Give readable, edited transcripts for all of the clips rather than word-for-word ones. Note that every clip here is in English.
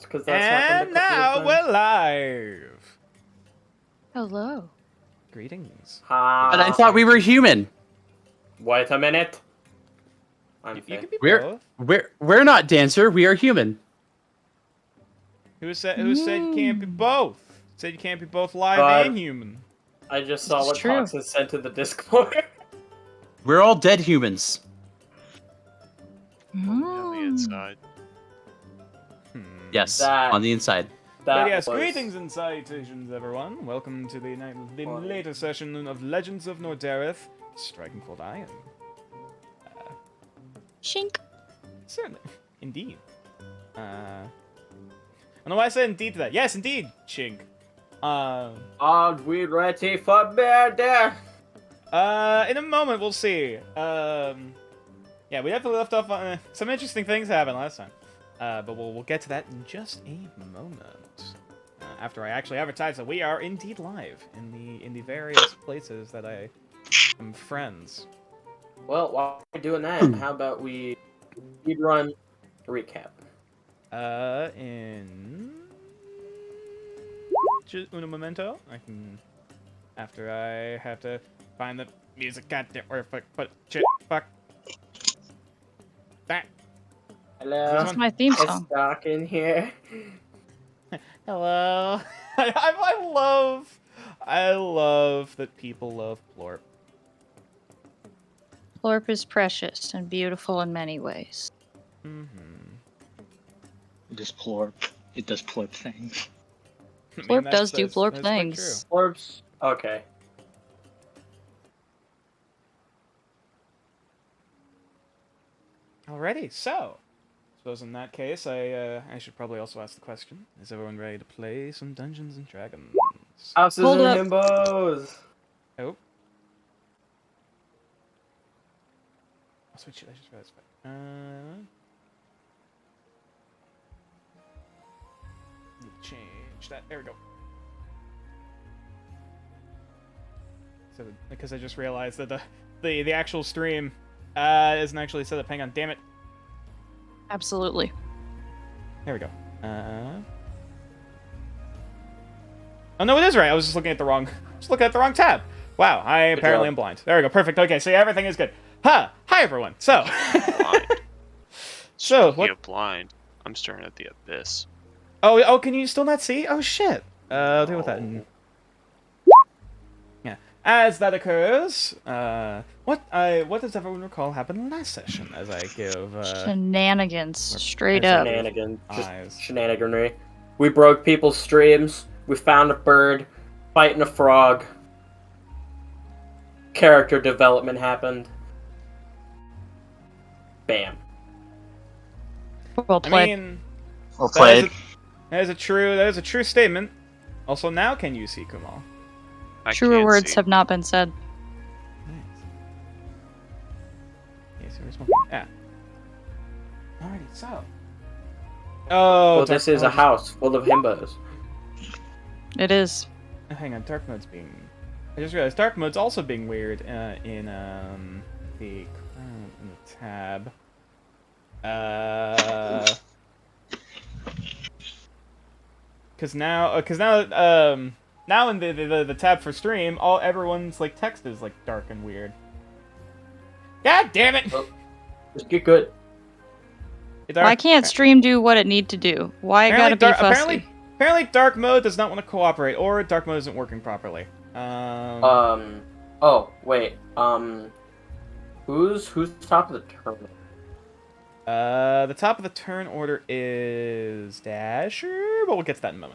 podcast because that's happened And a couple now of times. we're live. Hello. Greetings. But I thought we were human. Wait a minute. I'm You fake. can be We're both. we're not Dancer. We are human. Who said you can't be both? Said you can't be both live God. and human. I just saw It's what true. Toxin sent to the Discord. We're all dead humans. On the inside. Yes, That- on the inside. That But yes, was- greetings and salutations, everyone. Welcome to the later session of Legends of Nordareth, Striking Cold Iron. Shink. Certainly. Indeed. I don't know why I said indeed to that. Yes, indeed, Chink. Are we ready for bed? In a moment, we'll see. Yeah, we definitely left off on some interesting things happened last time. But we'll get to that in just a moment. After I actually advertise that we are indeed live in the various places that I am friends. Well, while we're doing that, how about we run recap? In just un momento, I can. After I have to find the music. Goddamn, where fuck, but shit, fuck. That. Hello. That's my theme It's song. dark in here. Hello. I love that people love Plorp. Plorp is precious and beautiful in many ways. It does plorp. It does plorp things. I mean, Plorp does do that's Plorp quite things. Orbs. Okay. true. Alrighty, so suppose in that case, I should probably also ask the question: is everyone ready to play some Dungeons and Dragons? Houses Hold up. and himbos. Oh. Oh, sweet shit, I just realized. Need to change that. There we go. So, because I just realized that the actual stream isn't actually set up. Hang on, damn it. Absolutely. There we go. Oh no, it is right. I was just looking at the wrong tab. Wow, I apparently am blind. There we go. Perfect. Okay, so everything is good. Hi everyone. So, so what? You're blind. I'm staring at the abyss. Oh, can you still not see? Oh shit. I'll deal with that. Yeah. As that occurs, what does everyone recall happened last session? As I give Shenanigans. Straight There's up. Shenanigans. Just eyes. shenaniganry. We broke people's streams. We found a bird. Fighting a frog. Character development happened. Bam. Well I played. mean, Well that played. is a true statement. Also, now can you see Kumal? I Truer can't words see. have not been said. Nice. Yes, where's my yeah. Alrighty, so. Oh, Well, this is a house full of himbos. It is. Hang on, dark mode's being. I just realized dark mode's also being weird in the tab. Because now in the tab for stream, everyone's like text is like dark and weird. God damn it! Just get good. Why can't stream do what it need to do? Why it gotta be fussy? Apparently dark mode does not want to cooperate, or dark mode isn't working properly. Oh, wait. Who's top of the turn? The top of the turn order is Dasher, but we'll get to that in a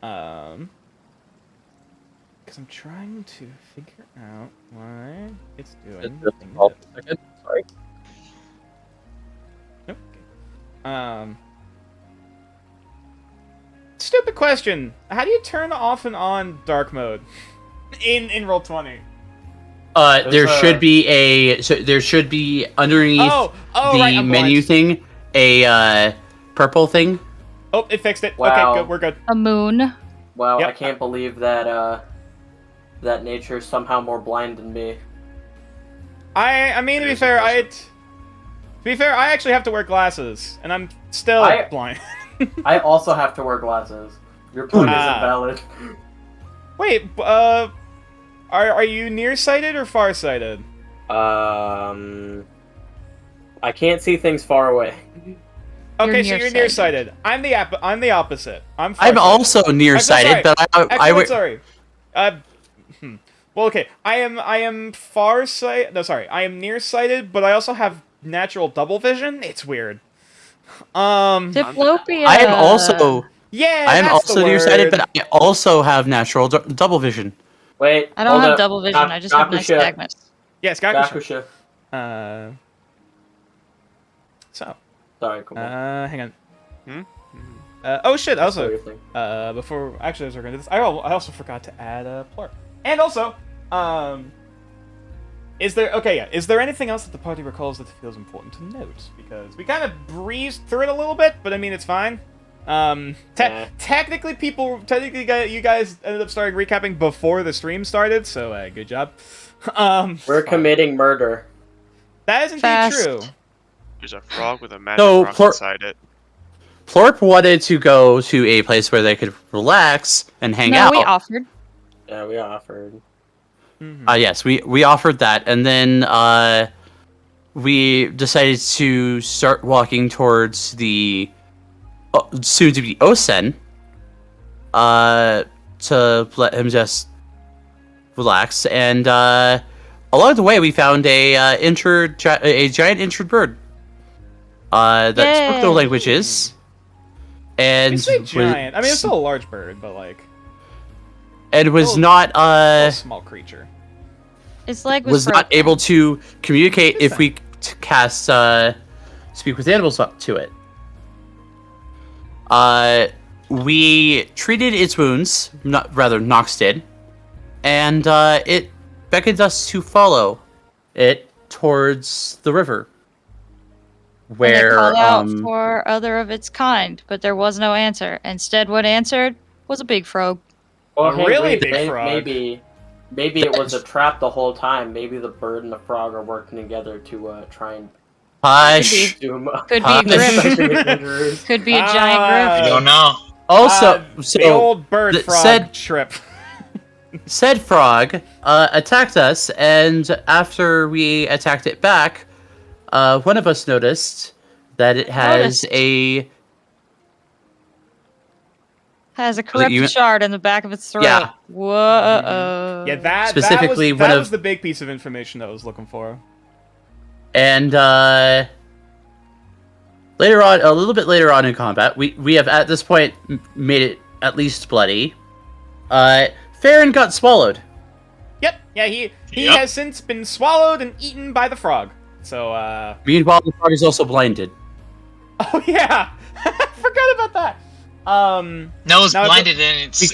moment. Because I'm trying to figure out why it's doing the thing it is. Sorry. Nope. Stupid question. How do you turn off and on dark mode in Roll20? There a- should be there should be underneath Oh, the right, I'm menu blind. thing a purple thing. Oh, it fixed it. Wow. Okay, good. We're good. A moon. Wow, Yep. I can't believe that that nature is somehow more blind than me. I mean, to It be is fair, impressive. I actually have to wear glasses, and I'm still I- blind. I also have to wear glasses. Your point isn't Ah. valid. Wait, are you nearsighted or farsighted? I can't see things far away. Okay, so you're nearsighted. nearsighted. I'm the opposite. I'm I'm farsighted. also nearsighted, sorry. but Actually, I I'm sorry. Well, okay. I am farsighted. No, sorry. I am nearsighted, but I also have natural double vision. It's weird. Diplopia. I am also Yeah, I am that's also the nearsighted, word. but I also have natural double vision. Wait, I don't hold have up. double vision. I just have Gakusha. nystagmus. Yes, Gakusha. Gakusha. So, Sorry, come on. hang on. Hmm? Oh shit! Also, What do you think? before actually, as we're gonna do this, I also forgot to add a plurp. And also, is there anything else that the party recalls that feels important to note? Because we kind of breezed through it a little bit, but I mean it's fine. Technically, you guys ended up starting recapping before the stream started, so good job. We're committing murder. That is indeed Fast. true. There's a frog with a magic So, rock inside it. Plorp wanted to go to a place where they could relax and hang No, out. we offered. Yeah, we offered. Yes, we offered that, and then we decided to start walking towards the soon-to-be Osen to let him just relax. And along the way, we found a giant injured bird that spoke no Yay. languages. And You say was- giant. I mean, it's still a large bird, but like and was Oh. not a small creature. Its leg was not broken. able to communicate if we cast speak with animals up to it. We treated its wounds, Nox did, and it beckoned us to follow it towards the river. And it Where called out for other of its kind, but there was no answer. Instead, what answered was a big frog. Well, A really big frog. Maybe it was a trap the whole time. Maybe the bird and the frog are working together to try and hush. do him. Could be a griffin. Griffin. Could be a Ah. giant I griffin. don't know. Also, the so old bird the- frog trip. said frog attacked us, and after we attacked it back, one of us noticed that it has Noticed. Has a corrupted you- shard in the back of its throat. Yeah. Whoa. Yeah, that Specifically, that one was of- the big piece of information that I was looking for. and later on, a little bit later on in combat, we have at this point made it at least bloody. Farron got swallowed. Yep. Yeah, he Yep. has since been swallowed and eaten by the frog. So Meanwhile, the frog is also blinded. oh yeah, I forgot about that. No, it's Now it's- blinded and it's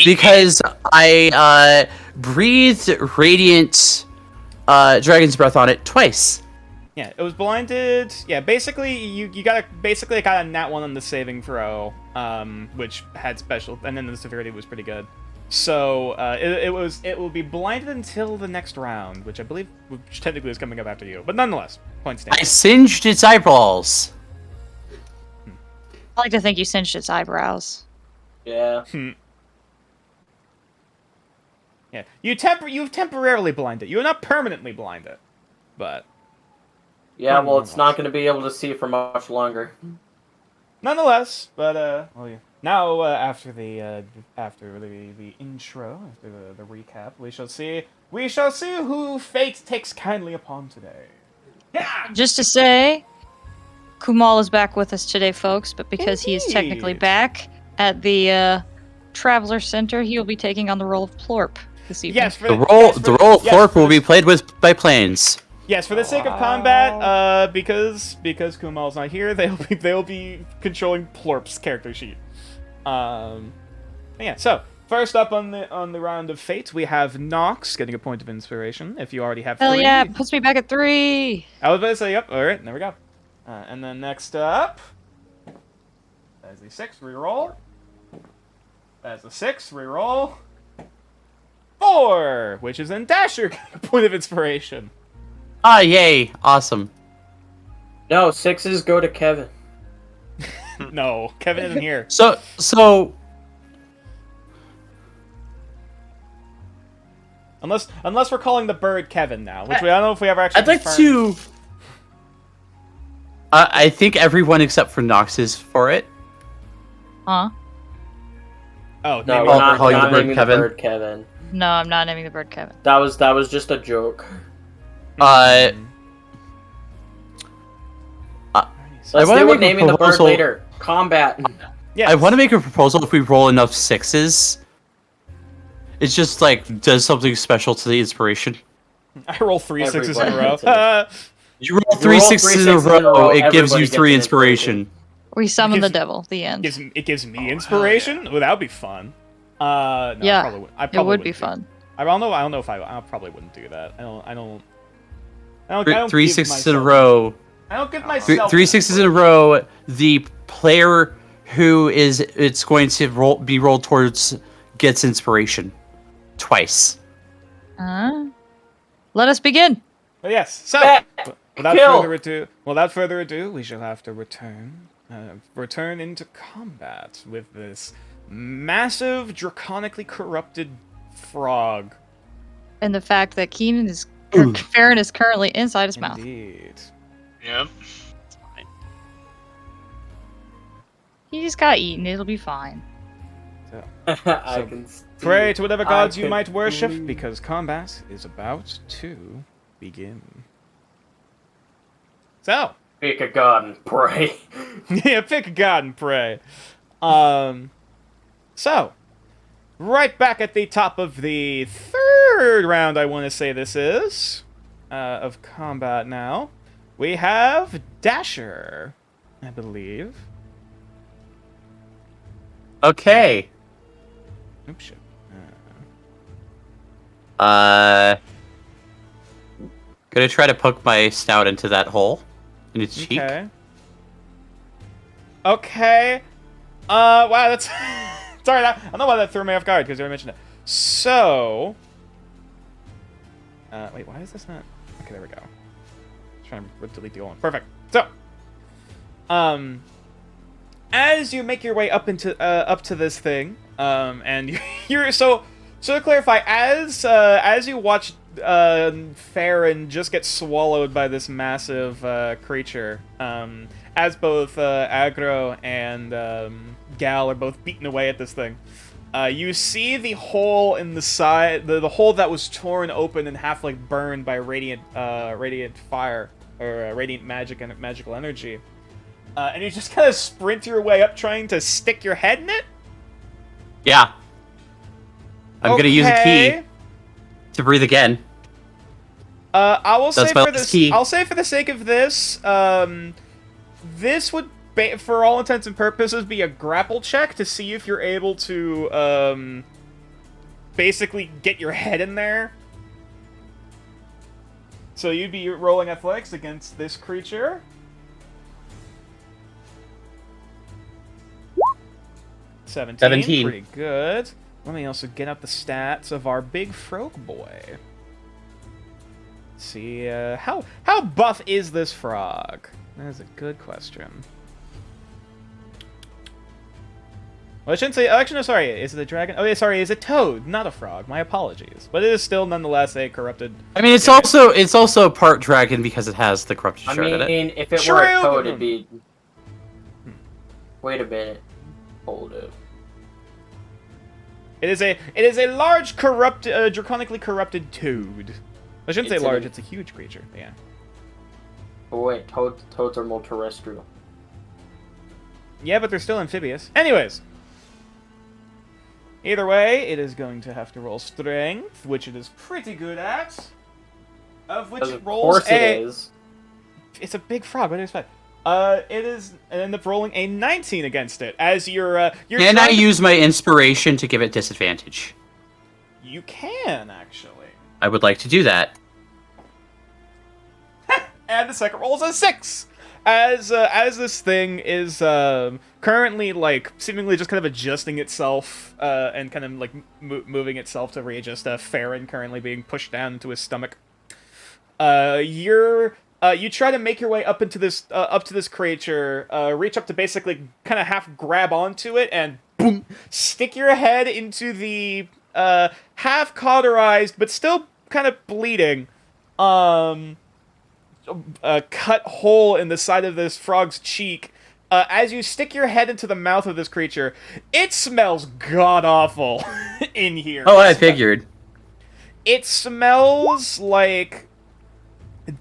Because I breathed radiant dragon's breath on it twice. Yeah, it was blinded. Yeah, basically you got a nat 1 on the saving throw, which had special, and then the severity was pretty good. So it will be blinded until the next round, which I believe which technically is coming up after you, but nonetheless, point I stands. singed its eyeballs. I like to think you cinched its eyebrows. Yeah. Yeah, you've temporarily blinded. You're not permanently blinded, but Yeah, well, it's not going to be able to see for much longer. nonetheless. But well, yeah. Now after the intro, after the recap, we shall see who fate takes kindly upon today. Yeah. Just to say, Kumal is back with us today, folks, but because he is technically Indeed. back at the Traveler Center, he will be taking on the role of Plorp this evening. Yes, The role of Thorpe will be played with by planes. Yes, for the sake of combat, because Kumal's not here, they'll be controlling Plorp's character sheet. Yeah. So first up on the round of fate, we have Nox getting a point of inspiration. If you already have Hell 3. yeah, puts me back at 3. I was about to say, yep. All right, there we go. And then next up, as the 6 reroll. As the 6 reroll. 4, which is then Dasher getting a point of inspiration. Ah, yay! Awesome. No, 6s go to Kevin. No, Kevin isn't here. So Unless we're calling the bird Kevin now, which I don't know if we ever actually. I'd like confirmed. to. I think everyone except for Nox is for it. Huh? Oh, No, maybe we're not, calling we're the not bird naming Kevin. the bird Kevin. No, I'm not naming the bird Kevin. That was just a joke. I Let's wanna deal with make a naming the bird proposal. later. Combat. Yes. I want to make a proposal. If we roll enough sixes, it's just like does something special to the inspiration. I roll 3 sixes in a Everybody row. gets it. You roll You three roll sixes in a row, it gives everybody you gets 3 an inspiration. We summon gives- the devil. The end. it gives me inspiration. Well, that would be fun. No, Yeah, I probably would. I It probably would be wouldn't do- fun. I don't know if I probably wouldn't do that. I don't Three give sixes in a myself- row. I don't give myself Three sixes in a row. The player who is it's going to be rolled towards gets inspiration twice. Let us begin. But yes, so Back. without Kill. further ado, we shall have to return into combat with this massive, draconically corrupted frog. And the fact that Farron is currently inside his mouth. Indeed. Yep. He just got eaten. It'll be fine. I So, can see. Pray to whatever gods you can might worship, see. because combat is about to begin. So, Pick a god and pray. yeah, pick a god and pray. So, right back at the top of the third round, I want to say this is, of combat now, we have Dasher, I believe. Okay. Oops, shit. Gonna try to poke my snout into that hole in its cheek. Okay. Okay. Wow, that's... Sorry, I don't know why that threw me off guard, because you already mentioned it. So... wait, why is this not... Okay, there we go. Trying to delete the old one. Perfect. So... as you make your way up to this thing, and you're... So to clarify, as you watch Farron just get swallowed by this massive creature, as both Agro and Gal are both beaten away at this thing, you see the hole in the side, the hole that was torn open and half like burned by radiant fire or radiant magic and magical energy, and you just kind of sprint your way up, trying to stick your head in it. Yeah. I'm gonna use a Okay. key to breathe again. I will say That's my for last this. key. I'll say for the sake of this, this would, for all intents and purposes, be a grapple check to see if you're able to, basically get your head in there. So you'd be rolling athletics against this creature. 17. Pretty good. Let me also get up the stats of our big frog boy. Let's see, how buff is this frog? That is a good question. Well, I shouldn't say. Actually, no. Sorry. Is it a dragon? Oh, yeah. Sorry. Is it toad, not a frog? My apologies. But it is still nonetheless a corrupted. I mean, it's also part dragon because it has the corrupted I shard in it. mean, if it True, were a but- toad, it'd be... Wait a minute. Hold it. It is a large draconically corrupted toad. I shouldn't say It's large. an- It's a huge creature. Yeah. Oh wait, toads are more terrestrial. Yeah, but they're still amphibious. Anyways. Either way, it is going to have to roll strength, which it is pretty good at. Of which Because it of rolls course a... it is. It's a big frog. What do you expect? It is end up rolling a 19 against it. As you're Can I trying to- use my inspiration to give it disadvantage? You can, actually. I would like to do that. And the second roll is a 6! As this thing is currently, like, seemingly just kind of adjusting itself, and kind of, like, moving itself to readjust, Farron currently being pushed down into his stomach. You're You try to make your way up into this up to this creature, reach up to basically kind of half grab onto it, and boom, stick your head into the half cauterized but still kind of bleeding cut hole in the side of this frog's cheek. As you stick your head into the mouth of this creature, it smells god-awful in here. Oh, I figured. It smells like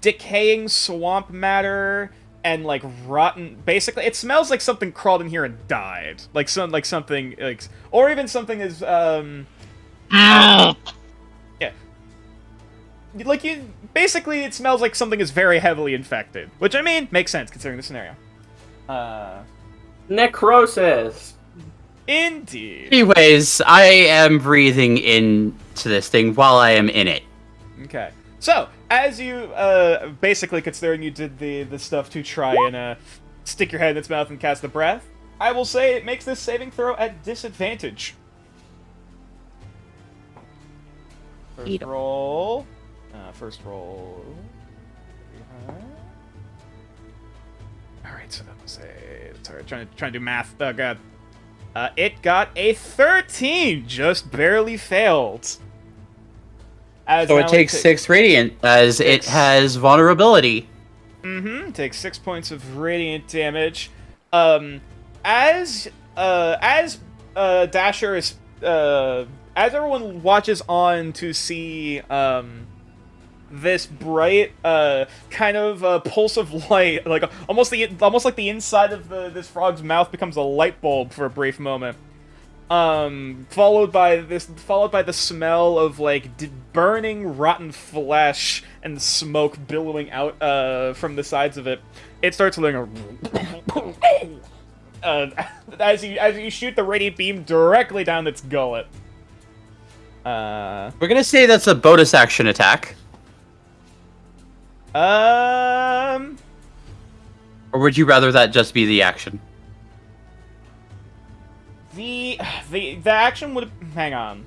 decaying swamp matter and like rotten. Basically, it smells like something crawled in here and died. Like something like, or even something as yeah. Like basically, it smells like something is very heavily infected, which I mean makes sense considering the scenario. Necrosis. Indeed. Anyways, I am breathing into this thing while I am in it. Okay. So, as you, basically, considering you did the stuff to try and, stick your head in its mouth and cast the breath, I will say it makes this saving throw at disadvantage. First roll. First roll. Alright, so that was sorry, trying to do math. Oh, God. It got a 13! Just barely failed. So it takes 6 radiant, as it has vulnerability. Mm-hmm. Takes 6 points of radiant damage. As Dasher is, as everyone watches on to see, this bright, kind of pulse of light, like almost like the inside of this frog's mouth becomes a light bulb for a brief moment. Followed by the smell of like burning rotten flesh and smoke billowing out from the sides of it. It starts doing as you shoot the radiant beam directly down its gullet. We're gonna say that's a bonus action attack. Or would you rather that just be the action? The action would hang on,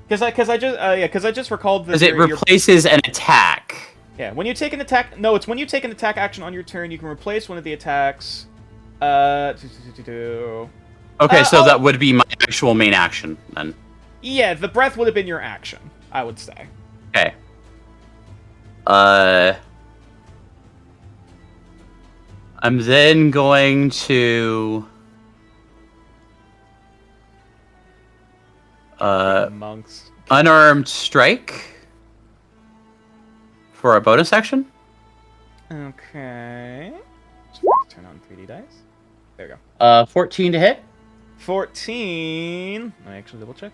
because I just recalled that because it replaces an attack. Yeah, when you take an attack, no, it's when you take an attack action on your turn, you can replace one of the attacks. Okay, so that would be my actual main action then. Yeah, the breath would have been your action, I would say. Okay. I'm then going to monks. Unarmed strike for a bonus action. Okay. Turn on 3D dice. There we go. 14 to hit. 14. I actually double check.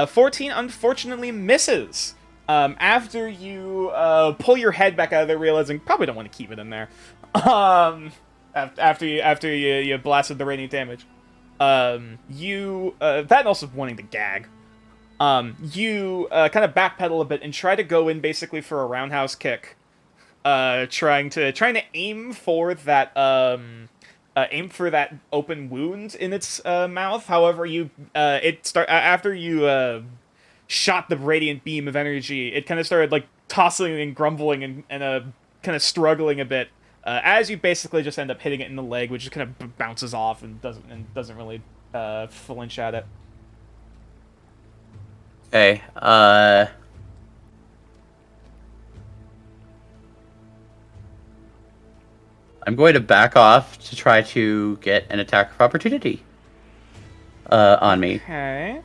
14 unfortunately misses. After you pull your head back out of there, realizing probably don't want to keep it in there. After you blasted the radiant damage, you that and also wanting to gag. You kind of backpedal a bit and try to go in basically for a roundhouse kick, trying to aim for that open wound in its mouth. However, after you shot the radiant beam of energy, it kind of started like tossing and grumbling and kind of struggling a bit. As you basically just end up hitting it in the leg, which just kind of bounces off and doesn't really flinch at it. Okay. I'm going to back off to try to get an attack of opportunity on me. Okay.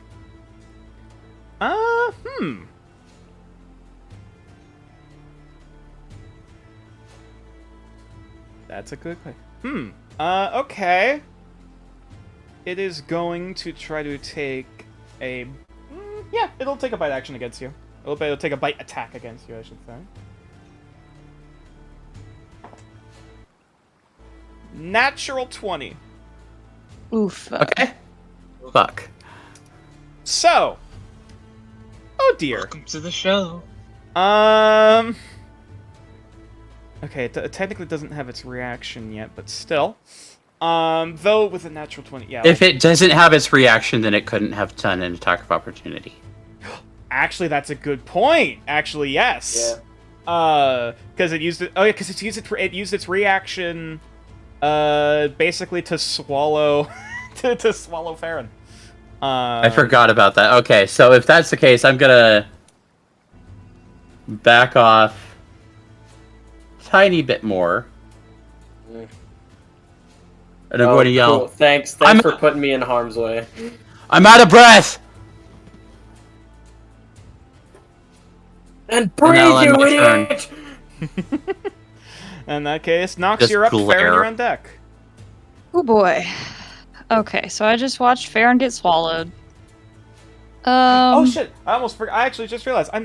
That's a good question. Okay. It is going to try to take a... yeah, it'll take a bite action against you. It'll take a bite attack against you, I should say. Natural 20. Oof. Okay. Fuck. So. Oh dear. Welcome to the show. Okay, it technically doesn't have its reaction yet, but still. Though with a natural 20, yeah. If it doesn't have its reaction, then it couldn't have done an attack of opportunity. Actually, that's a good point. Actually, yes. Because it used it. Oh yeah, because it used its reaction, basically to swallow, to swallow Farron. I forgot about that. Okay, so if that's the case, I'm gonna back off a tiny bit more. And I'm going to yell, Cool. Thanks I'm- for putting me in harm's way. I'm out of breath! And And breathe, now I'm you my turn. idiot! In that case, Nox, Just you're up. glare. Farron, you're on deck. Oh boy. Okay, so I just watched Farron get swallowed. Oh shit! I almost forgot. I actually just realized I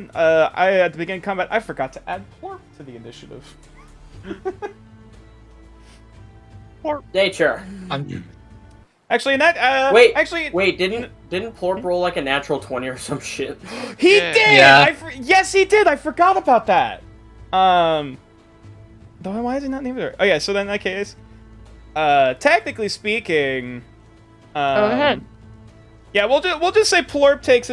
at the beginning of combat I forgot to add Plorp to the initiative. Nature. Actually, in that Wait, didn't Plorp roll like a natural 20 or some shit? he Yeah. did. Yeah. Yes, he did. I forgot about that. Though why is he not named there? Oh yeah. So then in that case, technically speaking, Go ahead. Yeah, we'll just say Plorp takes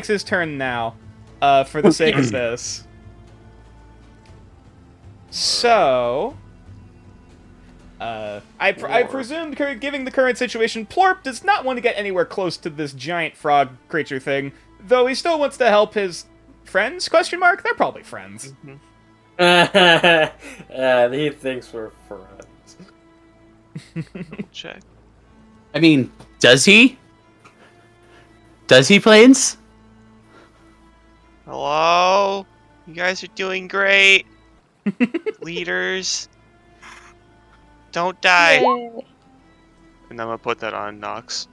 his turn now, for the sake of this. So, I presume, given the current situation, Plorp does not want to get anywhere close to this giant frog creature thing, though he still wants to help his friends? Question mark? They're probably friends. He thinks we're friends. Check. I mean, does he? Does he, Plains? Hello? You guys are doing great. Leaders. Don't die. Yay. And I'm gonna put that on Nox.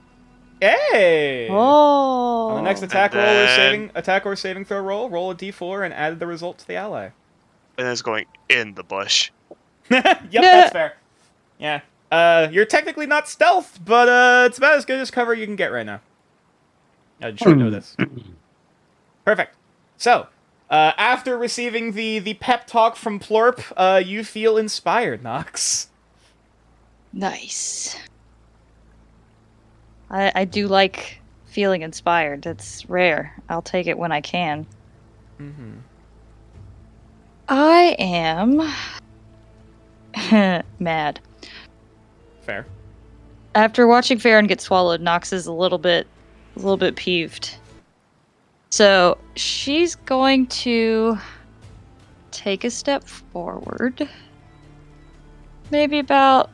Hey! Oh. On the next attack or saving throw roll a d4 and add the result to the ally. And it's going in the bush. Yep, that's fair. Yeah. You're technically not stealth, but it's about as good as cover you can get right now. I should know this. Perfect. So, after receiving the pep talk from Plorp, you feel inspired, Nox. Nice. I do like feeling inspired. It's rare. I'll take it when I can. Mm-hmm. I am mad. Fair. After watching Farron get swallowed, Nox is a little bit peeved. So she's going to take a step forward. No,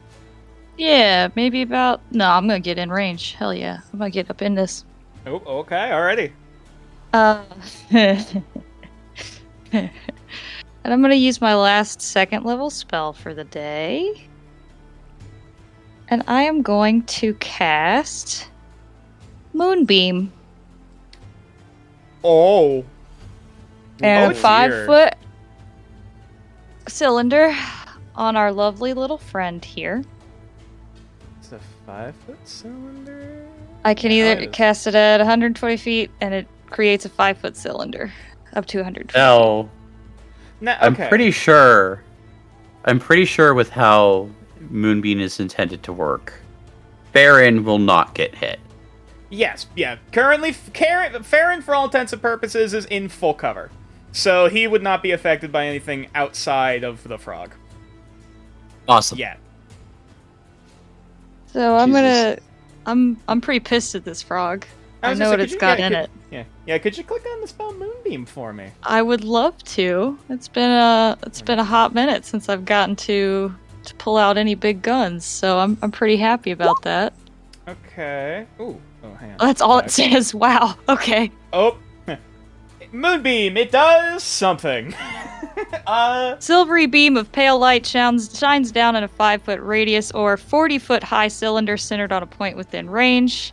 I'm gonna get in range. Hell yeah. I'm gonna get up in this. Oh, okay, alrighty. And I'm gonna use my last second level spell for the day. And I am going to cast Moonbeam. Oh. And Oh, a 5 dear. foot cylinder on our lovely little friend here. It's a 5-foot cylinder? I can Yeah, either it is. cast it at 120 feet and it creates a 5 foot cylinder up to 100 feet. No. Nah, I'm okay. pretty sure with how Moonbeam is intended to work. Farron will not get hit. Yes, yeah. Currently, Farron, for all intents and purposes, is in full cover. So he would not be affected by anything outside of the frog. Awesome. Yeah. So I'm Jesus. I'm pretty pissed at this frog. I was know gonna what say, it's could you- got yeah, in could- it. Yeah, could you click on the spell Moonbeam for me? I would love to. It's been a hot minute since I've gotten to pull out any big guns, so I'm pretty happy about that. Okay. Ooh. Oh, hang on. That's all it Back. says. Wow. Okay. Oh. Moonbeam, it does something. Silvery beam of pale light shines down in a 5 foot radius or 40 foot high cylinder centered on a point within range.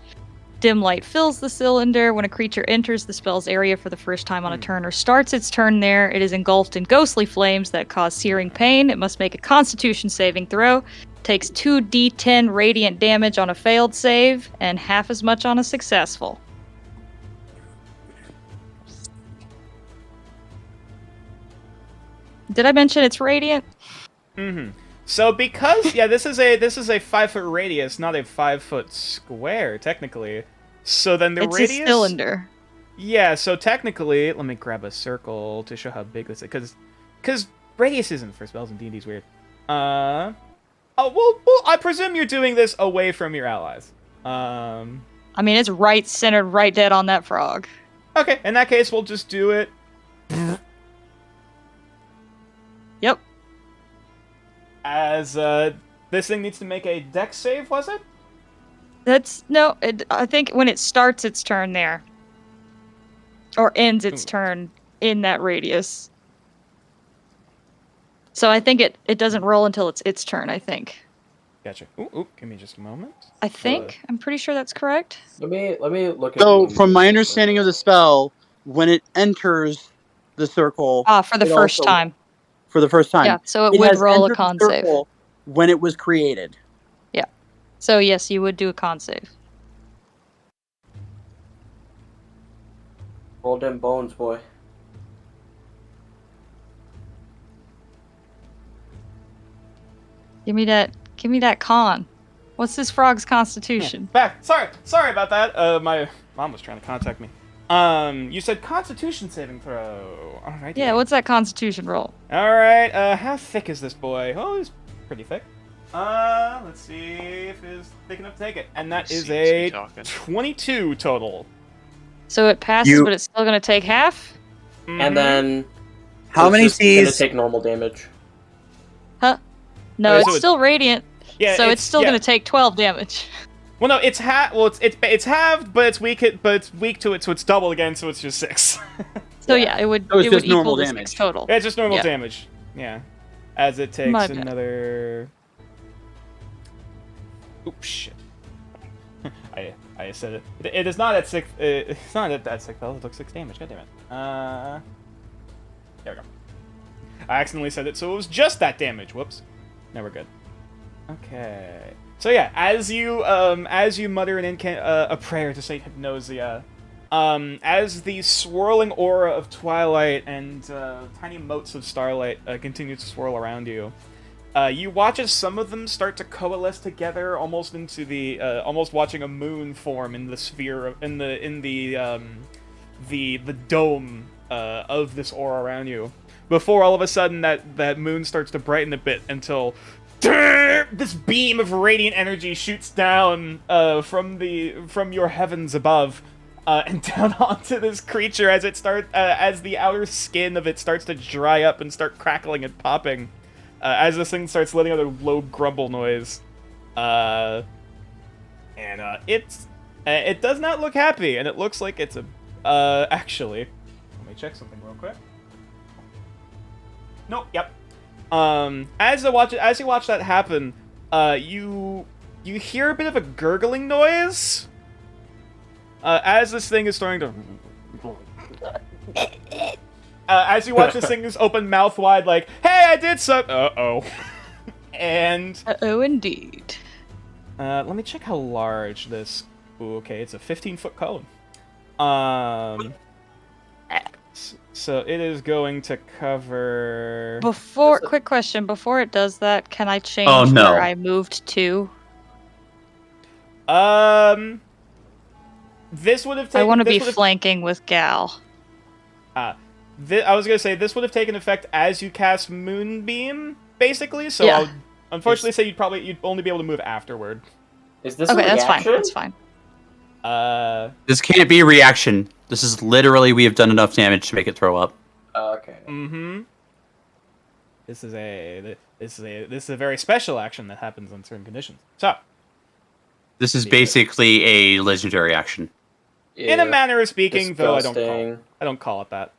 Dim light fills the cylinder. When a creature enters the spell's area for the first time on a turn or starts its turn there, it is engulfed in ghostly flames that cause searing pain. It must make a constitution saving throw. Takes 2d10 radiant damage on a failed save, and half as much on a successful. Did I mention it's radiant? Mm-hmm. So because this is a 5 foot radius, not a 5 foot square, technically. So then the It's radius. a cylinder. Yeah, so technically, let me grab a circle to show how big this is. Because because radius isn't for spells and D&D's weird. Oh, well, I presume you're doing this away from your allies. I mean, it's right centered, right dead on that frog. Okay, in that case, we'll just do it. Yep. As, this thing needs to make a dex save, was it? I think when it starts its turn there. Or ends its turn in that radius. So I think it doesn't roll until it's its turn, I think. Gotcha. Ooh, give me just a moment. I think. I'm pretty sure that's correct. Let me look at. So, from my understanding of the spell, when it enters the circle, For the it first also- time. for the first time, Yeah, so it would has roll a entered the con save. circle when it was created. So yes, you would do a con save. Roll them bones, boy. Give me that con. What's this frog's constitution? Back. Sorry about that. My mom was trying to contact me. You said Constitution saving throw. All right. Yeah, what's that constitution roll? All right. How thick is this boy? Oh, he's pretty thick. Let's see if it's thick enough to take it, and that is a 22 total. So it passes, but it's still gonna take half? And then How many it's just gonna Cs? take normal damage. No, Okay, it's so still radiant. Yeah. So it's still yeah. gonna take 12 damage. Well, no, it's it's halved, but it's weak to it, so it's double again, so it's just 6. So yeah, it would So it's it would just normal equal the damage. 6 total. It's just normal Yeah. damage. Yeah. As it takes My bad. another. Oops, shit. I said it. It is not at 6. It's not at that 6 level. It took 6 damage. God damn it. There we go. I accidentally said it, so it was just that damage. Whoops. Now we're good. Okay. So yeah, as you mutter a prayer to Saint Hypnosia, as the swirling aura of twilight and tiny motes of starlight continue to swirl around you, you watch as some of them start to coalesce together, almost into the almost watching a moon form in the sphere of, in the dome of this aura around you. Before all of a sudden that moon starts to brighten a bit until this beam of radiant energy shoots down from your heavens above and down onto this creature as as the outer skin of it starts to dry up and start crackling and popping as this thing starts letting out a low grumble noise. It does not look happy, and it looks like it's actually, let me check something real quick. Nope. Yep. As you watch that happen, you hear a bit of a gurgling noise as this thing is starting to. As you watch this thing is open mouth wide, like, "Hey, I did so." And. Indeed. Let me check how large this. Ooh, okay, it's a 15-foot cone. So it is going to cover. Quick question. Before it does that, can I change Oh, no. where I moved to? This would have taken. I want to be flanking with Gal. I was gonna say this would have taken effect as you cast Moonbeam, basically. So Yeah. I would unfortunately say you'd only be able to move afterward. Is this Okay, a that's fine. reaction? That's fine. This can't be a reaction. This is literally we have done enough damage to make it throw up. Okay. Mm-hmm. This is a very special action that happens on certain conditions. So, This is basically a legendary action. in a manner of speaking, though I Disgusting. don't call it that.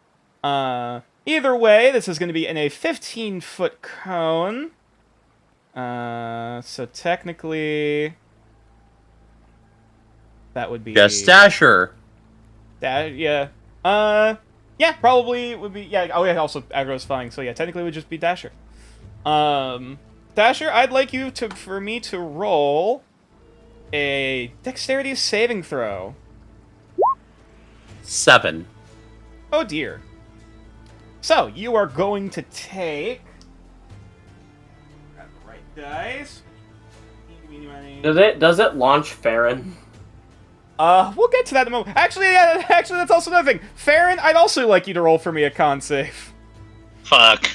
Either way, this is going to be in a 15-foot cone. So technically, that would be Just Dasher. yeah. Yeah, probably would be. Yeah. Oh, yeah. Also, aggro's flying. So yeah, technically it would just be Dasher. Dasher, I'd like you for me to roll a dexterity saving throw. 7. Oh dear. So you are going to take. Grab the right dice. Does it launch Farron? We'll get to that in a moment. Actually, that's also another thing. Farron, I'd also like you to roll for me a con save. Fuck.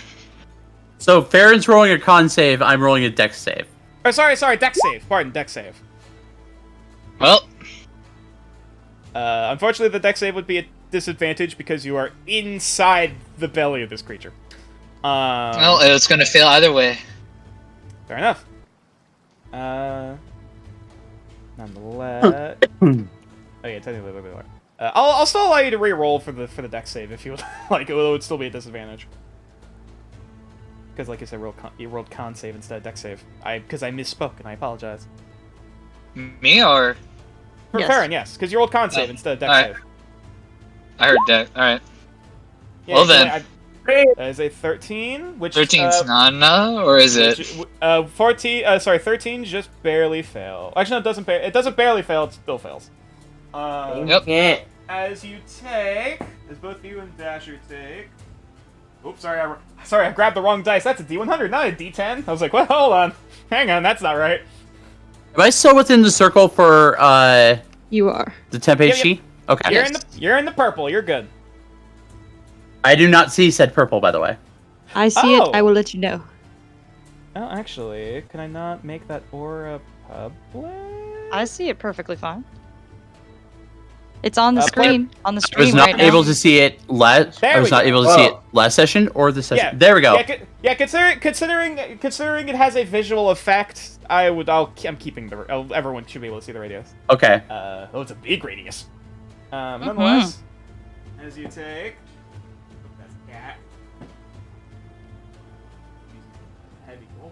So Farron's rolling a con save. I'm rolling a dex save. Oh, sorry, dex save. Pardon, dex save. Well, Unfortunately, the dex save would be a disadvantage because you are inside the belly of this creature. well, it's gonna fail either way. Fair enough. Nonetheless. Oh yeah, technically a little bit more. I'll still allow you to re-roll for the dex save if you would like. It would still be a disadvantage. Because, like I said, you rolled con save instead of dex save. Because I misspoke and I apologize. Me or For Yes. Farron, yes, because you rolled con save instead of dex alright. save. I heard that. All right, Yeah, Well so then. that is a 13, which 13's not enough, or is it? 13 just barely fail. Actually, no, it doesn't barely fail. It still fails. Yep. Yeah. As both you and Dasher take. Oops, sorry, I grabbed the wrong dice. That's a D100, not a D10. I was like, well, hold on, hang on, that's not right. Am I still within the circle for You are. the temp Yep, HG? Okay. You're in the purple. You're good. I do not see said purple, by the way. I see Oh. it. I will let you know. Oh, actually, can I not make that aura public? I see it perfectly fine. It's on the Play- screen. On the I was screen not right now. able to see it last. There I was we not go. able to see it Whoa. last session or this session. Yeah. There we go. Yeah, considering it has a visual effect, I'm keeping everyone should be able to see the radius. Okay. It's a big radius. Nonetheless, as you take. That's cat. Heavy goal.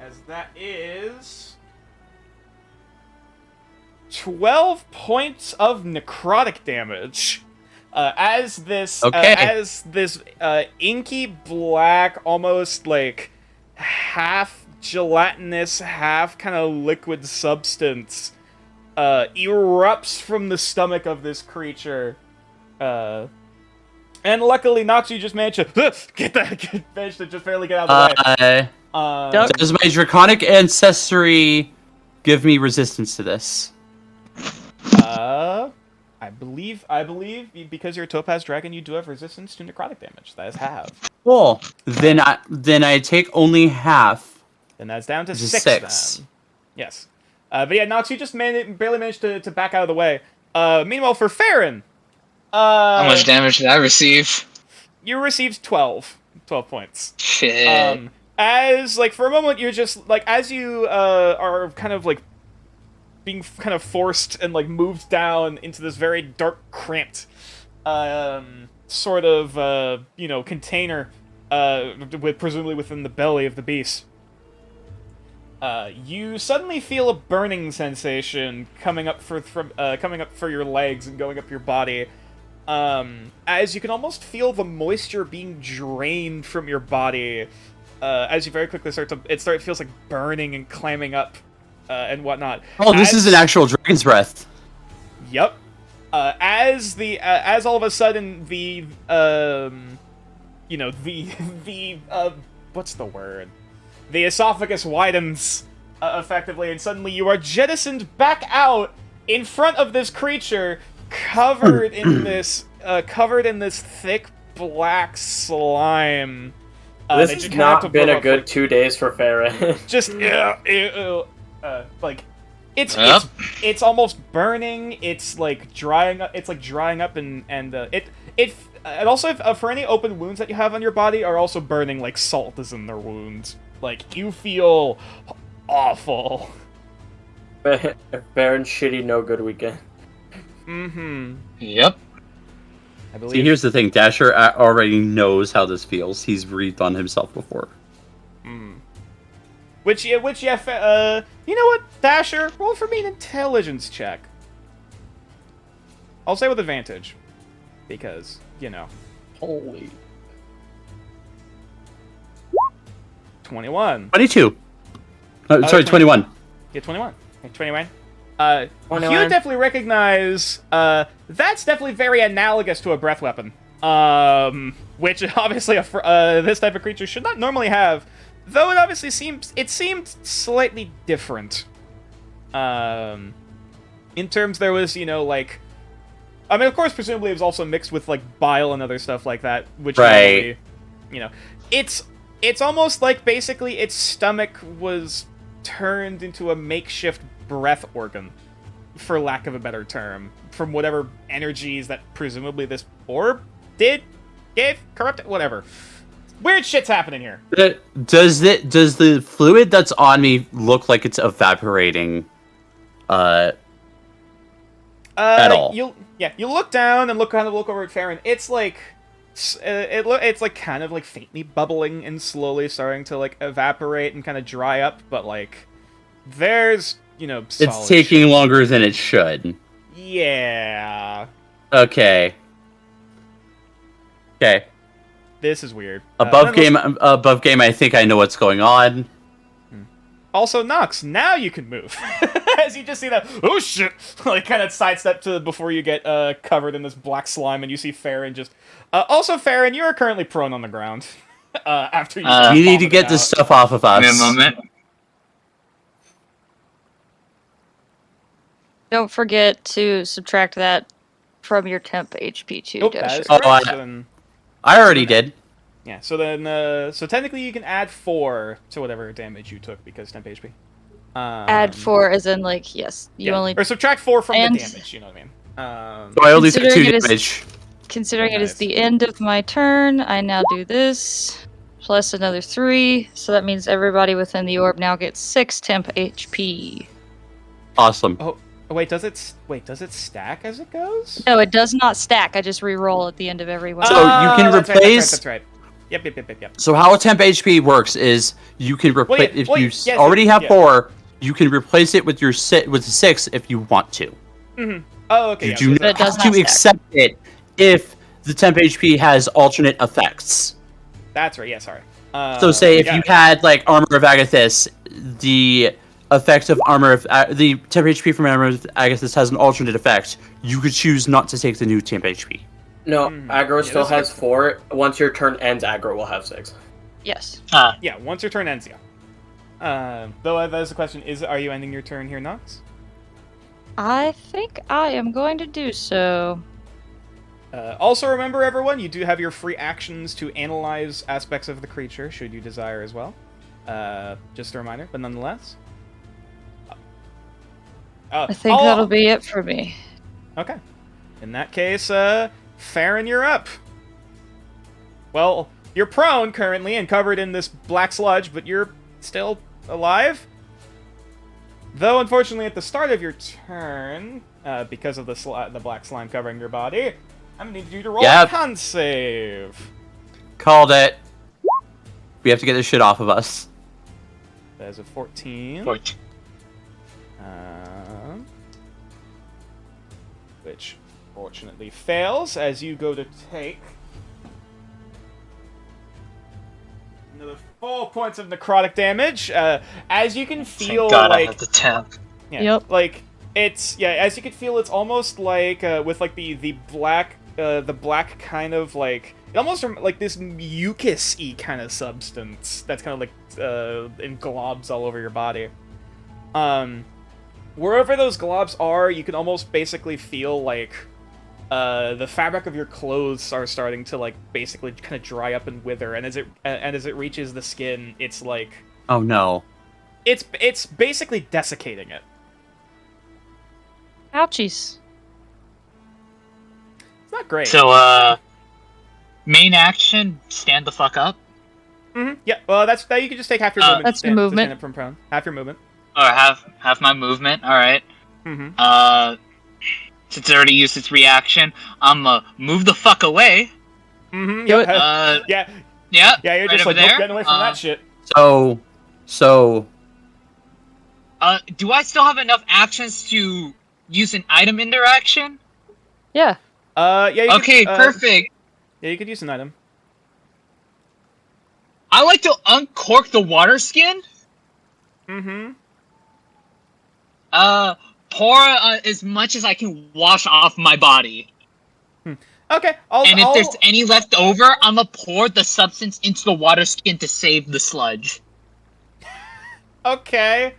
As that is 12 points of necrotic damage. As this inky black, almost like half gelatinous, half kind of liquid substance erupts from the stomach of this creature. And luckily, Noxie just managed to managed to just barely get out of the way. Does my draconic ancestry give me resistance to this? I believe because you're a topaz dragon, you do have resistance to necrotic damage. That is half. Cool. Then I take only half. And that's down to Which is 6 6. then. Yes. But yeah, Nox, you just barely managed to back out of the way. Meanwhile, for Farron, How much damage did I receive? you received 12 points. Shit. As, like, for a moment, you're just, like, as you are kind of, like, being kind of forced and, like, moved down into this very dark, cramped sort of, container, presumably within the belly of the beast. You suddenly feel a burning sensation coming up for your legs and going up your body. As you can almost feel the moisture being drained from your body. As you very quickly it feels like burning and clamming up, and whatnot. Oh, this is an actual dragon's breath. Yep. As all of a sudden what's the word? The esophagus widens, effectively, and suddenly you are jettisoned back out in front of this creature, covered in this thick black slime. This that has you kinda have to not been blow a up good for- 2 days for Farron. Just like it's Yep. it's almost burning. It's like drying up. It's like drying up, and also for any open wounds that you have on your body are also burning like salt is in their wounds. Like you feel awful. Farron's shitty no good weekend. Mm-hmm. Yep. I believe. See, here's the thing. Dasher already knows how this feels. He's breathed on himself before. You know what, Dasher, roll for me an intelligence check. I'll say with advantage, because Holy. 21. 22. Sorry, 21. Yeah, 21. Okay, 21. 21. You definitely recognize, that's definitely very analogous to a breath weapon. Which obviously this type of creature should not normally have, though it obviously seemed slightly different. In terms there was, I mean, of course, presumably it was also mixed with like bile and other stuff like that, which Right. normally, you know, it's almost like basically its stomach was turned into a makeshift breath organ, for lack of a better term, from whatever energies that presumably this orb gave, corrupted, whatever. Weird shit's happening here. Does the fluid that's on me look like it's evaporating? At all? You look down and look over at Farron. It's like it's like kind of like faintly bubbling and slowly starting to like evaporate and kind of dry up, but like there's solid It's taking shit. longer than it should. Yeah. Okay. Okay. This is weird. Above nonetheless- game. I think I know what's going on. Also, Nox, now you can move. As you just see that, oh shit, like kind of sidestep to before you get covered in this black slime, and you see Farron just. Also, Farron, you are currently prone on the ground. After you. You need to get this stuff off of us. Give me a moment. Don't forget to subtract that from your temp HP too, Nope, that Dasher. is Oh, correct. Then- I already did. yeah, so then, so technically you can add 4 to whatever damage you took because temp HP. Add 4 as in like yes, you yeah. only Or subtract 4 from and- the damage. You know what I mean? So I only took 2 Considering it is- damage. considering it is Nice. the end of my turn, I now do this plus another 3, so that means everybody within the orb now gets 6 temp HP. Awesome. Oh, wait, does it stack as it goes? No, it does not stack. I just re-roll at the end of every one. So you can that's right, replace- That's right. Yep. So how a temp HP works is you can replace if you yes, already have yeah. 4, you can replace it with your with a 6 if you want to. Oh, okay. You yeah, do so But it not does have not to stack. accept it if the temp HP has alternate effects. that's right. Yeah, sorry. So say if yeah. you had like Armor of Agathis, the effect of Armor of the temp HP from Armor of Agathis has an alternate effect. You could choose not to take the new temp HP. No, Hmm. aggro Yeah, still this has is- 4. Once your turn ends, aggro will have 6. Yes. Yeah, once your turn ends, yeah. Though that is the question: are you ending your turn here, Nox? I think I am going to do so. Also, remember, everyone, you do have your free actions to analyze aspects of the creature, should you desire as well. Just a reminder, but nonetheless. I think that'll be it for me. Okay. In that case, Farron, you're up. Well, you're prone currently and covered in this black sludge, but you're still alive. Though, unfortunately, at the start of your turn, because of the black slime covering your body, I'm gonna need you to roll Yep. a con save. Called it. We have to get this shit off of us. That is a 14. Which fortunately fails as you go to take another 4 points of necrotic damage. As you can feel, Thank God I like have the temp. yeah, Yep. like it's as you can feel, it's almost like with like the black kind of like it almost like this mucus-y kind of substance that's kind of like in globs all over your body. Wherever those globs are, you can almost basically feel like the fabric of your clothes are starting to like basically kind of dry up and wither, and as it reaches the skin, it's like Oh no. it's basically desiccating it. Ouchies. It's not great. So, main action, stand the fuck up. Yeah, well, that you can just take half your movement. That's to your stand, movement. To stand up from prone. Half your movement. Or have my movement. All right. Mm-hmm. Since it already used its reaction, I'm move the fuck away. Mm-hmm. Do it. Yeah. Yeah. Yeah, you're right just over like nope, there. getting away from that shit. So Do I still have enough actions to use an item interaction? Yeah. Yeah. You Okay, could, perfect. Yeah, you could use an item. I like to uncork the water skin. Mm-hmm. Pour as much as I can wash off my body. Okay. And if there's any left over, I'm gonna pour the substance into the water skin to save the sludge. Okay.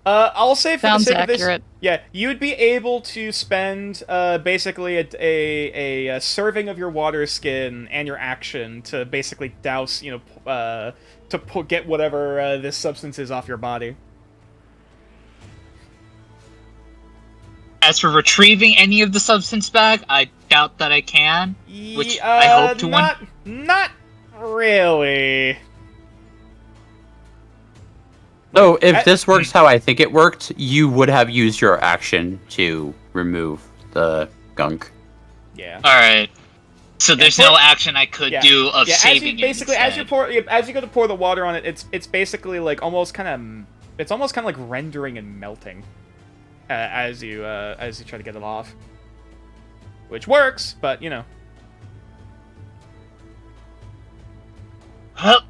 I'll say for Sounds the sake accurate. of this, Yeah, you'd be able to spend basically a serving of your water skin and your action to basically douse, get whatever this substance is off your body. As for retrieving any of the substance back, I doubt that I can. Which I hope to Not really. So if this works how I think it worked, you would have used your action to remove the gunk. Yeah. All right. So there's no action I could do of saving it. As you go to pour the water on it, it's basically like almost kind of like rendering and melting as you try to get it off, which works, but you know. Huh.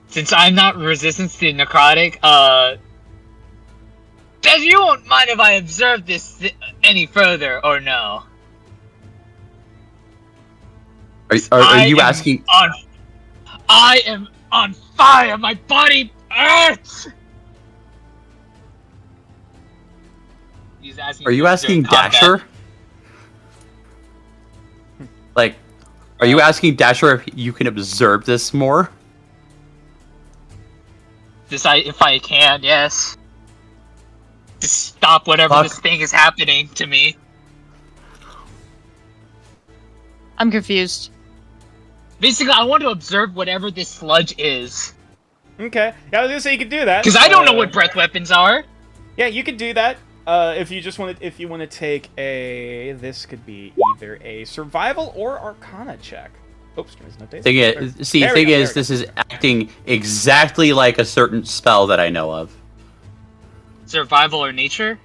Since I'm not resistant to necrotic, Dad, you won't mind if I observe this any further, or no? Are you asking? I am on fire. My body hurts. He's asking. Are you asking Dasher? Like, are you asking Dasher if you can observe this more? If I can, yes. To stop whatever this thing is happening to me. I'm confused. Basically, I want to observe whatever this sludge is. Okay, yeah, I was gonna say you could do that. Because I don't know what breath weapons are. Yeah, you could do that. If you want to take this could be either a survival or Arcana check. Oops, there's no data. Thing is, this is acting exactly like a certain spell that I know of. Survival or nature?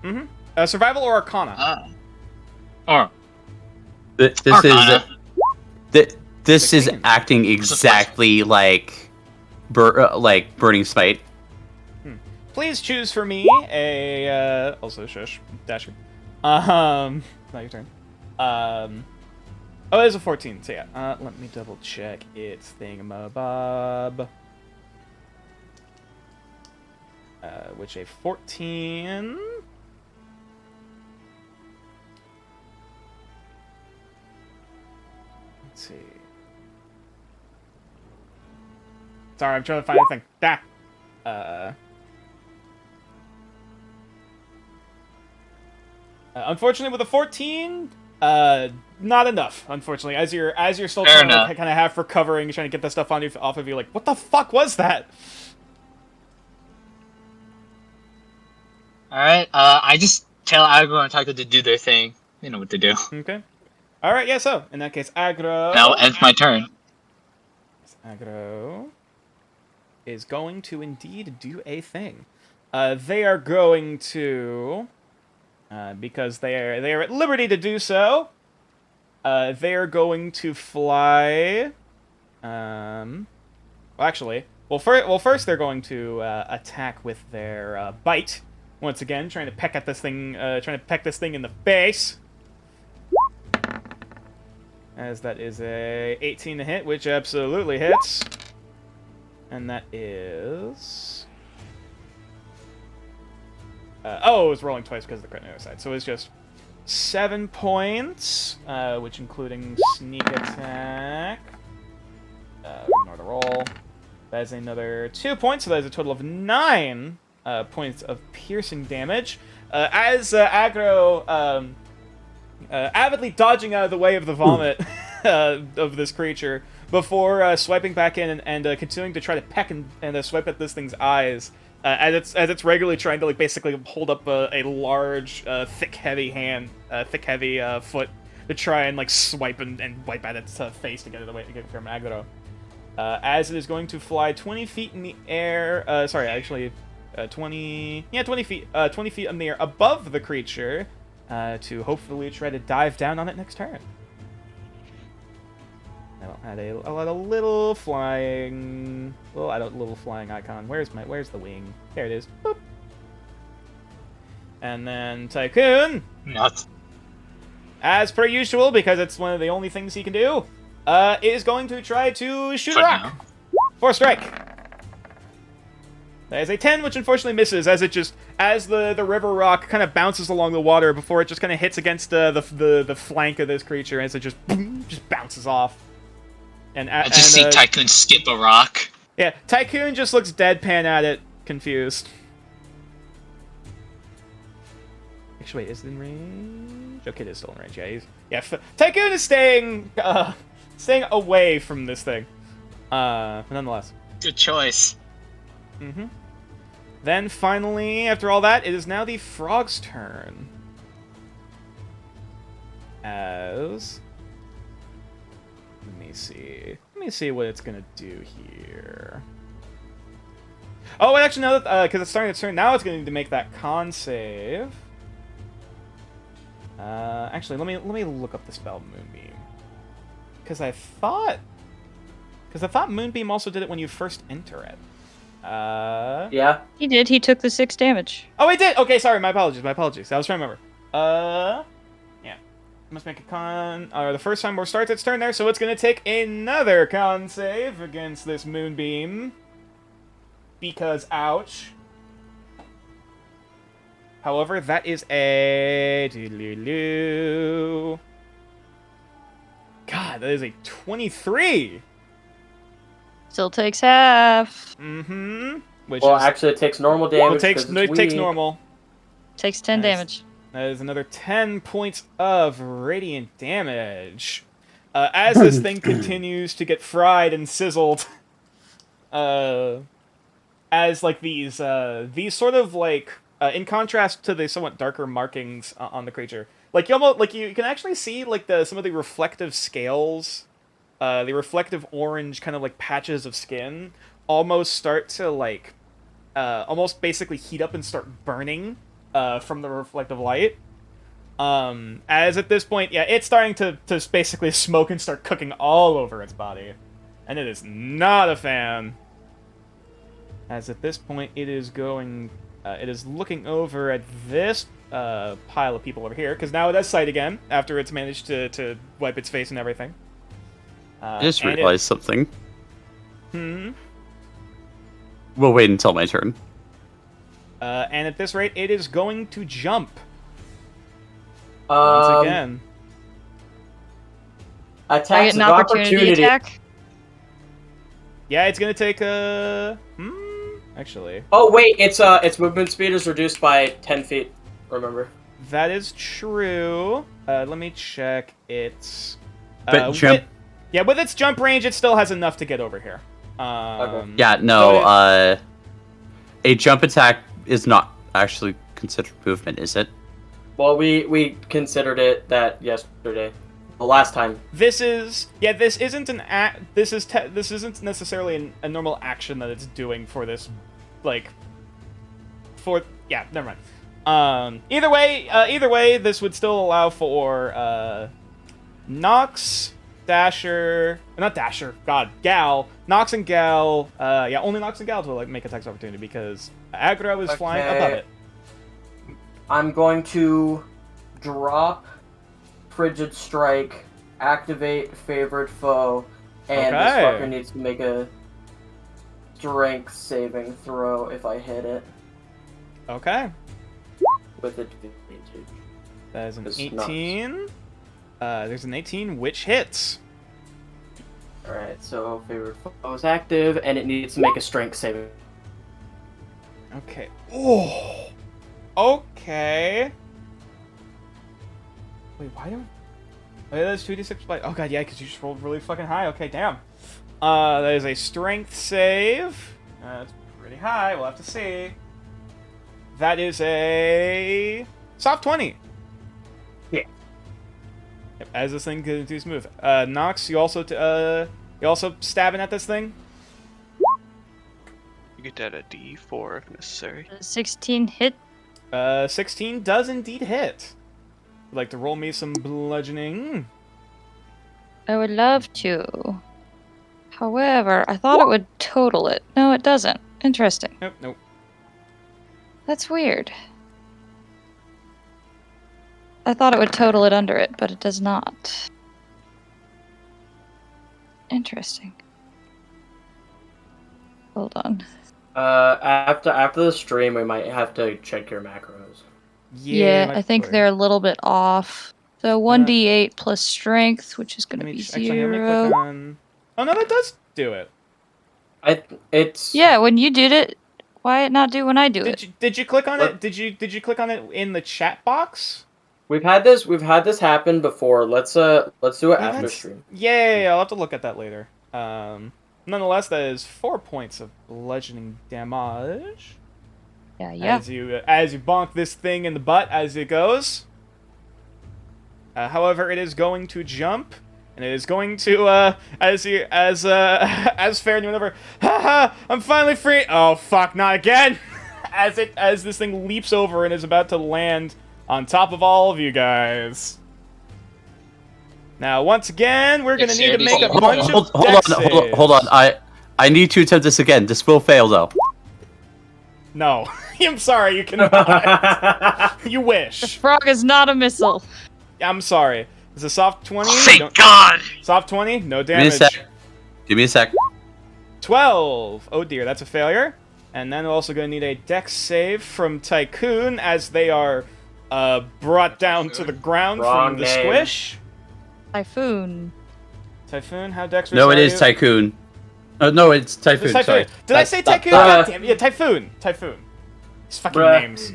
Mm-hmm. Survival or Arcana. This Arcana. is acting exactly like Burning Smite. Please choose for me a also shush Dasher. Not your turn. Oh, it is a 14. So yeah, let me double check its thingamabob. Which a 14. Let's see. Sorry, I'm trying to find a thing. Unfortunately, with a 14, not enough. Unfortunately, as you're still trying to kind of have for covering, trying to get that stuff off of you, like, what the fuck was that? All right. I just tell Agro and Taiko to do their thing. They know what to do. Okay. All right. Yeah. So in that case, Agro. Now ends my turn. Agro is going to indeed do a thing. They are going to. Because they are at liberty to do so. They are going to fly. First they're going to attack with their bite once again, trying to peck at this thing, in the face. As that is a 18 to hit, which absolutely hits, and that is. It was rolling twice because of the crit on the other side. So it's just 7 points, which including sneak attack. Ignore the roll. That is another 2 points, so that is a total of 9 points of piercing damage. As Agro, avidly dodging out of the way of the vomit of this creature, before swiping back in and continuing to try to peck and swipe at this thing's eyes. As it's regularly trying to basically hold up a large, thick, heavy foot to try and swipe and wipe at its face to get it away from Agro. As it is going to fly 20 feet in the air. 20 feet in the air above the creature to hopefully try to dive down on it next turn. I'll add a little flying. We'll add a little flying icon. Where's the wing? There it is. Boop. And then Tycoon. Nuts. As per usual, because it's one of the only things he can do, is going to try to shoot a rock. For a strike. That is a 10, which unfortunately misses as the river rock kind of bounces along the water before it just kind of hits against the flank of this creature as it just bounces off. I just see Tycoon skip a rock. Yeah, Tycoon just looks deadpan at it, confused. Actually, wait, is it in range? Okay, it is still in range. Yeah, Tycoon is staying away from this thing. But nonetheless. Good choice. Mm-hmm. Then finally, after all that, it is now the frog's turn. Let me see what it's gonna do here. Oh, actually, no, because it's starting its turn. Now it's going to need to make that con save. Actually, let me look up the spell Moonbeam, because I thought Moonbeam also did it when you first enter it. Yeah. He did. He took the 6 damage. Oh, he did. Okay, sorry. My apologies. I was trying to remember. Yeah. Must make a con. The first time more starts its turn there, so it's gonna take another con save against this Moonbeam. Because ouch. However, that is a God, that is a 23. Still takes half. Mm-hmm. Well, actually, it takes normal damage. It takes normal. Takes 10 damage. That is another 10 points of radiant damage. As this thing continues to get fried and sizzled, as like these sort of like in contrast to the somewhat darker markings on the creature, like you can actually see like some of the reflective scales, the reflective orange kind of like patches of skin almost start to like almost basically heat up and start burning from the reflective light. As at this point, yeah, it's starting to basically smoke and start cooking all over its body, and it is not a fan. As at this point, it is looking over at this pile of people over here, because now it has sight again, after it's managed to wipe its face and everything. I just realized something. Hmm? We'll wait until my turn. And at this rate, it is going to jump. Once again. I Attacks get an of opportunity attack. Yeah, it's gonna take a... Actually. Oh wait, its movement speed is reduced by 10 feet. Remember. That is true. Let me check its. But jump. With its jump range, it still has enough to get over here. Okay. Yeah, no. A jump attack is not actually considered movement, is it? Well, we considered it that yesterday. The last time. This isn't an act. This isn't necessarily a normal action that it's doing for this, like. Never mind. Either way, this would still allow for Nox, Dasher, not Dasher. God, Gal, Nox and Gal. Only Nox and Gal to like make attacks opportunity because Aggro is flying above it. I'm going to drop Frigid Strike, activate Favorite Foe, and this fucker needs to make a strength saving throw if I hit it. Okay. With advantage. That is an 18. There's an 18, which hits. Alright, so Favorite Foe is active, and it needs to make a strength saving. Okay. Oh. Okay. Wait, why don't... Oh, yeah, that's 2d6 by... Oh, God, yeah, because you just rolled really fucking high. Okay, damn. That is a strength save. That's pretty high. We'll have to see. That is a... soft 20. Yeah. Yep, as this thing continues to move. Nox, you also stabbing at this thing? You get that at D4 if necessary. 16 hit. 16 does indeed hit. Would like to roll me some bludgeoning? I would love to. However, I thought it would total it. No, it doesn't. Interesting. Nope. That's weird. I thought it would total it under it, but it does not. Interesting. Hold on. After the stream, we might have to check your macros. Yeah, I think they're a little bit off. So 1d8 plus strength, which is going to be 0. Oh no, that does do it. It's Yeah, when you did it, why it not do when I do it? Did you click on it? Did you click on it in the chat box? We've had this happen before. Let's do it after stream. Yeah, I'll have to look at that later. Nonetheless, that is 4 points of bludgeoning damage. Yeah. As you bonk this thing in the butt as it goes. However, it is going to jump, and it is going to as Farron whenever, haha, I'm finally free. Oh fuck, not again! as this thing leaps over and is about to land on top of all of you guys. Now, once again, we're gonna need to make a bunch of dex saves. Hold on. I need to attempt this again. This will fail though. No, I'm sorry, you cannot. You wish. The frog is not a missile. I'm sorry. It's a soft 20. Thank God! Soft 20, no damage. Give me a sec. 12. Oh dear, that's a failure. And then we're also going to need a dex save from Tycoon as they are brought down to the ground from the squish. Typhoon. Typhoon, how dexterous No, it are is you? Tycoon. No, it's Typhoon. It's Typhoon. Sorry. Did I say Tycoon? God damn it. Yeah, Typhoon. These fucking names.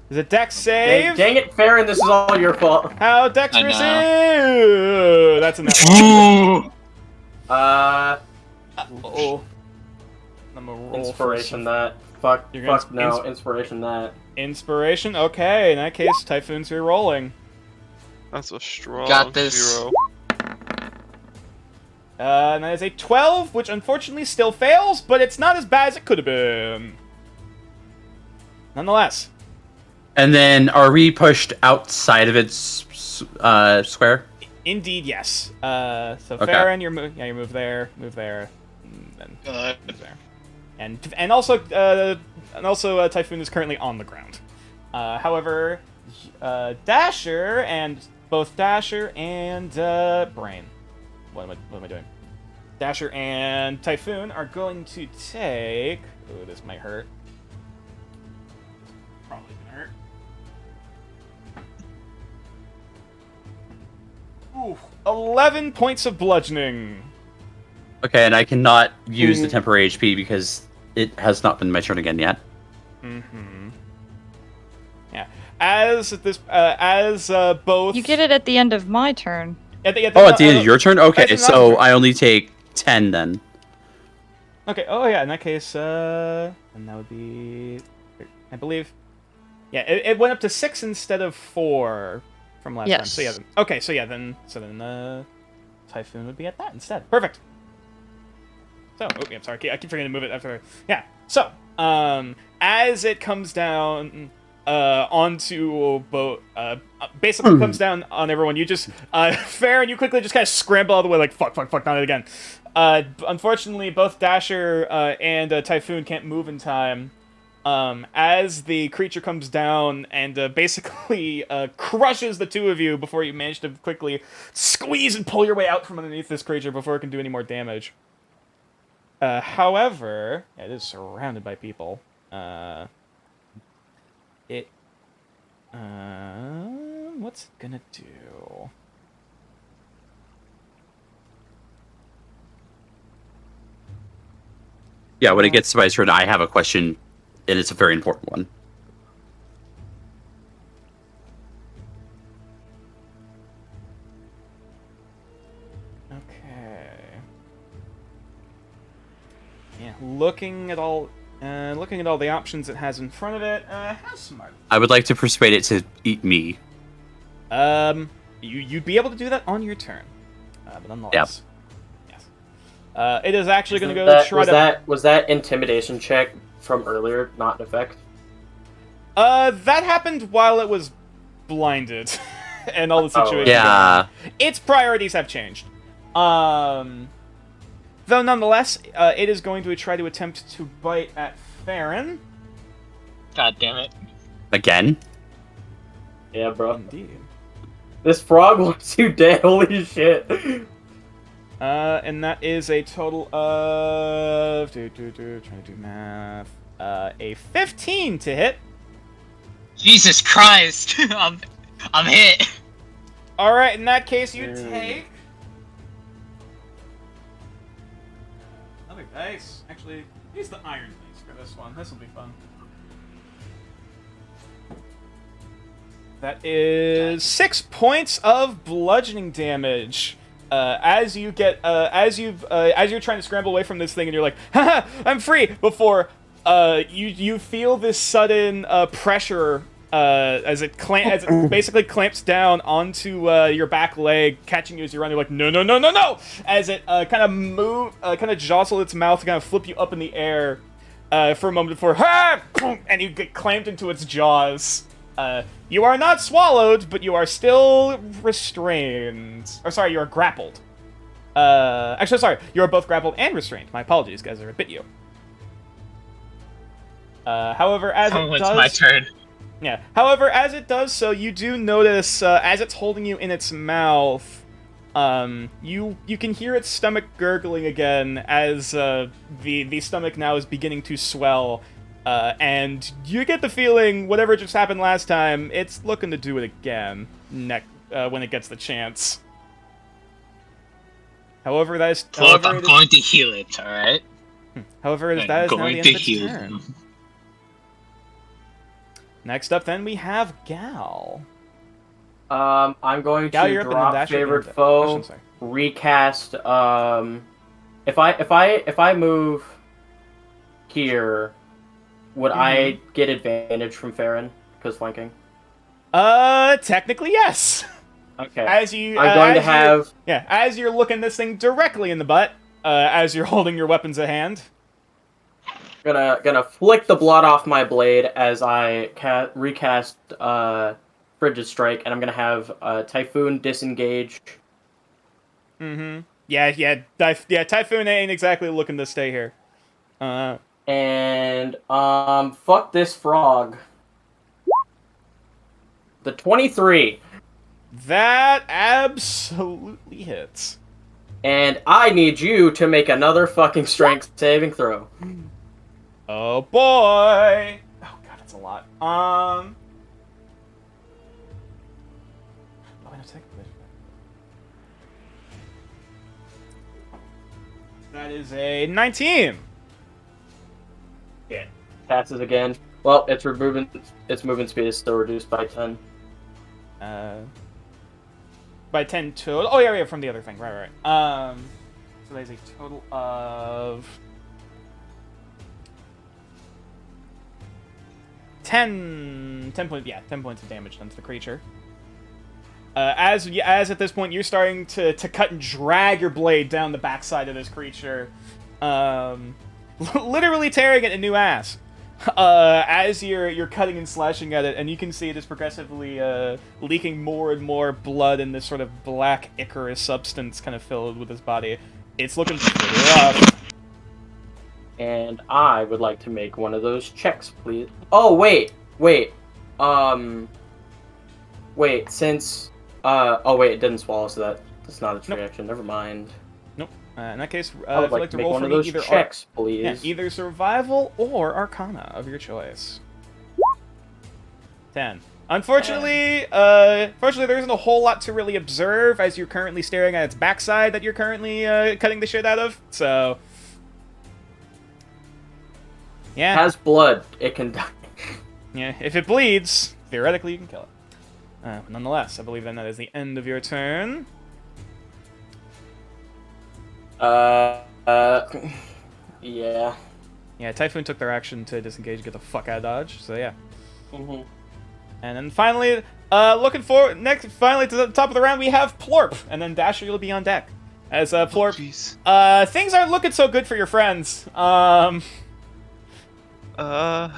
Is it dex save? Dang it, Farron, this is all your fault. How dexterous is you? That's a net one. Uh-oh. I'm gonna roll inspiration that. Fuck no, inspiration that. Inspiration? Okay, in that case, Typhoon's re-rolling. That's a strong Got this. 0. And that is a 12, which unfortunately still fails, but it's not as bad as it could have been. Nonetheless. And then, are we pushed outside of its square? Indeed, yes. So okay. Farron, you move there, and then move there, and also Typhoon is currently on the ground. However, Dasher and both Dasher and Brain. What am I doing? Dasher and Typhoon are going to take. Oh, this might hurt. Probably gonna hurt. Ooh, 11 points of bludgeoning. Okay, and I cannot use the temporary HP because it has not been my turn again yet. Mm-hmm. Yeah. As both. You get it at the end of my turn. At the end of your turn? Okay, so I only take 10 then. Okay. Oh yeah. In that case, and that would be, I believe. Yeah, it went up to 6 instead of 4 from last time. So yeah. Okay. So then Typhoon would be at that instead. Perfect. So, I'm sorry. I keep forgetting to move it after. Yeah. So, as it comes down onto boat, basically comes down on everyone. You just, Farron, you quickly just kind of scramble all the way, like fuck, not it again. Unfortunately, both Dasher and Typhoon can't move in time. As the creature comes down and basically crushes the two of you before you manage to quickly squeeze and pull your way out from underneath this creature before it can do any more damage. However, it is surrounded by people. What's it gonna do? Yeah, when it gets to my turn, I have a question, and it's a very important one. Okay. Yeah, looking at all the options it has in front of it, how smart. I would like to persuade it to eat me. You'd be able to do that on your turn. But nonetheless. Yes. It is actually going to go try to... Was that intimidation check from earlier not in effect? That happened while it was blinded. And all the situations. Yeah. Its priorities have changed. Though nonetheless, it is going to try to attempt to bite at Farron. God damn it. Again? Yeah, bro. Indeed. This frog wants you dead, holy shit. And that is a total of... trying to do math. A 15 to hit. Jesus Christ! I'm hit. Alright, in that case, you take... Another dice. Actually, use the iron dice for this one. This will be fun. That is 6 points of bludgeoning damage. As you're trying to scramble away from this thing, and you're like, haha, I'm free! Before you feel this sudden pressure as it basically clamps down onto your back leg, catching you as you run. You're like, no, no, no, no, no! As it kind of jostle its mouth to kind of flip you up in the air for a moment before, ha! And you get clamped into its jaws. You are not swallowed, but you are still restrained. Or sorry, you are grappled. Actually, sorry, you are both grappled and restrained. My apologies, guys, I bit you. However, as it does... my turn. Yeah. However, as it does so, you do notice, as it's holding you in its mouth, you can hear its stomach gurgling again as the stomach now is beginning to swell. And you get the feeling, whatever just happened last time, it's looking to do it again when it gets the chance. However, that is... Well, I'm going to heal it, alright? However, that is now the end of its turn. Next up, then, we have Gal. I'm going Gal, to drop favorite foe, recast, if I move here... Would I get advantage from Farron because flanking? Technically yes. Okay. As you're looking this thing directly in the butt, as you're holding your weapons at hand. Gonna flick the blood off my blade as I recast Frigid Strike, and I'm gonna have Typhoon disengage. Mm-hmm. Yeah. Typhoon ain't exactly looking to stay here. And, fuck this frog. The 23. That absolutely hits. And I need you to make another fucking strength saving throw. Oh boy! Oh god, that's a lot. That is a 19. Yeah, passes again. Well, its movement speed is still reduced by 10. By 10 total. Oh yeah, from the other thing. Right. So there's a total of 10 points of damage done to the creature. As at this point you're starting to cut and drag your blade down the backside of this creature. Literally tearing it a new ass. As you're cutting and slashing at it, and you can see it is progressively leaking more and more blood in this sort of black Icarus substance kind of filled with his body. It's looking rough. And I would like to make one of those checks, please. Oh, wait. Since... oh, wait, it didn't swallow, so that's not its reaction. Never mind. Nope. In that case, I would like to roll one of those checks, please. Yeah, either survival or Arcana of your choice. 10. Unfortunately, there isn't a whole lot to really observe as you're currently staring at its backside that you're currently cutting the shit out of. So, yeah. It has blood. It can die. Yeah, if it bleeds, theoretically you can kill it. Nonetheless, I believe then that is the end of your turn. Yeah. Yeah, Typhoon took their action to disengage and get the fuck out of Dodge, so yeah. Mm-hmm. And then finally, finally to the top of the round, we have Plorp, and then Dasher, you'll be on deck. As, Plorp, things aren't looking so good for your friends. Though, I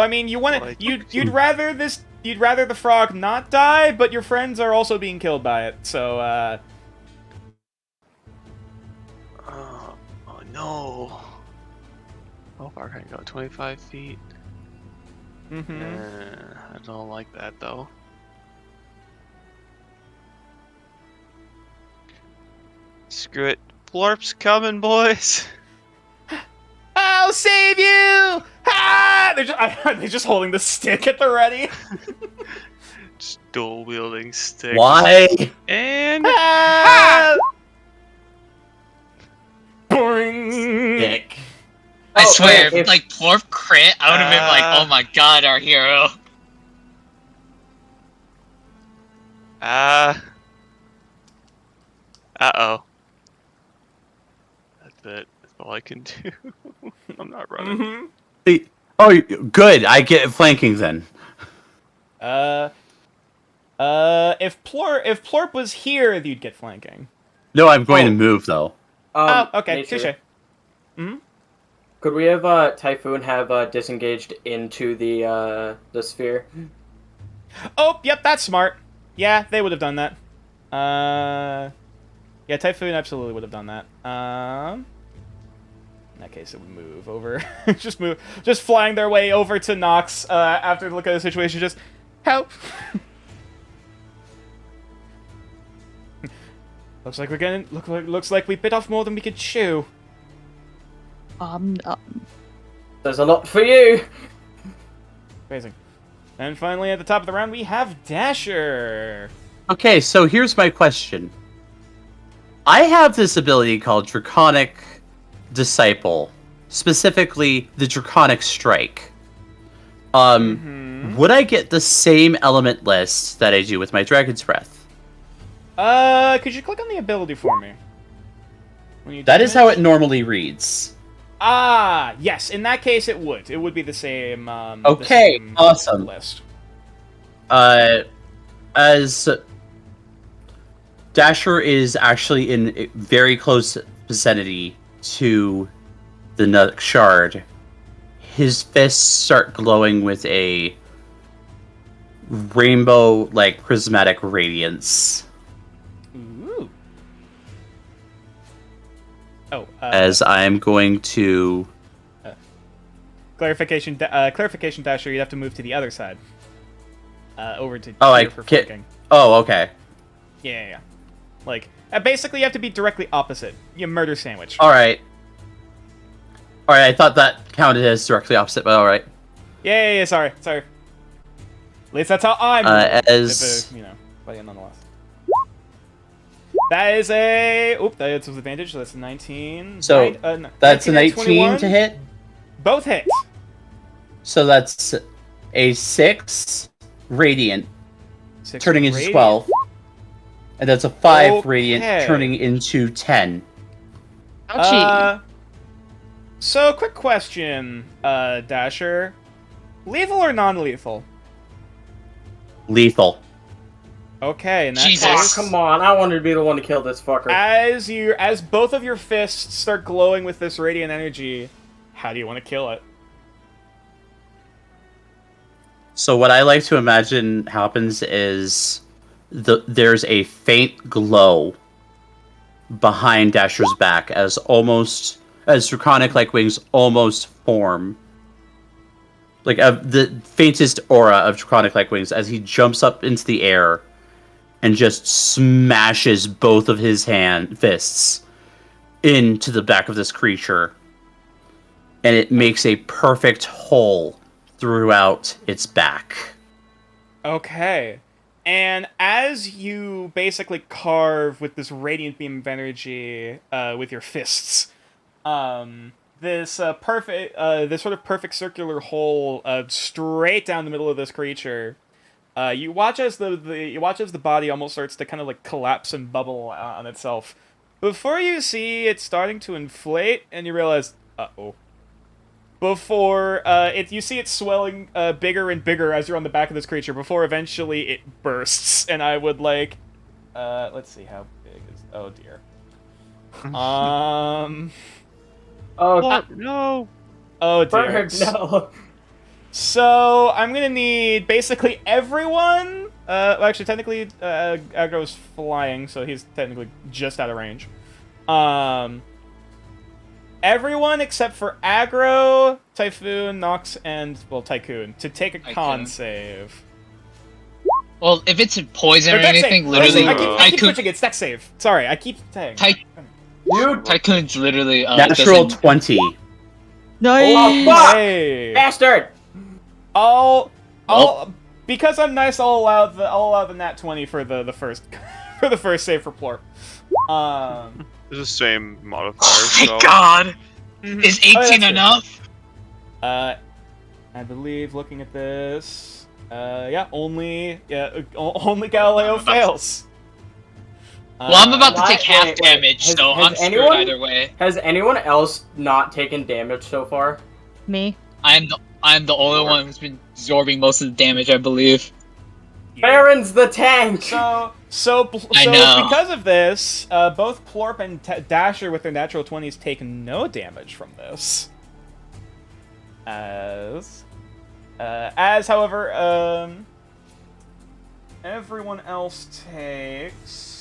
mean, you'd rather the frog not die, but your friends are also being killed by it, so, Oh no. How far can I go? 25 feet? Mm-hmm. I don't like that though. Screw it. Plorp's coming, boys. I'll save you! Ah! They're just holding the stick at the ready. Just dual wielding stick. Why? And Ah! Boing! Dick. I swear, if- if like Plorp crit, I would have been like, oh my god, our hero. uh-oh. That's it. That's all I can do. I'm not running. Mhm. Oh, good. I get flanking then. If Plorp was here, you'd get flanking. No, I'm going to move though. Oh, okay, Nature, touche. Could we have Typhoon have disengaged into the sphere? Oh, yep, that's smart. Yeah, they would have done that. Yeah, Typhoon absolutely would have done that. In that case, it would move over. Just flying their way over to Nox after look at the situation. Just help. Looks like we're getting. Looks like we bit off more than we could chew. There's a lot for you. Amazing. And finally, at the top of the round, we have Dasher. Okay, so here's my question. I have this ability called Draconic Disciple, specifically the Draconic Strike. Would I get the same element list that I do with my Dragon's Breath? Could you click on the ability for me? When you That is how it normally reads. Ah, yes. In that case, it would. It would be the same. Okay, the same awesome. List. As Dasher is actually in a very close vicinity to the Nut Shard, his fists start glowing with a rainbow-like prismatic radiance. Ooh. Oh. As I'm going to... Clarification, Dasher. You'd have to move to the other side. Over to Oh, here for flanking. Oh, okay. Yeah. Like, basically, you have to be directly opposite. You murder sandwich. Alright. Alright, I thought that counted as directly opposite, but alright. Yeah. Sorry. At least that's how I'm. As... But yeah, nonetheless. That is a. Oop, that's with advantage. So that's a 19. So, that's a 19 to hit? Both hits. So that's a 6 radiant 6 turning into radiant. 12. And that's a 5 Okay. radiant turning into 10. Ouchie. So, quick question, Dasher. Lethal or non-lethal? Lethal. Okay, in that Jesus. case, Come on, I wanted to be the one to kill this fucker. as both of your fists start glowing with this radiant energy, how do you want to kill it? So what I like to imagine happens is there's a faint glow behind Dasher's back as draconic-like wings almost form. Like the faintest aura of draconic-like wings as he jumps up into the air and just smashes both of his fists into the back of this creature. And it makes a perfect hole throughout its back. Okay. And as you basically carve with this radiant beam of energy with your fists, this sort of perfect circular hole straight down the middle of this creature, you watch as the body almost starts to kind of like collapse and bubble on itself. Before you see it starting to inflate, and you realize, uh-oh. Before you see it swelling bigger and bigger as you're on the back of this creature. Before eventually it bursts, and I would like, let's see how big is. Oh dear. Oh, No! Oh dear. Bird, no. So I'm gonna need basically everyone. Well, actually, technically, Aggro's flying, so he's technically just out of range. Everyone except for Aggro, Typhoon, Nox, and Tycoon to take a con Tycoon. save. Well, if it's a poison or Dex anything, save. literally, I keep I could. switching. It's dex save. Sorry, I keep saying. Tycoon's literally Natural doesn't- 20. Nice. Oh, fuck! Hey. Bastard! Because I'm nice, I'll allow the nat 20 for the first for the first save for Plorp. It's the same modifier. Oh my so. god! Mhm. Is Oh, that's 18 good. enough? I believe looking at this, only Galileo fails. Well, I'm about to Why- take half wait, damage, has- so has I'm screwed anyone- either way. Has anyone else not taken damage so far? Me. I'm the only one who's been absorbing most of the damage, I believe. Baron's the tank! So I know. because of this, both Plorp and Dasher with their natural 20s take no damage from this. As however, everyone else takes.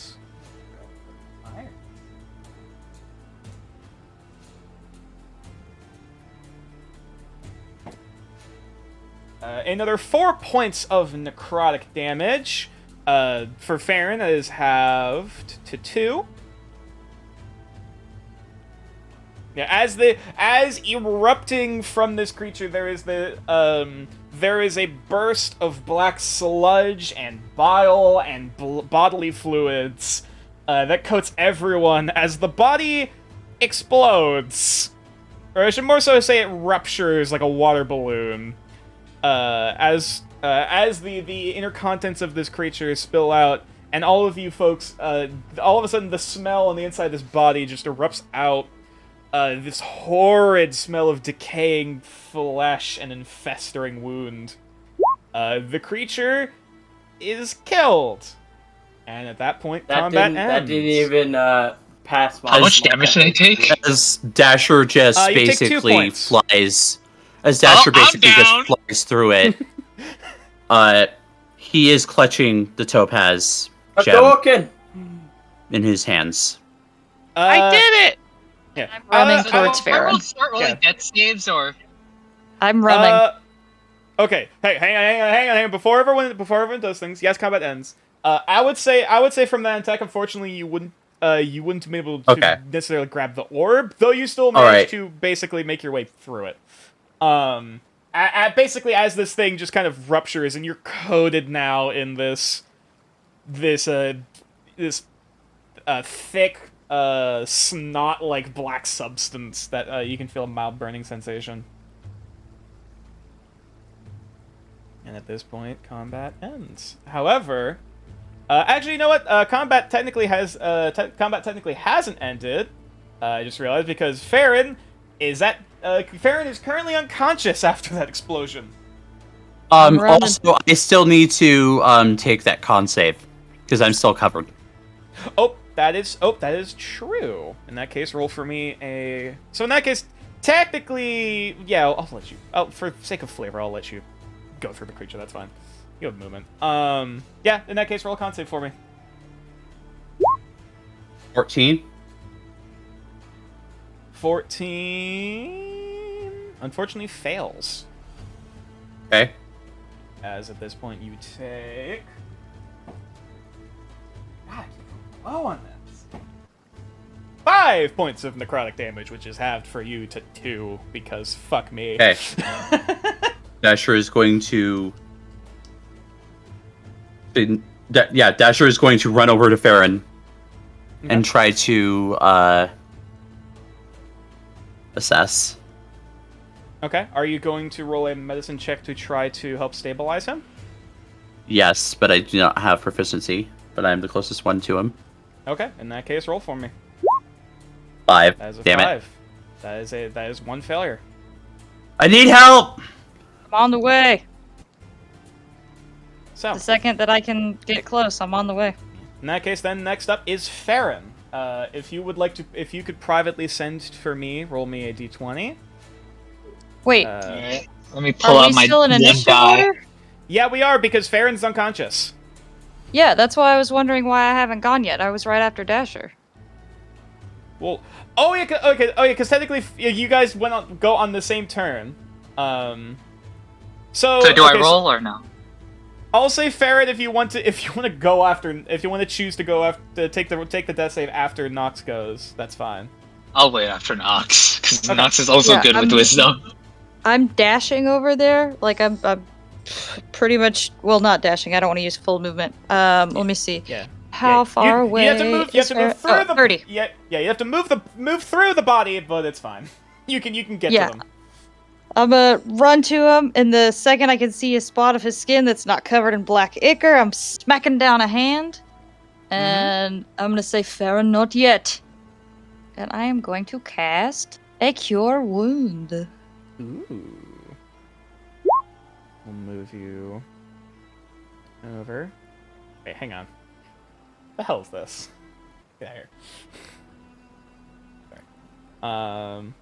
Another 4 points of necrotic damage. For Farron, that is halved to 2. Yeah, as erupting from this creature, there is a burst of black sludge and bile and bodily fluids that coats everyone as the body explodes, or I should more so say it ruptures like a water balloon. As the inner contents of this creature spill out, and all of you folks, all of a sudden the smell on the inside of this body just erupts out. This horrid smell of decaying flesh and infesting wound. The creature is killed, and at that point, combat ends. That didn't even pass my. How much damage did I take? As Dasher just You take 2 basically points. flies. As Dasher I'm basically down. just flies through it. He is clutching the topaz gem Hadouken! in his hands. I did it! Yeah. I'm running towards Am I Farron. start rolling Yeah. death saves, or... I'm running. Okay. Hey, hang on. Before everyone does things, yes, combat ends. I would say from that attack, unfortunately, you wouldn't be able to necessarily grab the orb, though you still managed to basically make your way through it. Basically, as this thing just kind of ruptures, and you're coated now in this thick, snot-like black substance that you can feel a mild burning sensation. And at this point, combat ends. However, actually, you know what? Combat technically hasn't ended. I just realized because Farron is currently unconscious after that explosion. I'm running. Also, I still need to take that con save because I'm still covered. That is true. In that case, roll for me a. So in that case, technically, yeah, I'll let you. For sake of flavor, I'll let you go through the creature. That's fine. You have movement. Yeah. In that case, roll a con save for me. 14. 14. Unfortunately, fails. Okay. As at this point, you take. God, I keep going low on this. 5 points of necrotic damage, which is halved for you to 2 because fuck me. Okay. Dasher is going to. Dasher is going to run over to Farron and try to assess. Okay. Are you going to roll a medicine check to try to help stabilize him? Yes, but I do not have proficiency. But I am the closest one to him. Okay. In that case, roll for me. 5. That is a Damn 5. That is one failure. I need help. I'm on the way. So, The second that I can get close, I'm on the way. in that case, then next up is Farron. If you could privately send for me, roll me a d20. Wait, Alright, let me pull are out we my still in one initiative die. order? Yeah, we are because Farron's unconscious. Yeah, that's why I was wondering why I haven't gone yet. I was right after Dasher. Well, because technically you guys go on the same turn. So So do I okay, roll or no? I'll say Farron if you want to choose to go after take the death save after Nox goes. That's fine. I'll wait after Nox, because Okay. Nox is also good with wisdom. I'm dashing over there. Like I'm pretty much not dashing. I don't want to use full movement. Let me see. Yeah. How far away? You have to move. You have to move through the 30. Yeah. You have to move through the body, but it's fine. You can get to them. I'm gonna run to him, and the second I can see a spot of his skin that's not covered in black ichor, I'm smacking down a hand, and I'm gonna say, "Farron, not yet." And I am going to cast a Cure Wound. Ooh. We'll move you over. Wait, hang on. The hell is this? Get out here. Sorry.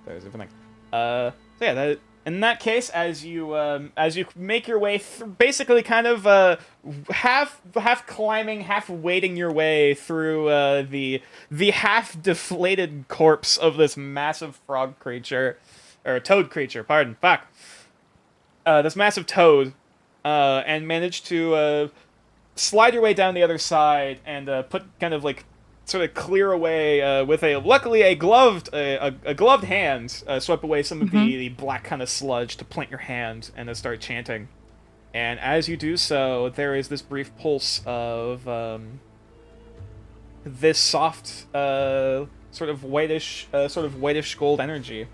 There's everything. So yeah, in that case, as you make your way basically kind of half climbing, half wading your way through the half deflated corpse of this massive frog creature, or toad creature. Pardon, fuck. This massive toad, and manage to slide your way down the other side and put kind of like sort of clear away with luckily a gloved hand swept away some of the black kind of sludge to plant your hand and then start chanting. And as you do so, there is this brief pulse of this soft sort of whitish gold energy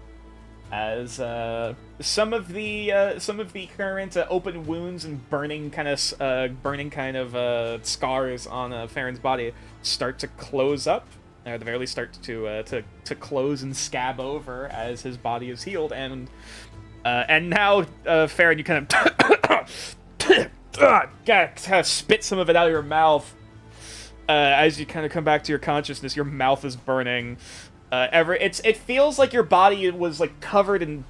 as some of the current open wounds and burning kind of scars on Farron's body start to close up, or at the very least start to close and scab over as his body is healed, and now Farron, you kind of spit some of it out of your mouth as you kind of come back to your consciousness. Your mouth is burning. It feels like your body was like covered in.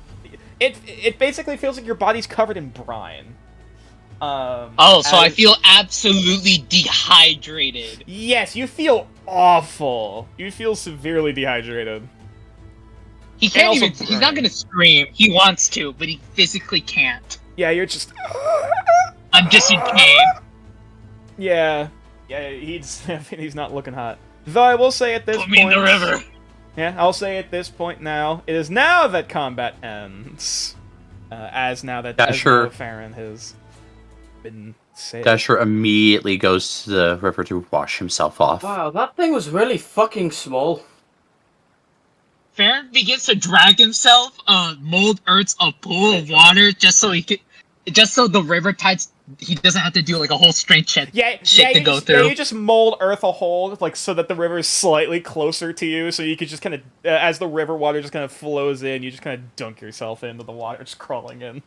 It basically feels like your body's covered in brine. I feel absolutely dehydrated. Yes, you feel awful. You feel severely dehydrated. He can't even. He's not gonna scream. He wants to, but he physically can't. Yeah, you're just. I'm just in pain. Yeah, he's not looking hot. Though I will say at this point. Put me in the river. Yeah, I'll say at this point now, it is now that combat ends. As now Farron has been saved. Dasher immediately goes to the river to wash himself off. Wow, that thing was really fucking small. Farron begins to drag himself, mold earths a pool of water just so the river tides. He doesn't have to do like a whole strength check. To go through. Yeah, you just mold earth a hole, like so that the river is slightly closer to you, so you could just kind of, as the river water just kind of flows in, you just kind of dunk yourself into the water, just crawling in.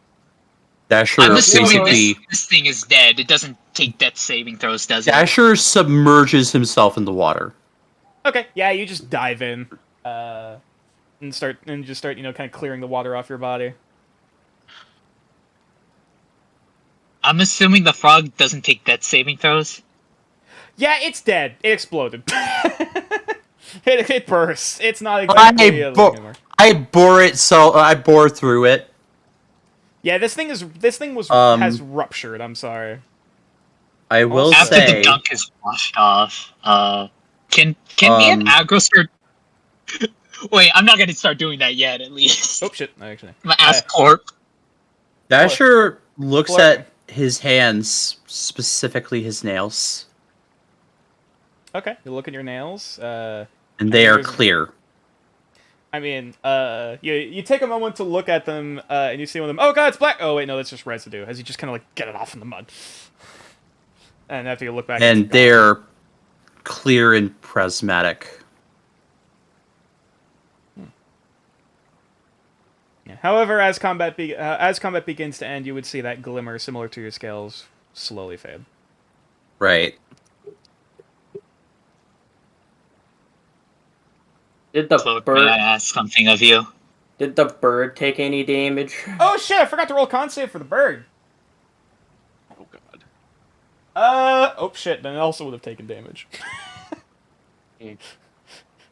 Dasher I'm assuming basically this thing is dead. It doesn't take death saving throws, does it? Dasher submerges himself in the water. Okay, yeah, you just dive in, and start, kind of clearing the water off your body. I'm assuming the frog doesn't take death saving throws. Yeah, it's dead. It exploded. it burst. It's not exactly anymore. I bore through it. Yeah, this thing has ruptured. I'm sorry. I will After say the gunk is washed off, can me and Aggro start? Wait, I'm not gonna start doing that yet. At least. Oh shit! Actually, I'm gonna ask Corp. Dasher looks at his hands, specifically his nails. Okay, you look at your nails, and they are clear. I mean, you take a moment to look at them, and you see one of them. Oh god, it's black. Oh wait, no, that's just residue. As you just kind of like get it off in the mud, and after you look back, and they're clear and prismatic. However, as combat begins to end, you would see that glimmer similar to your scales slowly fade. Right. Did the bird? May I ask something of you? Did the bird take any damage? Oh shit! I forgot to roll con save for the bird. Oh god. Oh shit! Then it also would have taken damage.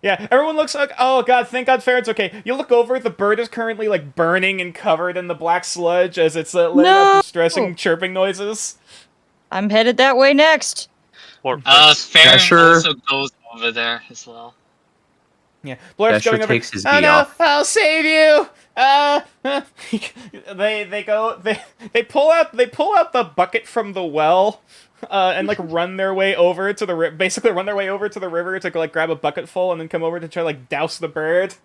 Yeah, everyone looks like, oh god, thank god Farron's okay. You look over, the bird is currently, like, burning and covered in the black sludge as it's letting out distressing chirping noises. I'm headed that way next. Farron Dasher- also goes over there as well. Yeah, Blurf's Dasher going over. takes his Oh gi no, off. I'll save you. They pull out the bucket from the well, and like run their way over to the basically run their way over to the river to like grab a bucket full and then come over to try like douse the bird.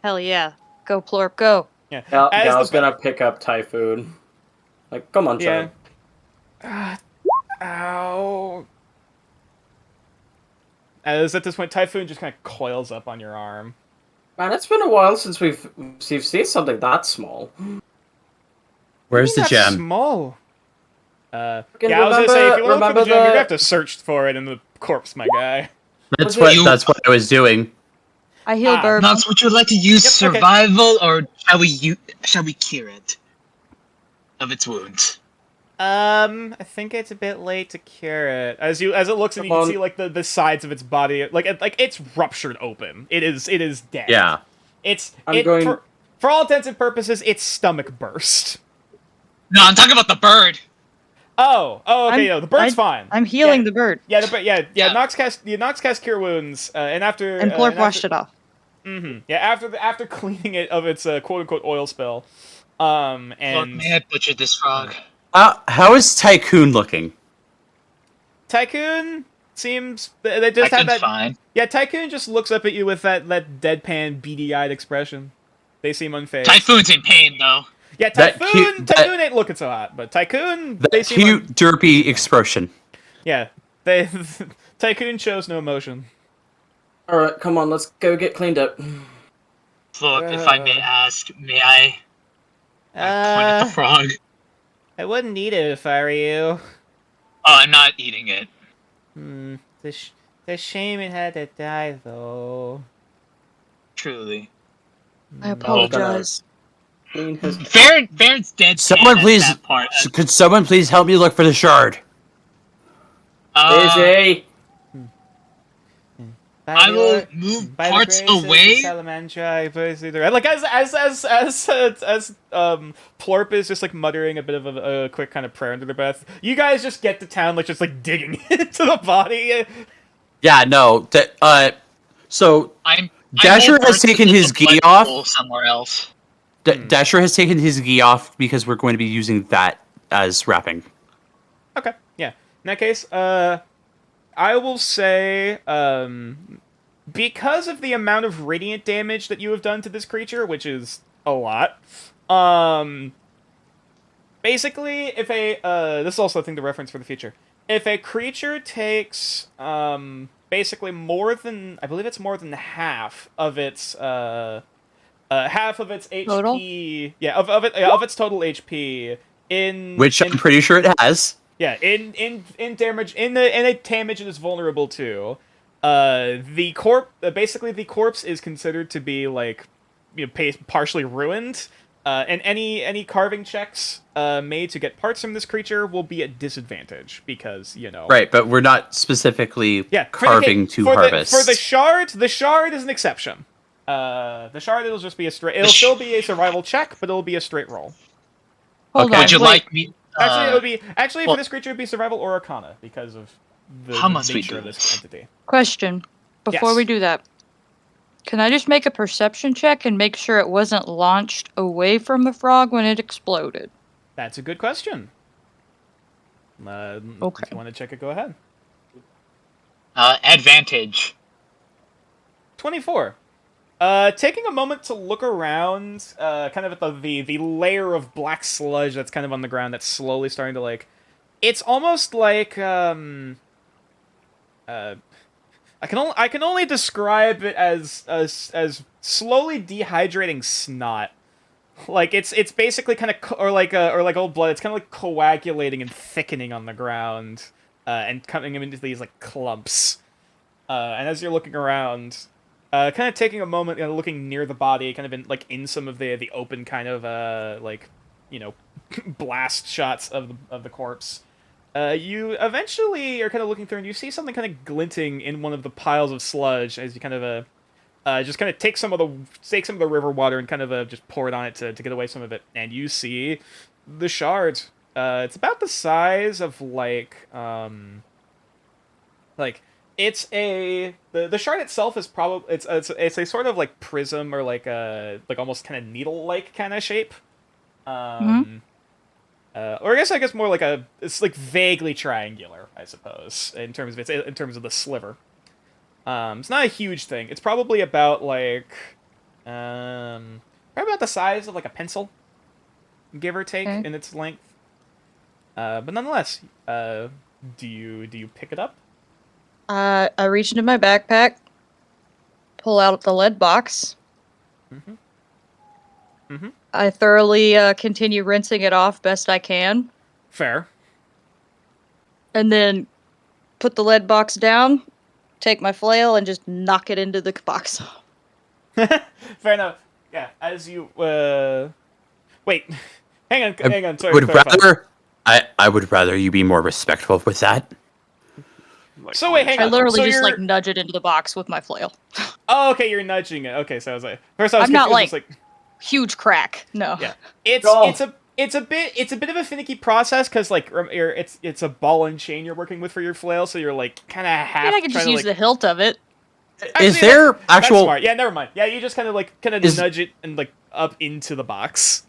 Hell yeah. Go, Plorp, go. Yeah, Gal's gonna pick up Typhoon. Like, come on, yeah. Typhoon. Ow. As at this point, Typhoon just kind of coils up on your arm. Man, it's been a while since we've seen something that small. Where's the gem? Small. Yeah, Fucking I was gonna say, if you want to look for the remember gem, you're gonna the- have to search for it in the corpse, my guy. That's what I was doing. I heal Burp. Knox, would you like to use Yep, okay. survival, or shall we cure it of its wounds? I think it's a bit late to cure it. As it looks, and you Come can on. see like the sides of its body, like it's ruptured open. It is dead. Yeah. For all intents and purposes, its stomach burst. No, I'm talking about the bird. Oh, okay, no, the bird's fine. I'm healing the bird. Yeah, Yeah. Nox cast cure wounds, and after And Plorp washed it off. Mm-hmm. Yeah, after cleaning it of its quote unquote oil spill, Look, and may I butcher this frog? How is Tycoon looking? Tycoon seems they just have that. Fine. Yeah, Tycoon just looks up at you with that deadpan, beady-eyed expression. They seem unfazed. Typhoon's in pain though. Yeah, That Tycoon ain't looking so hot, but Tycoon they That seem cute, derpy expression. yeah, they Tycoon shows no emotion. Alright, come on, let's go get cleaned up. Look, if I may ask, may I point at the frog? I wouldn't eat it if I were you. Oh, I'm not eating it. The shame it had to die though. Truly. I apologize. Clean his... Farron's dead. Someone please, That part. could someone please help me look for the shard? Daisy! I will move parts away. Like as Plorp is just like muttering a bit of a quick kind of prayer under their breath. You guys just get to town like just like digging into the body. Yeah, no. So Dasher hold has parts taken of his the gi blood off. pool somewhere else. Dasher has taken his gi off because we're going to be using that as wrapping. Okay, yeah. In that case, I will say, because of the amount of radiant damage that you have done to this creature, which is a lot, basically, if this is also a thing to reference for the future. If a creature takes, basically more than, I believe it's more than half of its, HP, Total? yeah, of its total HP, Which I'm pretty sure it has. Yeah, in damage in a damage it is vulnerable to. The basically the corpse is considered to be like, partially ruined. And any carving checks made to get parts from this creature will be at disadvantage because Right, but we're not specifically carving to harvest. For the shard is an exception. The shard it'll just be it'll still be a survival check, but it'll be a straight roll. Hold on. Would you wait. like me? Actually, it would be well- for this creature, it'd be survival or arcana because of the How must we nature do of this this? entity. Question. Before Yes. we do that, can I just make a perception check and make sure it wasn't launched away from the frog when it exploded? That's a good question. Okay. If you want to check it, go ahead. Advantage. 24. Taking a moment to look around, kind of at the layer of black sludge that's kind of on the ground that's slowly starting to like, it's almost like I can only describe it as slowly dehydrating snot. Like it's basically kind of or like old blood. It's kind of like coagulating and thickening on the ground, and coming into these like clumps. And as you're looking around, kind of taking a moment, looking near the body, kind of in some of the open kind of blast shots of the corpse. You eventually are kind of looking through, and you see something kind of glinting in one of the piles of sludge as you kind of just kind of take some of the river water and kind of just pour it on it to get away some of it, and you see the shard. It's about the size of it's the shard itself is probably it's a sort of like prism or like almost kind of needle-like kind of shape. Or I guess more like it's like vaguely triangular, I suppose, in terms of the sliver. It's not a huge thing. It's probably about probably about the size of like a pencil, give or take, in its length. But nonetheless, do you pick it up? I reach into my backpack, pull out the lead box. I thoroughly continue rinsing it off best I can. Fair. And then put the lead box down, take my flail, and just knock it into the box. Fair enough. Yeah, as you wait, hang on. Sorry. I would rather you be more respectful with that. So wait, hang on. I literally so just you're... like nudge it into the box with my flail. Oh, okay, you're nudging it. Okay, so I was like, first I was I'm not confused, like huge crack. No. Yeah, it's a bit of a finicky process because like it's a ball and chain you're working with for your flail, so you're like kind of half. I can just use the hilt of it. Actually, is there actual? That's smart. Yeah, never mind. Yeah, you just kind of nudge it and like up into the box.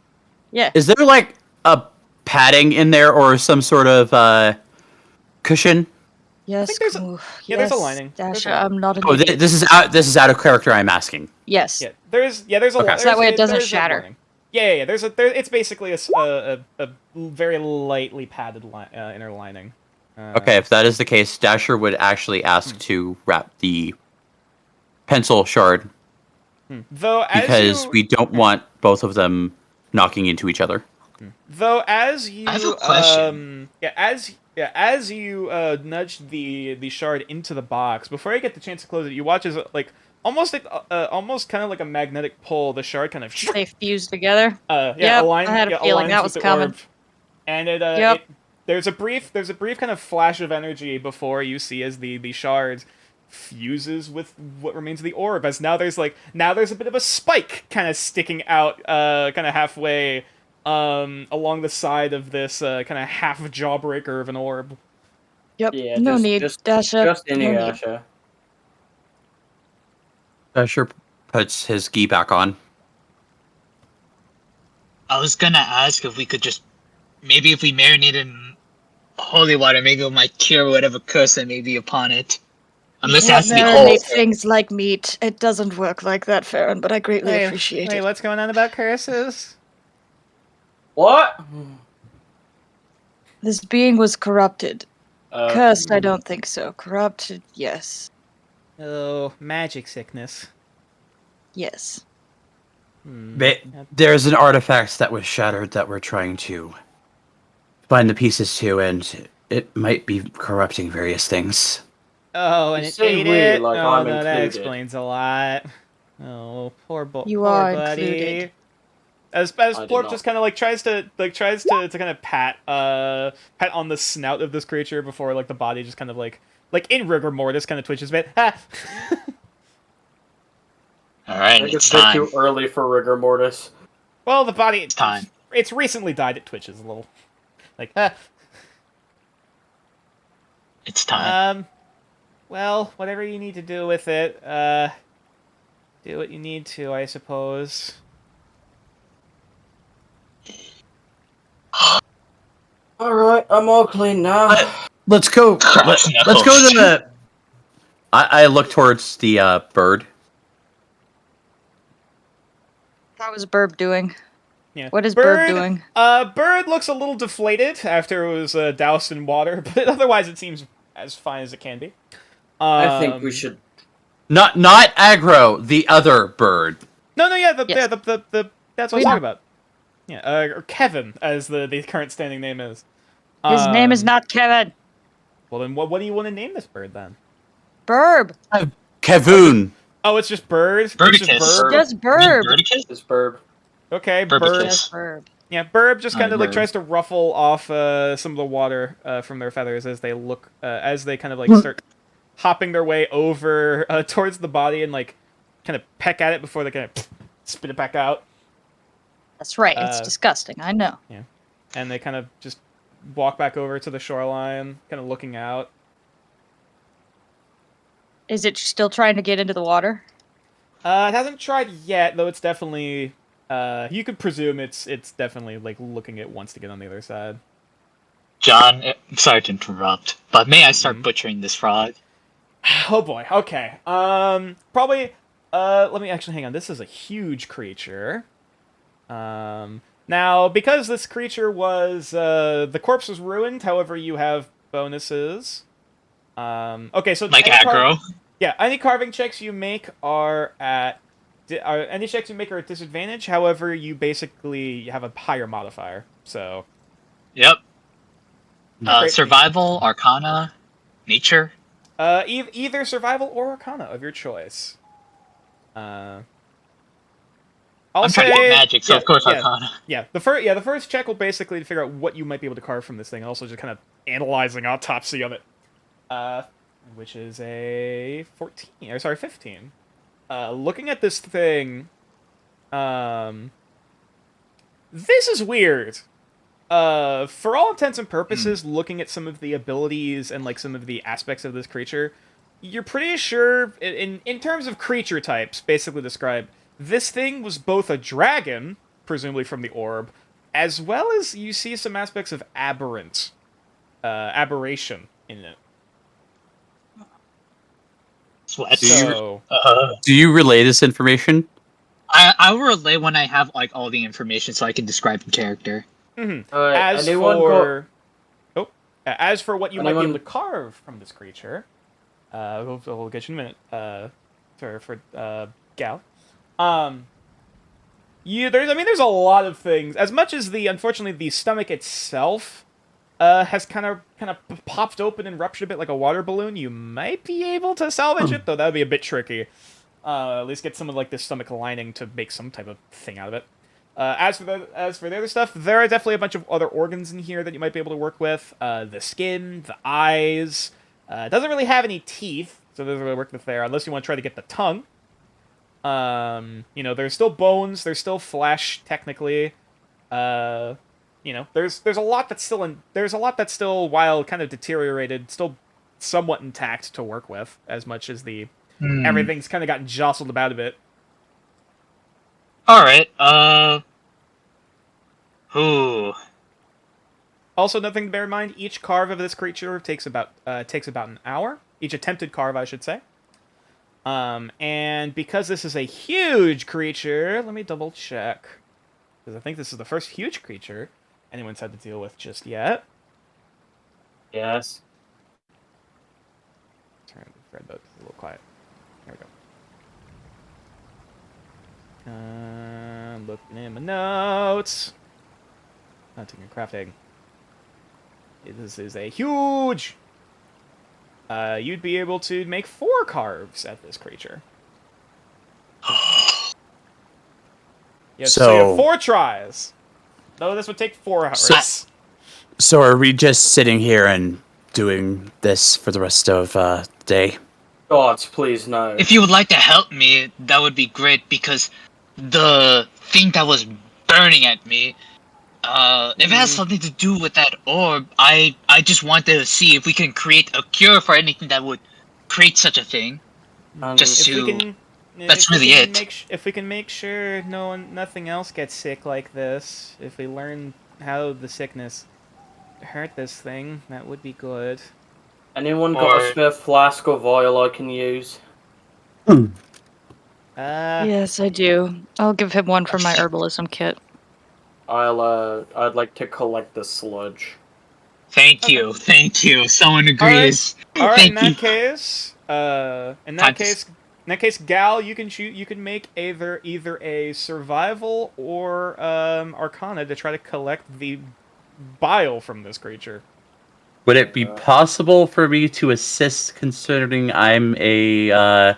Yeah. Is there like a padding in there or some sort of cushion? Yes. There's a lining. Dasha, I'm not an Oh, idiot. this is out of character. I'm asking. Yes. Yeah, there's a Okay. So that way it doesn't shatter. Yeah. It's basically a very lightly padded inner lining. Okay, if that is the case, Dasher would actually ask to wrap the pencil shard Though because we don't want both of them knocking into each other. Though as you I have a question. as you nudge the shard into the box, before you get the chance to close it, you watch as almost kind of like a magnetic pull, the shard kind of They fuse together. aligns, I had a feeling that was coming. And there's a brief kind of flash of energy before you see as the shard fuses with what remains of the orb, as now there's a bit of a spike kind of sticking out kind of halfway along the side of this kind of half jawbreaker of an orb. Yep. Yeah, no just- need, just- Dasha. Just no need. Inuyasha. Dasher puts his gi back on. I was gonna ask if we could just maybe if we marinate in holy water, maybe it might cure whatever curse that may be upon it. Unless it has to be whole. Marinate things like meat. It doesn't work like that, Farron, but I greatly appreciate it. What's going on about curses? What? This being was corrupted. Uh, Cursed, I don't think so. Corrupted, yes. Oh, magic sickness. Yes. There's an artifact that was shattered that we're trying to find the pieces to, and it might be corrupting various things. Oh, and You it say ate we, it? like Oh, I'm no, that included. explains a lot. Oh, poor You poor are buddy. included. As did Plorp not. just kind of tries to kind of pat on the snout of this creature before the body just kind of like in rigor mortis kind of twitches a bit. Ah! I Alright, think it's it's a bit time. too early for rigor mortis. Well, the body It's time. It's recently died. It twitches a little. It's time. Well, whatever you need to do with it, do what you need to, I suppose. Alright, I'm all clean now. Let's go. Let's go to the. I look towards the bird. How is Burb doing? Yeah. What is Burb doing? Bird looks a little deflated after it was doused in water, but otherwise it seems as fine as it can be. I think we should. Not aggro. The other bird. No, yeah, Yes. the that's what I'm talking about. Yeah, or Kevin, as the current standing name is. His name is not Kevin. Well, then what do you want to name this bird then? Burb. Kevoon. Oh, it's just bird. It's Birdicus. just bird. Just Burb. Birdicus? This burb. Okay, Birdicus. bird. Just Burb. Yeah, Burb just kind of Bird. tries to ruffle off some of the water from their feathers as they as they kind of start hopping their way over towards the body and kind kind of peck at it before they kind of spit it back out. That's right. It's disgusting. I know. Yeah. And they kind of just walk back over to the shoreline, kind of looking out. Is it still trying to get into the water? It hasn't tried yet, though it's definitely... you could presume it's definitely, like, looking at wants to get on the other side. John, sorry to interrupt, but may I start butchering this frog? Oh boy, okay. Probably, let me actually, hang on, this is a huge creature. Now, because this creature was, the corpse was ruined, however, you have bonuses. Okay, so... Like aggro? Yeah, any carving checks you make are at... any checks you make are at disadvantage, however, you basically have a higher modifier, so... Yep. Survival, Arcana, Nature? Either Survival or Arcana of your choice. I'm trying to get Magic, so of course Arcana. Yeah, the first check will basically figure out what you might be able to carve from this thing, and also just kind of analyzing autopsy of it. Which is a 14, or sorry, 15. Looking at this thing, this is weird. For all intents and purposes, looking at some of the abilities and like some of the aspects of this creature, you're pretty sure, in terms of creature types, basically described, this thing was both a dragon, presumably from the orb, as well as you see some aspects of aberration in it. Sweat. So, do you relay this information? I will relay when I have like all the information so I can describe the character. Mm-hmm. As for what you might be able to carve from this creature, we'll get you in a minute. For Gal, there's a lot of things. As much as unfortunately the stomach itself has kind of popped open and ruptured a bit like a water balloon, you might be able to salvage it, though that would be a bit tricky. At least get some of like the stomach lining to make some type of thing out of it. As for the other stuff, there are definitely a bunch of other organs in here that you might be able to work with. The skin, the eyes. It doesn't really have any teeth, so there's really work with there, unless you want to try to get the tongue. There's still bones, there's still flesh, technically. There's a lot that's still, while kind of deteriorated, still somewhat intact to work with, as much as everything's kind of gotten jostled about a bit. Alright, Ooh. Also, nothing to bear in mind, each carve of this creature takes about an hour. Each attempted carve, I should say. And because this is a huge creature, let me double check. Because I think this is the first huge creature anyone's had to deal with just yet. Yes. Turn the red boat a little quiet. There we go. Looking in my notes. Hunting and crafting. This is a huge... you'd be able to make 4 carves at this creature. So you have 4 tries. Though this would take 4 hours. So are we just sitting here and doing this for the rest of the day? Gods, please, no. If you would like to help me, that would be great, because the thing that was burning at me, if it has something to do with that orb, I just wanted to see if we can create a cure for anything that would create such a thing. That's really it. If we can make sure nothing else gets sick like this, if we learn how the sickness hurt this thing, that would be good. Anyone got a spare flask or vial I can use? Yes, I do. I'll give him one for my herbalism kit. I'd like to collect the sludge. Thank you. Someone agrees. All right. In that case, Gal, you can make either a survival or Arcana to try to collect the bile from this creature. Would it be possible for me to assist, considering I'm a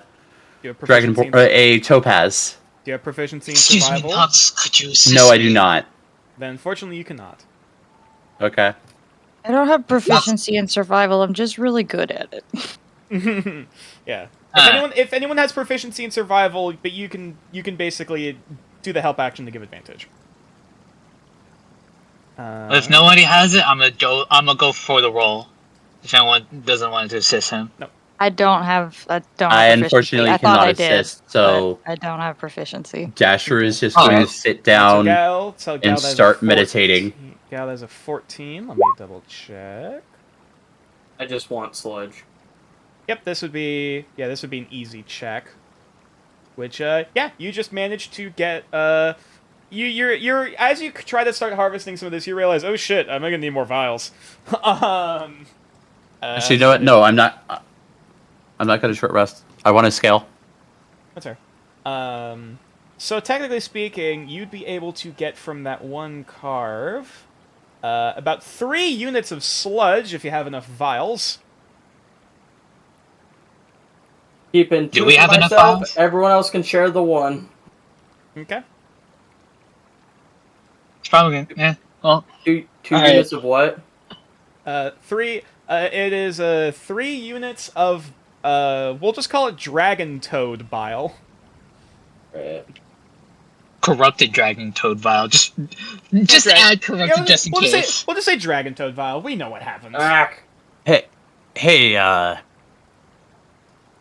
dragonborn, a topaz? Do you have proficiency in survival? Excuse me, Pops, could you assist No, I do not. Then unfortunately you cannot. Okay. I don't have proficiency in survival, I'm just really good at it. Yeah. If anyone has proficiency in survival, but you can basically do the help action to give advantage. If nobody has it, I'm gonna go for the roll. If anyone doesn't want to assist him. No. I don't have I unfortunately I thought cannot I did, assist, so but I don't have proficiency. Dasher is just Oh, going okay. to sit down Gal and has a start 14. meditating. Gal has a 14. Let me double check. I just want sludge. Yep, this would be an easy check. Which you just managed to get you're as you try to start harvesting some of this, you realize, oh shit, I'm gonna need more vials. Actually, you know what? No, I'm not. I'm not going to short rest. I want to scale. That's fair. So technically speaking, you'd be able to get from that one carve about 3 units of sludge if you have enough vials. Keeping 2 Do we for have enough myself. vials? Everyone else can share the 1. Okay. It's probably good. Yeah. Well, 2 All right. units of what? 3. It is 3 units of we'll just call it dragon toad bile. Right. corrupted dragon toad vial. Just add corrupted just in case. We'll just say dragon toad vial. We know what happens. Hey,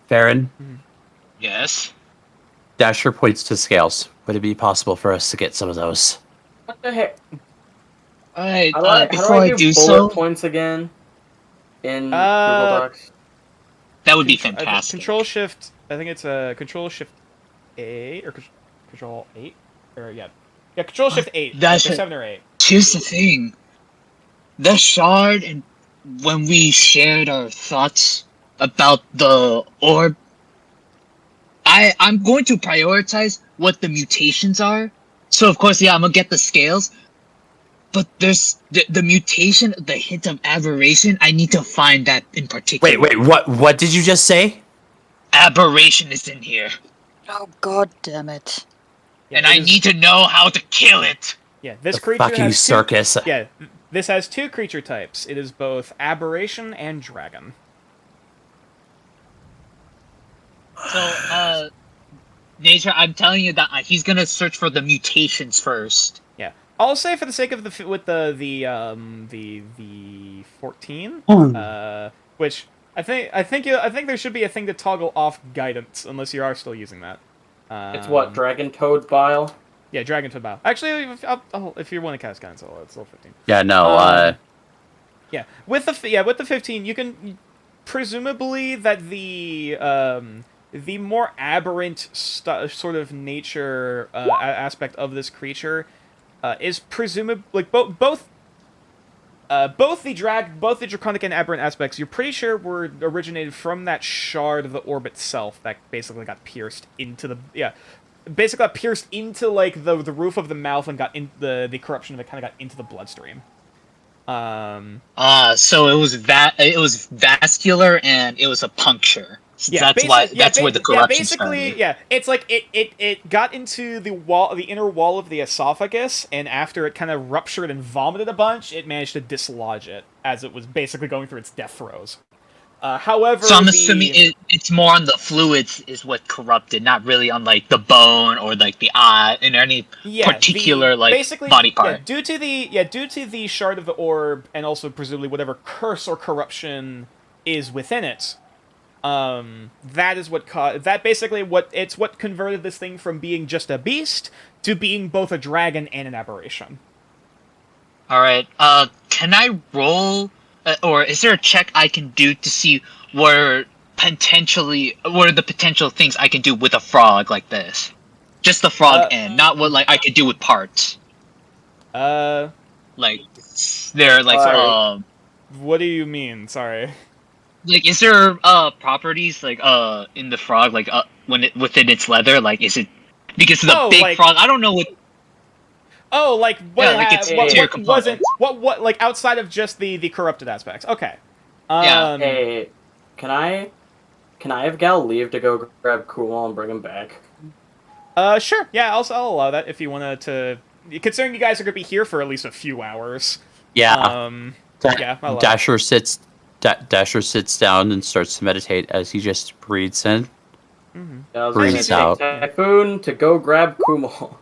Farron. Yes. Dasher points to scales. Would it be possible for us to get some of those? What the heck? Alright, How before I do bullet so, points again in Google Docs? that would be fantastic. Control Shift. I think it's Control Shift A or Control 8 or yeah, Control Shift 8. That's like 7 or 8. Here's the thing. The shard, and when we shared our thoughts about the orb, I'm going to prioritize what the mutations are. So of course, yeah, I'm gonna get the scales. But there's the mutation, the hint of aberration. I need to find that in particular. Wait, what did you just say? Aberration is in here, Oh god damn it. Yeah, and I need to know how to kill it. Yeah, this The creature fucking has circus. This has 2 creature types. It is both aberration and dragon. So, Nature, I'm telling you that he's gonna search for the mutations first. Yeah, I'll say for the sake of the 14, which I think there should be a thing to toggle off guidance unless you are still using that. It's what, Dragon Toad Bile? Yeah, Dragon Toad Bile. Actually, if you want to cast guidance, it's still 15. Yeah, no. Yeah, with the 15, you can presumably that the more aberrant sort of nature aspect of this creature is presumably like both the draconic and aberrant aspects. You're pretty sure were originated from that shard of the orb itself that basically got pierced into like the roof of the mouth and got in the corruption of it kind of got into the bloodstream. So it was vascular and it was a puncture. So Yeah, that's where the corruption started. Yeah, it's like it got into the inner wall of the esophagus, and after it kind of ruptured and vomited a bunch, it managed to dislodge it as it was basically going through its death throes. However, so I'm assuming it's more on the fluids is what corrupted, not really on like the bone or like the eye and any particular body part. Due to the shard of the orb and also presumably whatever curse or corruption is within it. That is what what converted this thing from being just a beast to being both a dragon and an aberration. All right. Can I roll, or is there a check I can do to see what are the potential things I can do with a frog like this? Just the frog end, not what like I could do with parts. Like they're like What do you mean? Sorry. Like, is there properties like in the frog like when it within its leather? Like, is it because of the big frog? I don't know what. Oh, like what? Yeah, like what wasn't what like outside of just the corrupted aspects? Okay. Yeah. Hey, can I have Gal leave to go grab Cool and bring him back? Sure. Yeah, I'll allow that if you wanted to. Considering you guys are gonna be here for at least a few hours. Yeah. Yeah. Dasher sits down and starts to meditate as he just breathes in I was Breeze gonna out. say Typhoon to go grab Kumal.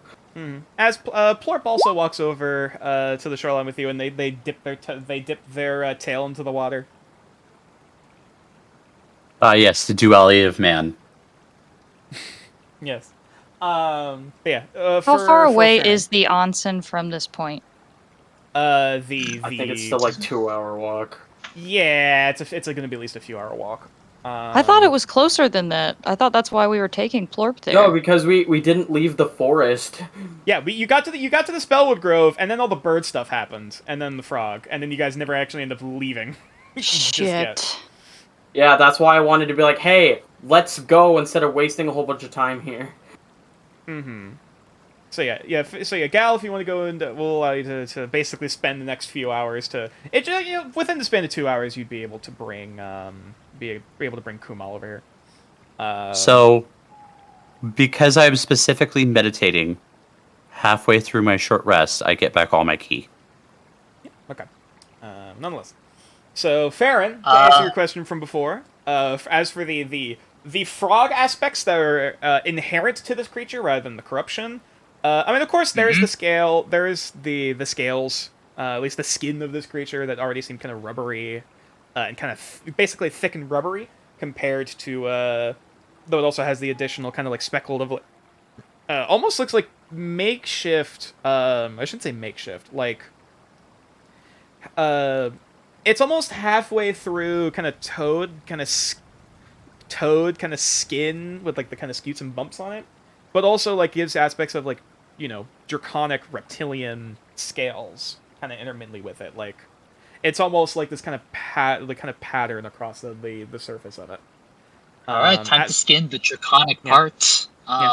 As Plorp also walks over to the shoreline with you, and they dip their tail into the water. Yes, the duality of man. Yes. Yeah. How for far away Farron, is the onsen from this point? the I think it's still like 2-hour walk. Yeah, it's going to be at least a few hour walk. I thought it was closer than that. I thought that's why we were taking Plorp there. No, because we didn't leave the forest. Yeah, you got to the Spellwood Grove, and then all the bird stuff happened, and then the frog, and then you guys never actually end up leaving. Just yet. Shit. Yeah, that's why I wanted to be like, hey, let's go instead of wasting a whole bunch of time here. So yeah, Gal, if you want to go in, we'll allow you to basically spend the next few hours within the span of 2 hours, you'd be able to bring be able to bring Kumal over here. So, because I'm specifically meditating, halfway through my short rest, I get back all my ki. Okay. Nonetheless. So, Farron, to answer your question from before, as for the frog aspects that are inherent to this creature rather than the corruption, I mean, of course, there's the scale, there's the scales, at least the skin of this creature that already seem kind of rubbery, and kind of basically thick and rubbery compared to, though it also has the additional kind of like speckled of, almost looks like makeshift, I shouldn't say makeshift, like, it's almost halfway through kind of toad kind of skin with like the kind of scutes and bumps on it, but also like gives aspects of like, you know, draconic reptilian scales kind of intermittently with it. Like it's almost like this kind of pattern across the surface of it. All right, time to skin the draconic parts.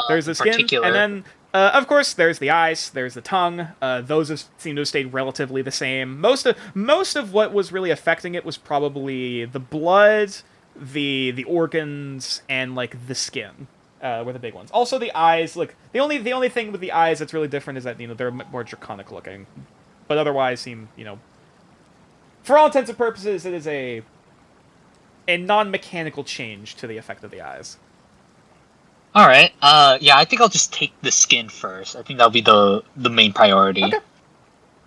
There's the skin, particular. and then of course there's the eyes, there's the tongue. Those seem to have stayed relatively the same. Most of what was really affecting it was probably the blood, the organs, and like the skin were the big ones. Also the eyes, like the only thing with the eyes that's really different is that, you know, they're more draconic looking, but otherwise seem, you know, for all intents and purposes, it is a non-mechanical change to the effect of the eyes. All right. Yeah, I think I'll just take the skin first. I think that'll be the main priority. Okay.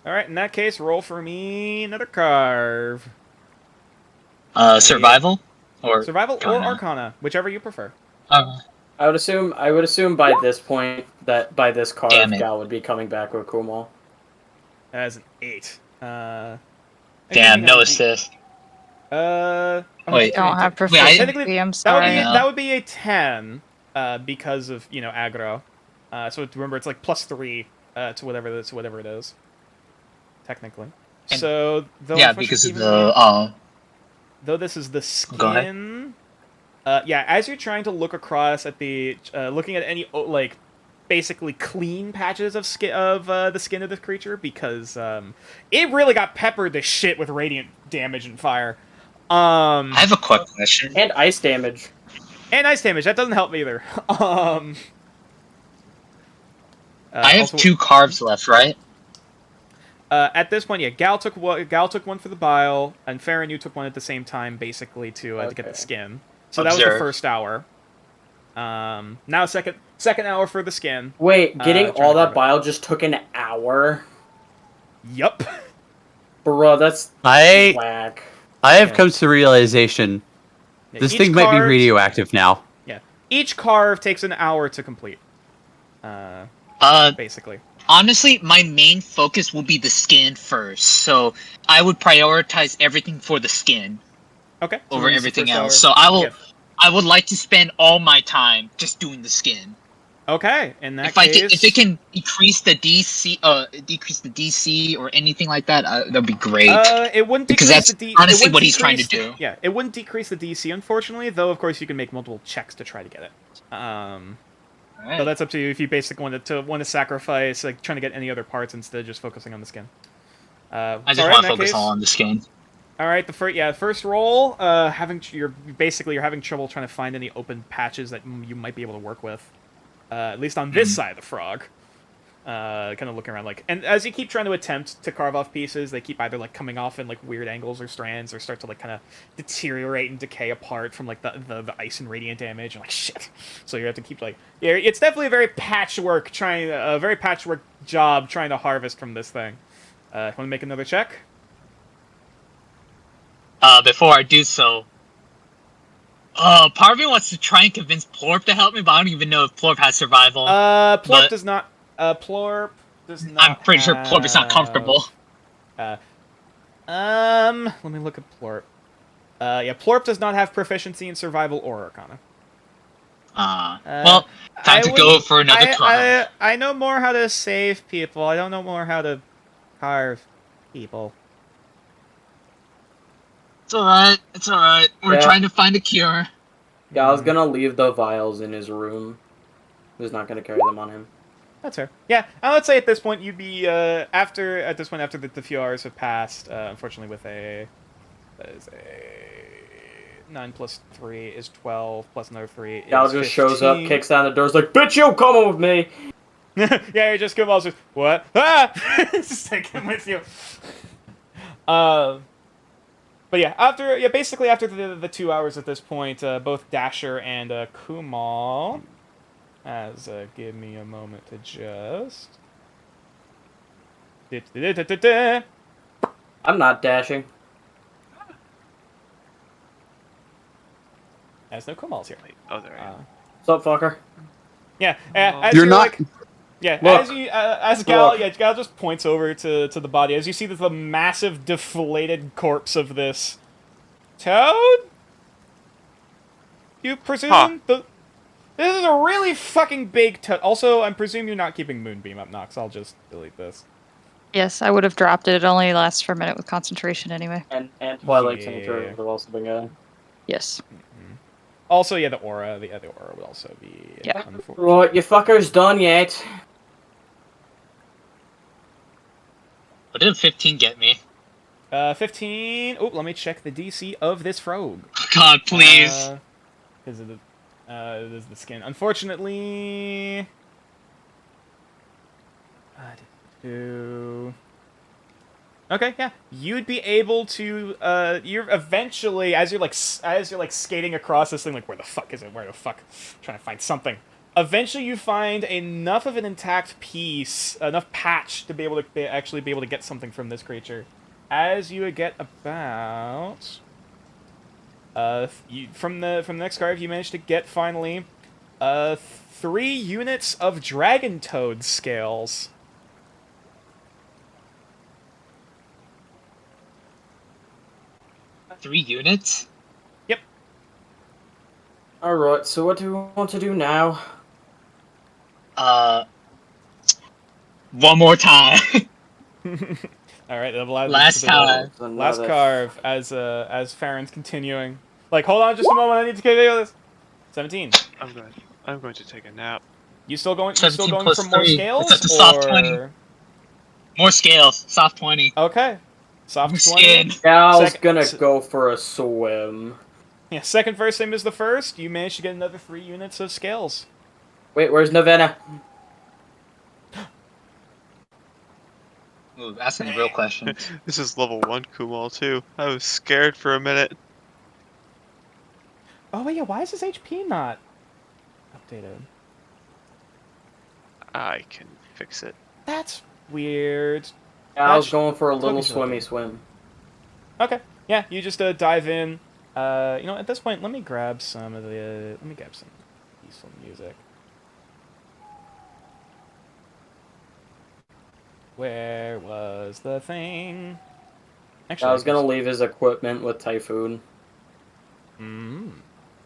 All right. In that case, roll for me another carve. Survival or Arcana, whichever you prefer. I would assume by this point that by this card, Damn it. Gal would be coming back with Kumal. As an 8. Damn, no assist. Wait. Don't have Wait, proficiency, I'm sorry. That would be a 10, because of, you know, aggro. So remember, it's like +3 to whatever it is, technically. And, so because of the though this is the skin. Go ahead. Yeah, as you're trying to look across at the looking at any like basically clean patches of skin of the skin of this creature, because it really got peppered to shit with radiant damage and fire. I have a quick question. And ice damage. And ice damage, that doesn't help either. I have also, 2 carves left, right? at this point, yeah, Gal took one for the bile, and Farron, you took one at the same time, basically to get the skin. So that was the first hour. Now second hour for the skin. Wait, getting all that bile just took an hour? Yup. Bro, that's whack. I have come to the realization this thing might be radioactive now. Yeah. Each carve takes an hour to complete. Basically. Honestly, my main focus will be the skin first, so I would prioritize everything for the skin. Okay. Over everything else. So I would like to spend all my time just doing the skin. Okay, in that case, if it can decrease the DC or anything like that, that'd be great. It wouldn't because decrease that's honestly what he's trying to do. Yeah, it wouldn't decrease the DC, unfortunately. Though, of course, you can make multiple checks to try to get it. Right. So that's up to you if you basically want to sacrifice like trying to get any other parts instead of just focusing on the skin. I just want to focus on the skin. All right, the first roll. You're having trouble trying to find any open patches that you might be able to work with. At least on this side of the frog. kind of looking around, like, and as you keep trying to attempt to carve off pieces, they keep either like coming off in like weird angles or strands, or start to like kind of deteriorate and decay apart from like the ice and radiant damage. And like shit, so you have to keep like, yeah, it's definitely a very patchwork job trying to harvest from this thing. Want to make another check? Before I do so, part of me wants to try and convince Plorp to help me, but I don't even know if Plorp has survival. Plorp does not. Plorp does not. I'm pretty sure Plorp is not comfortable. Let me look at Plorp. Yeah, Plorp does not have proficiency in survival or Arcana. Well, time to go for another try. I know more how to save people. I don't know more how to carve people. It's alright. It's alright. We're trying to find a cure. Yeah, I was gonna leave the vials in his room. I was not gonna carry them on him. That's fair. Yeah, let's say at this point you'd be after the few hours have passed. Unfortunately, with that is a 9 plus 3 is 12 plus another 3 is Gal just 15. shows up, kicks down the doors like, "Bitch, you coming with me?" Yeah, you just come out, what? Ah! Just take him with you. But yeah, basically after the 2 hours at this point, both Dasher and Kumal, give me a moment to just. I'm not dashing. As no Kumal's here. Oh, there I am. What's up, fucker? Yeah, as You're you're not. like. Yeah, Look. as Gal just points over to the body, as you see the massive deflated corpse of this Toad. You presume this is a really fucking big Toad. Also, I presume you're not keeping Moonbeam up, Nox. I'll just delete this. Yes, I would have dropped it. It only lasts for a minute with concentration anyway. And Twilight Yeah. Signature have also been going. Yes. Also, yeah, the aura would also be unfortunate. Right, you fuckers done yet? What did 15 get me? 15. Oh, let me check the DC of this frog. God, please. Because of this is the skin. Unfortunately. Okay, yeah, you'd be able to. You're eventually, as you're like skating across this thing, like where the fuck is it? Where the fuck? Trying to find something. Eventually, you find enough of an intact piece, enough patch to be able to actually be able to get something from this creature. As you get about, from the next card, you managed to get finally, 3 units of Dragon Toad scales. Three units? Yep. Alright, so what do we want to do now? One more time. Alright, Last time. Last carve, as Farron's continuing. Like, hold on just a moment, I need to continue this. 17. I'm going to take a nap. You still going plus for more 3. scales? That's a soft 20. More scales. Soft 20. Okay. Soft 20. Skin. Gal's gonna go for a swim. Yeah, second first same as the first. You managed to get another 3 units of scales. Wait, where's Novena? Ooh, asking the real question. This is level 1 Kumal too. I was scared for a minute. Oh wait, yeah, why is his HP not updated? I can fix it. That's weird. Gal's going for a little Totally swimmy swim. Okay, yeah, you just dive in. You know, at this point, let me grab some peaceful music. Where was the thing? Actually, I was gonna leave his equipment with Typhoon.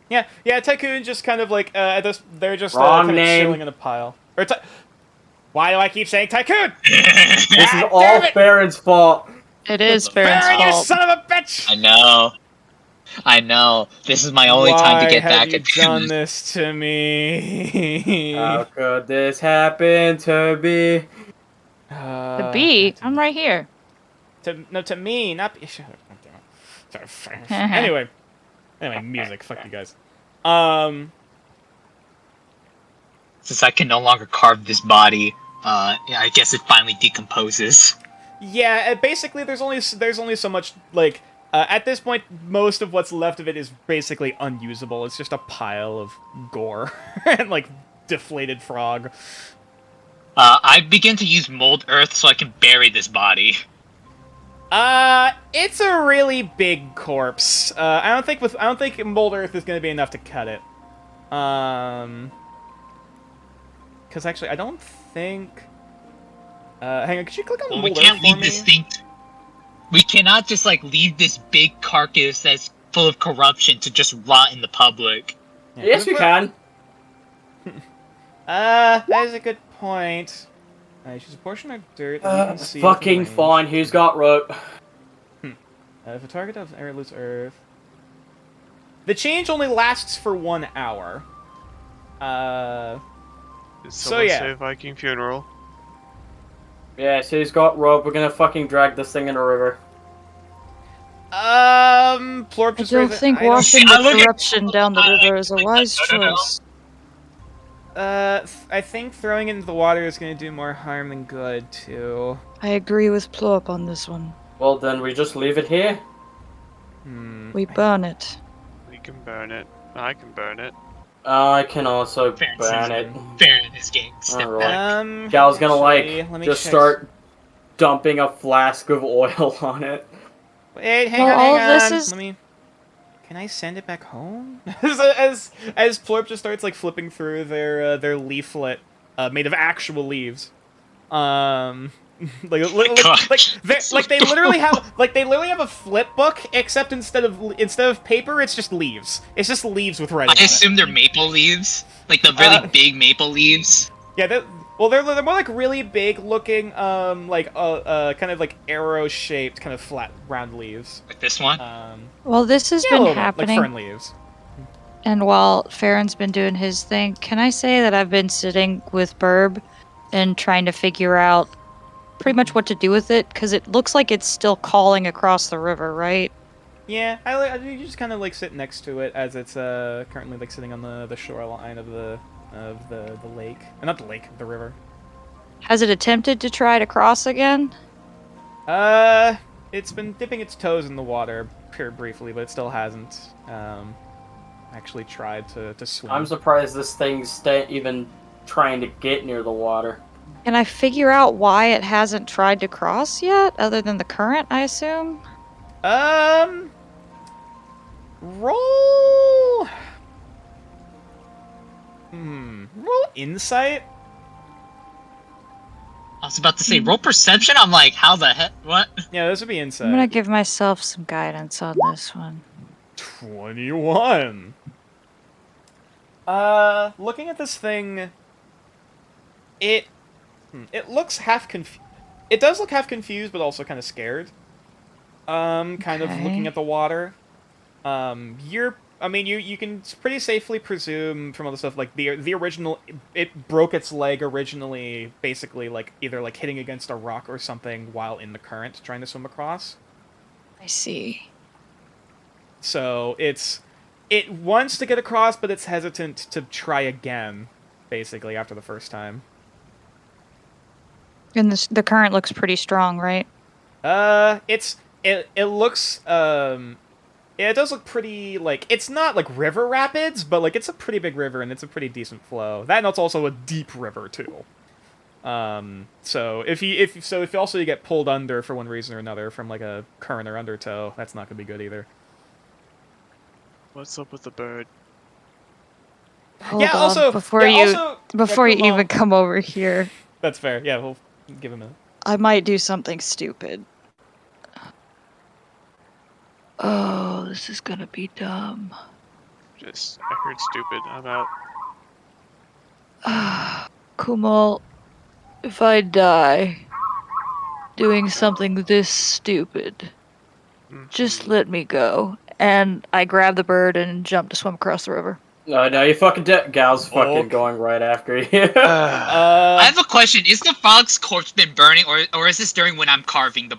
Yeah, Tycoon just kind of like they're just Wrong kind of name. chilling in a pile. Or why do I keep saying Tycoon? This is God all damn it! Farron's fault. It is Farron's Farron, you fault. son of a bitch! I know. This is my only time to get back Why at have you done this to me? How could this happen to me? The bee? I'm right here. To me, not be. Shut up. Sorry. Anyway, music. Fuck you guys. Since I can no longer carve this body, yeah, I guess it finally decomposes. Yeah, basically, there's only so much, like, at this point, most of what's left of it is basically unusable. It's just a pile of gore and, like, deflated frog. I begin to use mold earth so I can bury this body. It's a really big corpse. I don't think mold earth is gonna be enough to cut it. Because actually, I don't think. Hang on, could you click on mold We earth can't for leave me? this thing. We cannot just like leave this big carcass that's full of corruption to just rot in the public. Yeah, Yes, we can. That is a good point. It's just a portion of dirt that you can see. Fucking within range. fine. Who's got rope? If a target of airless earth. The change only lasts for 1 hour. Did So, someone yeah. say Viking funeral? Yes, who's got rope? We're gonna fucking drag this thing in a river. Plorp I just don't raised it. think I don't- washing I look the at- corruption down the river is a wise No, no, no. choice. I think throwing it into the water is going to do more harm than good, too. I agree with Plorp on this one. Well, then we just leave it here. We burn it. We can burn it. I can burn it. I can also Fair burn it. Baron is getting stepped Alright. back. Gal's gonna actually, let me just check- start dumping a flask of oil on it. Wait, hang Well, on, all hang of this on. is- Let me... Can I send it back home? as Plorp just starts, like, flipping through their leaflet, made of actual leaves. They literally have a flip book, except instead of paper, it's just leaves. It's just leaves with writing I on it. assume they're maple leaves, like the really big maple leaves. Yeah, they're more like really big looking, kind of like arrow shaped, kind of flat, round leaves. Like this one. Well, this has Yeah, a been little bit, happening, like fern leaves. and while Farron's been doing his thing, can I say that I've been sitting with Burb and trying to figure out pretty much what to do with it? Because it looks like it's still calling across the river, right? Yeah, you just kind of like sit next to it as it's currently like sitting on the shoreline of the lake, not the lake, the river. Has it attempted to try to cross again? It's been dipping its toes in the water briefly, but it still hasn't actually tried to swim. I'm surprised this thing's even trying to get near the water. Can I figure out why it hasn't tried to cross yet, other than the current, I assume? Roll. Roll insight. I was about to say roll perception. I'm like, how the heck? What? Yeah, this would be insight. I'm gonna give myself some guidance on this one. 21. Looking at this thing, it looks half confused. It does look half confused, but also kind of scared. Kind of Okay. looking at the water. You can pretty safely presume from all the stuff, like, the original, it broke its leg originally, basically, like, either, like, hitting against a rock or something while in the current, trying to swim across. I see. So, it wants to get across, but it's hesitant to try again, basically, after the first time. And the current looks pretty strong, right? It looks, it does look pretty, like, it's not, like, river rapids, but, like, it's a pretty big river, and it's a pretty decent flow. That, and it's also a deep river, too. So, if you also you get pulled under for one reason or another from, like, a current or undertow, that's not gonna be good either. What's up with the bird? Hold Yeah, on, also, before yeah, you also, before yeah, you even come over here, That's fair, yeah, we'll give him a... I might do something stupid. Oh, this is gonna be dumb. I heard stupid. I'm out. Kumal, if I die doing something this stupid, just let me go. And I grab the bird and jump to swim across the river. No, you fucking Gal's fucking Okay. going right after you. I have a question. Is the frog's corpse been burning, or is this during when I'm carving the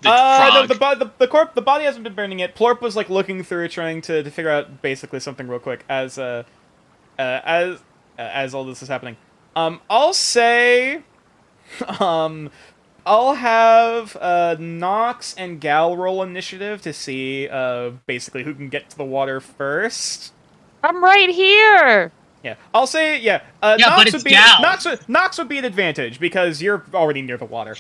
No, frog? the body hasn't been burning yet. Plorp was like looking through, trying to figure out basically something real quick as all this is happening. I'll say I'll have Nox and Gal roll initiative to see basically who can get to the water first. I'm right here. Yeah, I'll say Yeah, Nox but it's would be Gal. Nox would be an advantage because you're already near the water.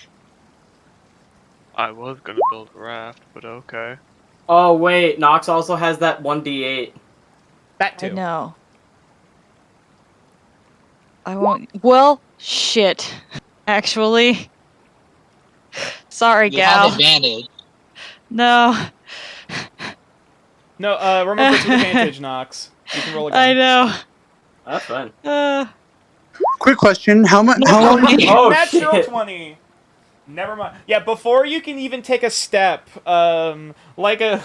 I was gonna build a raft, but okay. Oh wait, Nox also has that 1d8. That I too. know. I won't. Well, shit. Actually. Sorry, You gal. have advantage. No. No, remember it's with advantage, Nox. You can roll again. I know. That's fine. Quick question: How much? How long? Oh, Natural shit. 20. Never mind. Yeah, before you can even take a step, like a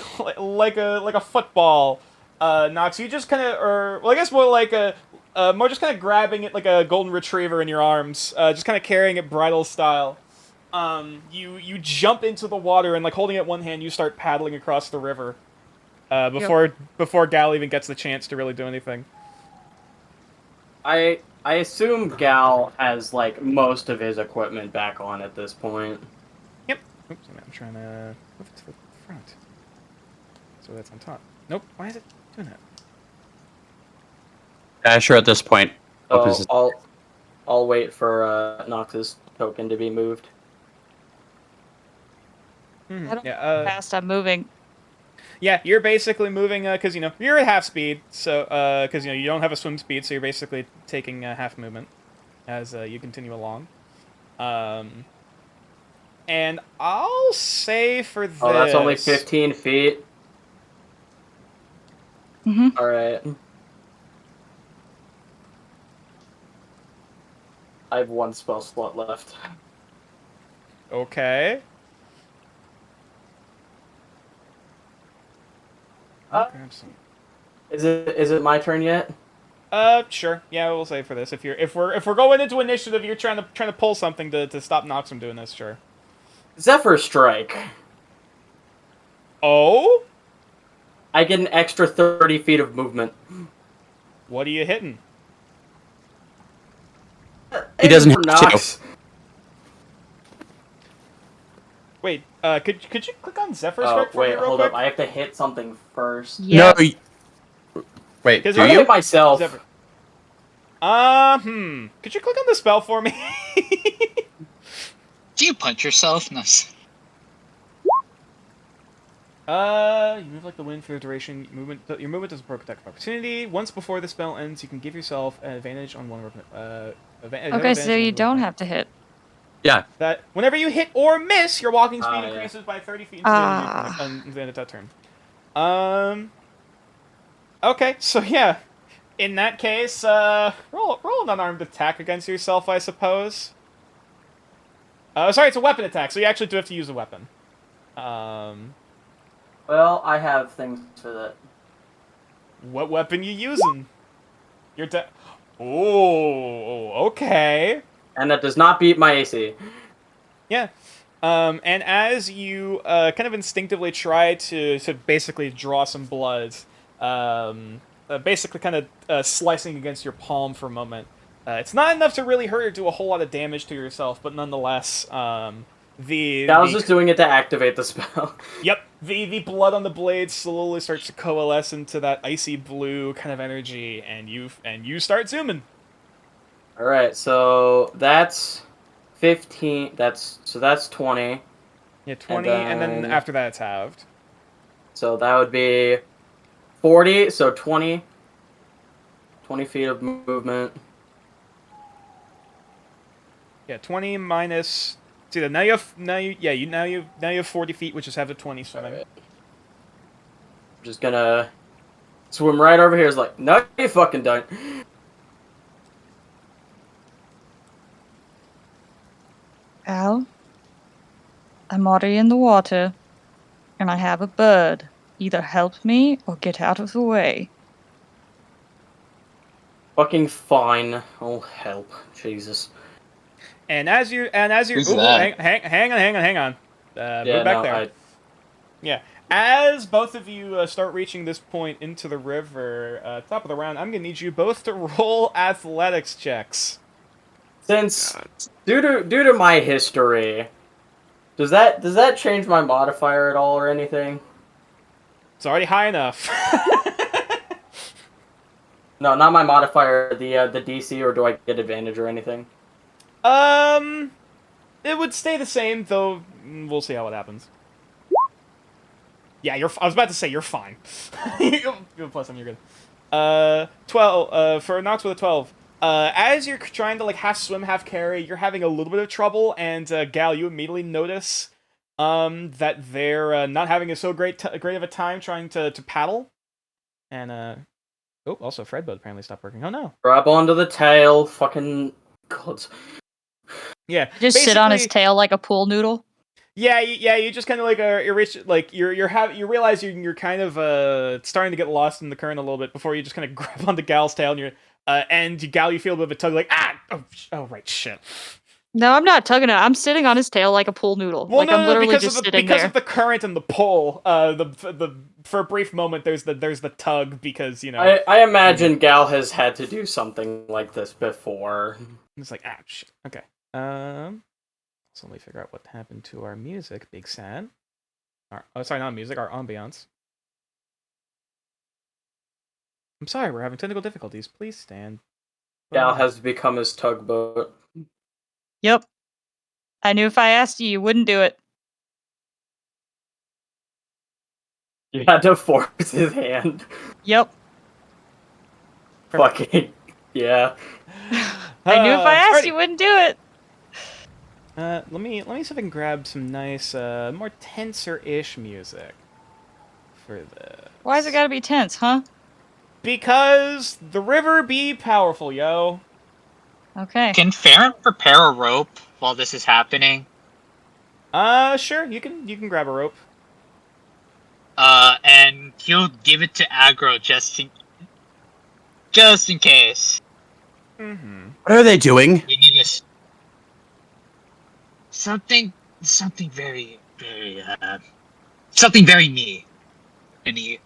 football, Nox, you just kind of, or well, I guess more like more just kind of grabbing it like a golden retriever in your arms, just kind of carrying it bridle style. You jump into the water and like holding it in one hand, you start paddling across the river. Before Gal even gets the chance to really do anything. I assume Gal has like most of his equipment back on at this point. Yep. Oops, I'm trying to move it to the front. So that's on top. Nope. Why is it doing that? Asher at this point opens his... So I'll wait for Nox's token to be moved. I don't know Yeah. how fast I'm moving. Yeah, you're basically moving because you know you're at half speed, so because you don't have a swim speed, so you're basically taking half movement as you continue along. And I'll say for this. Oh, that's only 15 feet. Mhm. All right. I have one spell slot left. Okay. Grab some. Is it my turn yet? Sure. Yeah, we'll say for this. If we're going into initiative, you're trying to pull something to stop Nox from doing this. Sure. Zephyr Strike. Oh. I get an extra 30 feet of movement. What are you hitting? He doesn't For have to. Nox. Wait. Could you click on Zephyr Oh, Strike for me wait, real hold quick? up. I have to hit something first. Yeah. No. Wait, Because do I you- you? hit myself. Zephyr. Could you click on the spell for me? Do you punch yourself? Nice. You move like the wind for the duration. Your movement doesn't provoke attack of opportunity. Once before the spell ends, you can give yourself an advantage on one weapon. Okay, so you don't have to hit. Yeah. That whenever you hit or miss, your walking speed Yeah. increases by 30 feet into the end of that turn. Okay, so yeah. In that case, roll an unarmed attack against yourself, I suppose. Sorry, it's a weapon attack, so you actually do have to use a weapon. Well, I have things for that. What weapon you using? You're Oh, okay. And that does not beat my AC. Yeah. And as you kind of instinctively try to basically draw some blood, basically kind of slicing against your palm for a moment, it's not enough to really hurt or do a whole lot of damage to yourself, but nonetheless, I was just doing it to activate the spell. Yep, the blood on the blade slowly starts to coalesce into that icy blue kind of energy, and you start zooming. All right, so that's 15. That's 20. Yeah, 20, and then after that it's halved. So that would be 40. So 20 feet of movement. Yeah, 20 minus. See that now you have 40 feet, which is half of 20 swimming. Right. I'm just gonna swim right over here. It's like, no, you fucking don't. Al, I'm already in the water, and I have a bird. Either help me or get out of the way. Fucking fine. Oh help, Jesus. And as you're Who's ooh, that? hang on. Yeah, Move back no, there. Yeah. As both of you start reaching this point into the river, top of the round, I'm gonna need you both to roll athletics checks. Since God. due to my history, does that change my modifier at all or anything? It's already high enough. No, not my modifier, the DC, or do I get advantage or anything? It would stay the same, though. We'll see how it happens. Yeah, I was about to say you're fine. You have plus 7, you're good. 12. For Nox with a 12. As you're trying to like half swim, half carry, you're having a little bit of trouble, and Gal, you immediately notice that they're not having a so great of a time trying to paddle, and oh, also Fred boat apparently stopped working. Oh no! Grab onto the tail, fucking god. Yeah, Just sit on his basically- tail like a pool noodle. Yeah, you just kind of like you realize you're kind of starting to get lost in the current a little bit before you just kind of grab onto Gal's tail and Gal, you feel a bit of a tug like oh right shit. No, I'm not tugging it. I'm sitting on his tail like a pool noodle. Well, like no, I'm literally because just of sitting because there. of the current and the pull. The for a brief moment there's the tug because you know I imagine Gal has had to do something like this before. it's like shit. Okay. So let me figure out what happened to our music. Big sad. Sorry, not music. Our ambiance. I'm sorry, we're having technical difficulties. Please stand. Gal has become his tugboat. Yep. I knew if I asked you, you wouldn't do it. You had to force his hand. Yep. Fucking yeah. I knew if I asked alrighty. you, wouldn't do it. Let me see if I can grab some nice, more tenser-ish music for this. Why's it gotta be tense, huh? Because the river be powerful, yo. Okay. Can Farron prepare a rope while this is happening? Sure. You can grab a rope. And he'll give it to Aggro just in case. Mm-hmm. What are they doing? We need this. Something very me. And he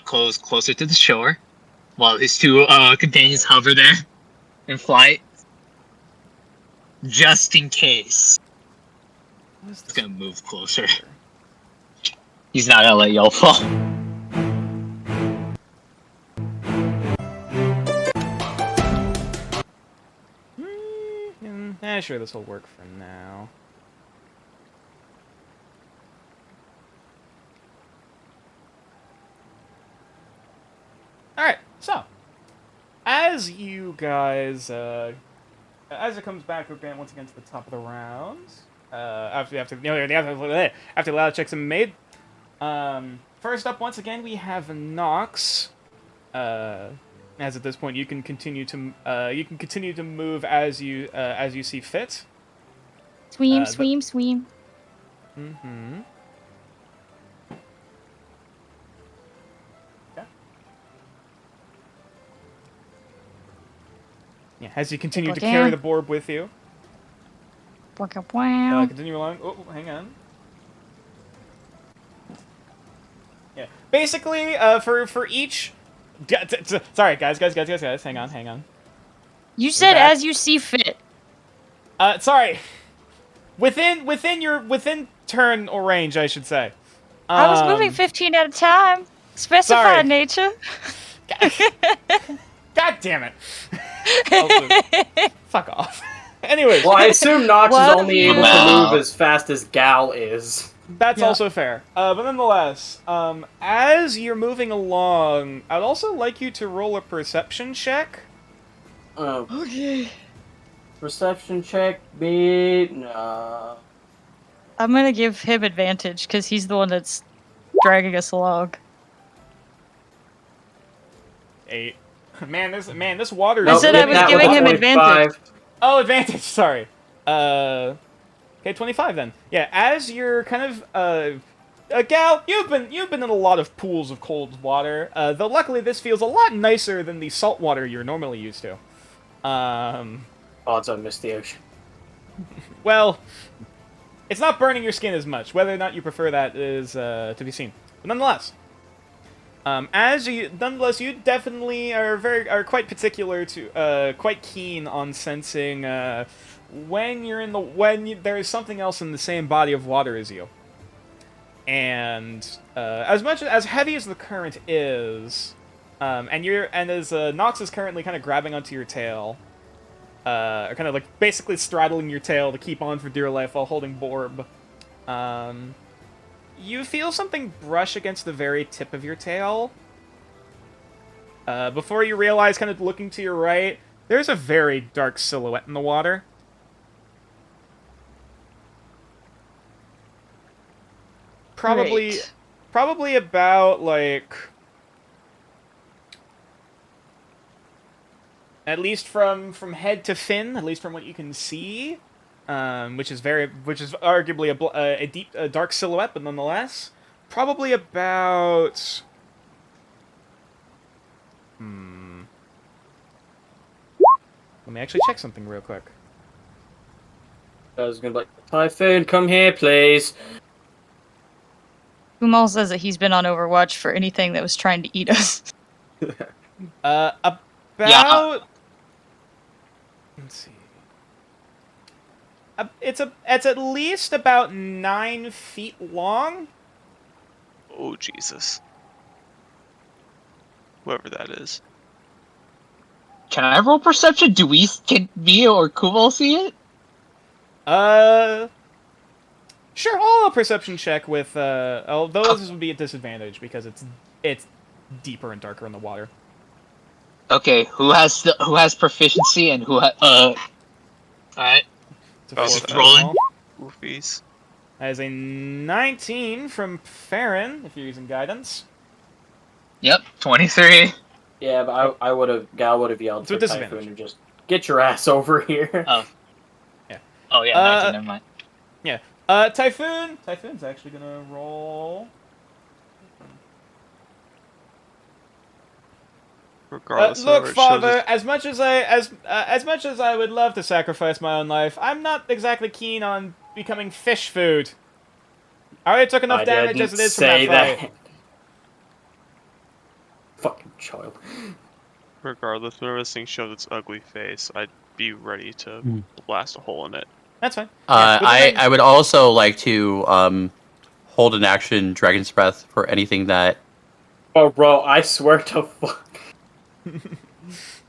goes closer to the shore while his two companions hover there in flight. Just in case. He's gonna move closer. He's not gonna let y'all fall. Sure, this will work for now. Alright, so. As you guys, as it comes back once again to the top of the round, after the loud checks have been made, first up, once again, we have Nox. As at this point, you can continue to move as you see fit. Swim, swim, swim. Mm-hmm. Okay. Yeah, as you continue to carry the board with you. Wow. Continue along. Oh, hang on. Yeah, basically, for each. Sorry, guys, hang on. You said back. as you see fit. Sorry. Within turn or range, I should say. I was moving 15 at a time. Specified sorry. nature. God damn it. Also, fuck off. Anyways. Well, I assume Nox is What? only able to Wow. move as fast as Gal is. That's Yeah. also fair. But nonetheless, as you're moving along, I'd also like you to roll a perception check. Okay. Perception check, beat. No. I'm gonna give him advantage because he's the one that's dragging us along. 8. Man, this water I is... said I was that giving with a him 45. advantage. Oh, advantage, sorry. Okay, 25 then. Yeah, as you're kind of, Gal, you've been in a lot of pools of cold water, though luckily this feels a lot nicer than the salt water you're normally used to. Odds on miss the ocean. Well, it's not burning your skin as much. Whether or not you prefer that is to be seen. But nonetheless, Nonetheless, you definitely are quite particular to, quite keen on sensing, when there is something else in the same body of water as you. And, as heavy as the current is, and as Nox is currently kind of grabbing onto your tail, or kind of like basically straddling your tail to keep on for dear life while holding Borb, you feel something brush against the very tip of your tail. Before you realize, kind of looking to your right, there's a very dark silhouette in the water. Probably about, like, at least from head to fin, at least from what you can see, which is arguably a dark silhouette, but nonetheless, probably about. Let me actually check something real quick. I was gonna be like, Typhoon, come here, please. Kumal says that he's been on Overwatch for anything that was trying to eat us. About. Yeah. Let's see. It's at least about 9 feet long. Oh, Jesus. Whoever that is. Can I roll perception? Can me or Kumal see it? Sure, I'll a perception check with, although this would be a disadvantage because it's deeper and darker in the water. Okay, who has proficiency and who alright. It's rolling. Goofies. As a 19 from Farron, if you're using guidance. Yep, 23. Yeah, but Gal would have yelled It's a for disadvantage. Typhoon and just get your ass over here. Oh. Yeah. Oh yeah, 19, never mind. Yeah. Typhoon's actually gonna roll. Regardless Look, of Father, as much as I would love to sacrifice my own life, I'm not exactly keen on becoming fish food. I already took enough damage as it is from that fight. Fucking child. Regardless, whenever this thing shows its ugly face, I'd be ready to blast a hole in it. That's fine. I would also like to hold an action Dragon's Breath for anything that. Oh, bro, I swear to fuck.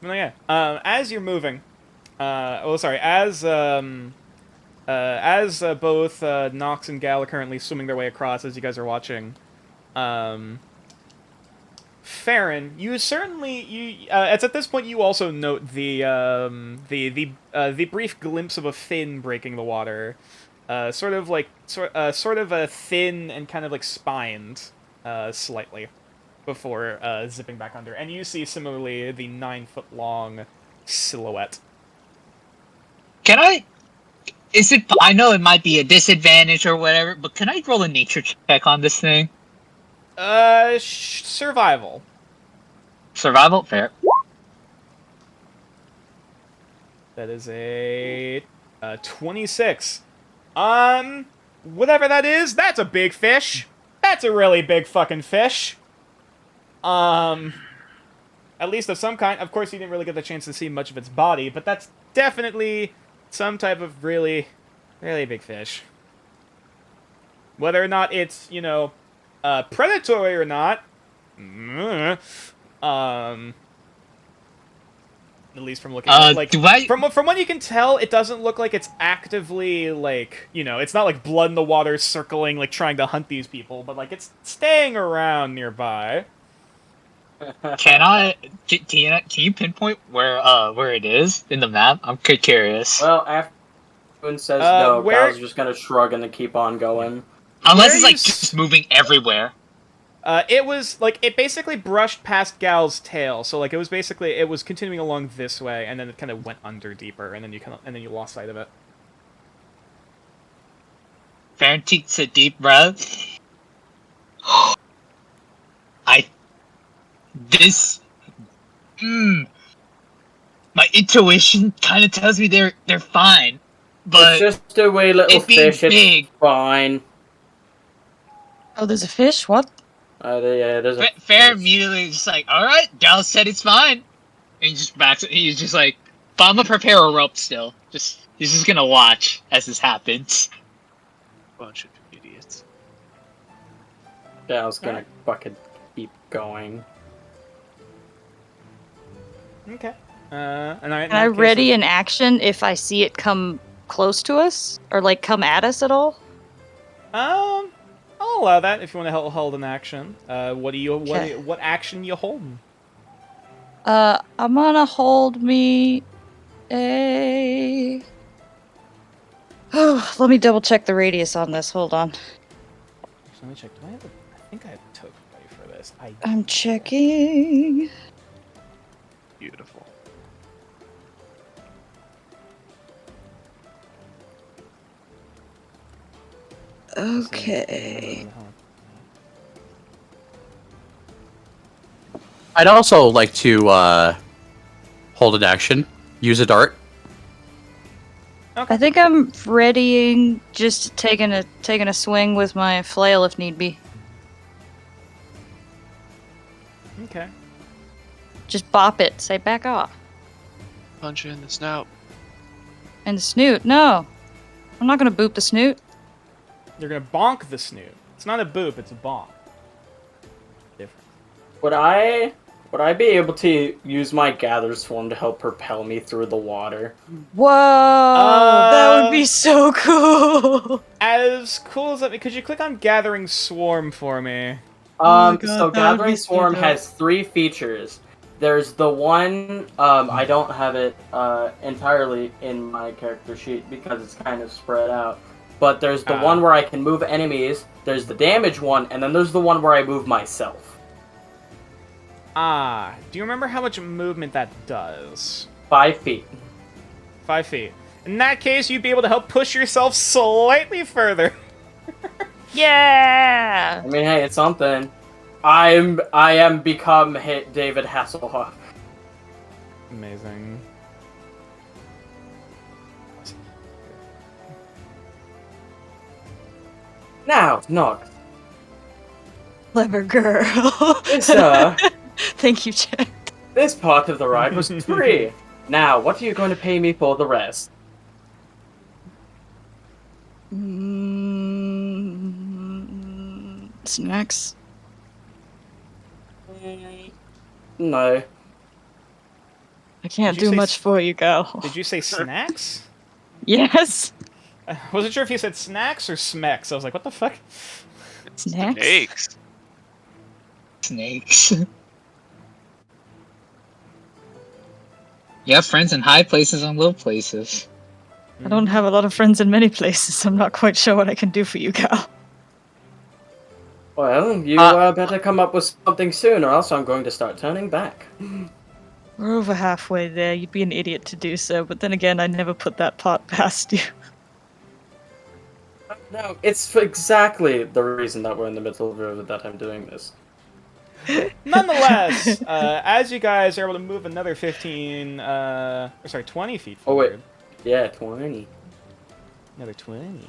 Well, yeah. As you're moving, as both Nox and Gal are currently swimming their way across, as you guys are watching, Farron, it's at this point you also note the brief glimpse of a fin breaking the water, sort of a thin and kind of like spined, slightly, before zipping back under, and you see similarly the 9-foot-long silhouette. I know it might be a disadvantage or whatever, but can I roll a nature check on this thing? Survival. Survival? Fair. That is a 26. Whatever that is, that's a big fish. That's a really big fucking fish. At least of some kind. Of course, you didn't really get the chance to see much of its body, but that's definitely some type of really, really big fish. Whether or not it's, predatory or not, at least from looking at from what you can tell, it doesn't look like it's actively, like, it's not like blood in the water circling, like, trying to hunt these people, but, like, it's staying around nearby. Can you pinpoint where it is in the map? I'm curious. Well, after Boone says no, Gal's just gonna shrug and then keep on going. Unless it's, like, just moving everywhere. It basically brushed past Gal's tail, so, like, it was continuing along this way, and then it kind of went under deeper, and then you lost sight of it. Farron takes a deep breath. My intuition kind of tells me they're fine, but it's just a wee little fish. Big. It's fine. Oh, there's a fish? What? Yeah, there's a... Fair immediately just like, alright, Gal said it's fine. And he just backs it. He's just like, but I'm gonna prepare a rope still. He's just gonna watch as this happens. Bunch of idiots. Yeah, I was gonna fucking keep going. Okay. Can I ready an action if I see it come close to us? Or, like, come at us at all? I'll allow that if you want to hold an action. What action you holding? I'm gonna hold me a... Oh, let me double check the radius on this. Hold on. Let me check. Do I have I think I have a token ready for this. I'm checking. Beautiful. Okay. I'd also like to hold an action, use a dart. I think I'm readying, just taking a swing with my flail if need be. Okay. Just bop it. Say back off. Punch it in the snout. And the snoot. No, I'm not gonna boop the snoot. You're gonna bonk the snoot. It's not a boop. It's a bonk. Different. Would I be able to use my gather swarm to help propel me through the water? Whoa, that would be so cool. As cool as that, could you click on Gathering Swarm for me? my God, So that would Gathering be so Swarm dope. has 3 features. There's the one, I don't have it entirely in my character sheet because it's kind of spread out. But there's the one where I can move enemies, there's the damage one, and then there's the one where I move myself. Do you remember how much movement that does? 5 feet. 5 feet. In that case, you'd be able to help push yourself slightly further. Yeah. I mean, hey, it's something. I am become David Hasselhoff. Amazing. Now, Nox. Clever girl. This, Thank you, Jack. this part of the ride was free. Now, what are you going to pay me for the rest? Snacks. No. I can't Did you do say much for you, gal. Did you say snacks? Yes. I wasn't sure if you said snacks or smecks. I was like, what the fuck? Snacks. Snakes. Snakes. You have friends in high places and low places. I don't have a lot of friends in many places. I'm not quite sure what I can do for you, gal. Well, you better come up with something soon, or else I'm going to start turning back. We're over halfway there. You'd be an idiot to do so, but then again, I never put that part past you. No, it's for exactly the reason that we're in the middle of the river that I'm doing this. Nonetheless, as you guys are able to move another 20 feet Oh, wait. forward. Yeah, 20. Another 20.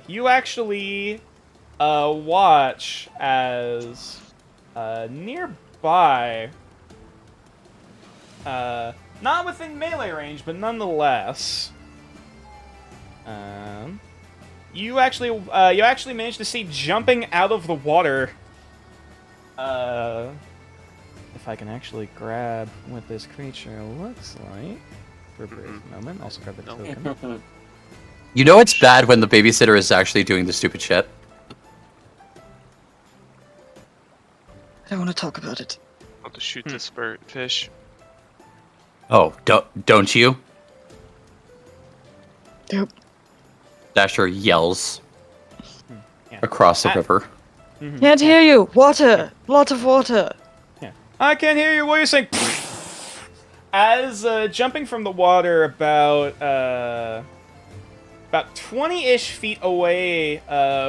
You actually watch as nearby, not within melee range, but nonetheless, you actually managed to see jumping out of the water. If I can actually grab what this creature looks like for a brief moment. Also grab the token. You know it's bad when the babysitter is actually doing the stupid shit. I don't want to talk about it. Want to shoot the spirit fish. Oh, don't you? Nope. Dasher yells Yeah. across the river. Can't hear you. Water. Lot of water. Yeah. I can't hear you. What are you saying? As jumping from the water about 20-ish feet away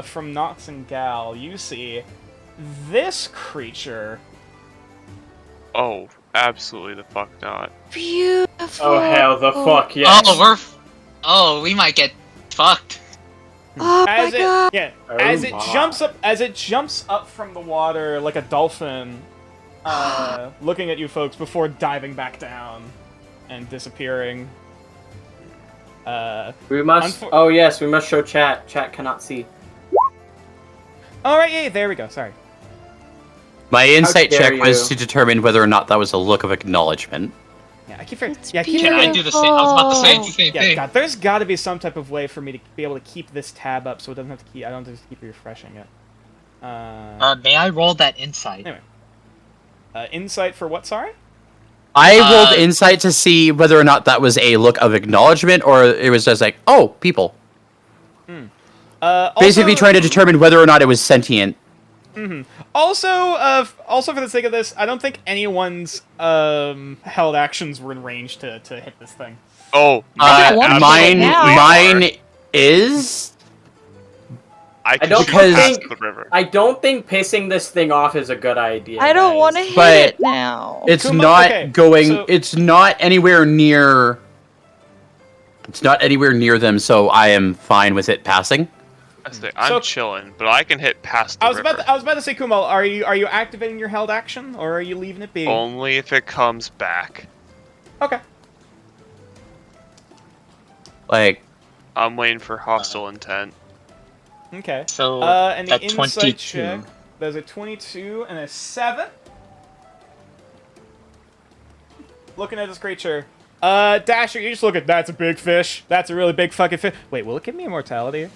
from Nox and Gal, you see this creature. Oh, absolutely the fuck not. Beautiful. Oh, hell the fuck, yes. We might get fucked. Oh as my it, god! yeah, Oh as it my. jumps up from the water like a dolphin, looking at you folks before diving back down and disappearing. We must. Unfor- Oh yes, we must show chat. Chat cannot see. All right, yeah, there we go. Sorry. My insight dare check was you. to determine whether or not that was a look of acknowledgement. Yeah, I keep. I It's keep. Can I do the same? I was about to say the same Yeah, thing. God, there's got to be some type of way for me to be able to keep this tab up, so it doesn't have to keep. I don't have to keep refreshing it. May I roll that insight? Anyway. Insight for what? Sorry. I rolled insight to see whether or not that was a look of acknowledgement or it was just like, oh, people. Basically Also- trying to determine whether or not it was sentient. Also, for the sake of this, I don't think anyone's held actions were in range to hit this thing. Oh, Mine- Mine is. I I can don't shoot past think- the river. I don't think pissing this thing off is a good idea. I don't guys. want to hit But it now. It's Kuma- not okay, going. so- It's not anywhere near. It's not anywhere near them, so I am fine with it passing. I say, I'm So- chilling, but I can hit past the I was river. about to say, Kumal, are you activating your held action or are you leaving it be? Only if it comes back. Okay. Like, I'm waiting for hostile intent. Okay. So And the that insight 22. check. There's a 22 and a 7. Looking at this creature. Dasher, you just look at that's a big fish. That's a really big fucking fish. Wait, will it give me immortality?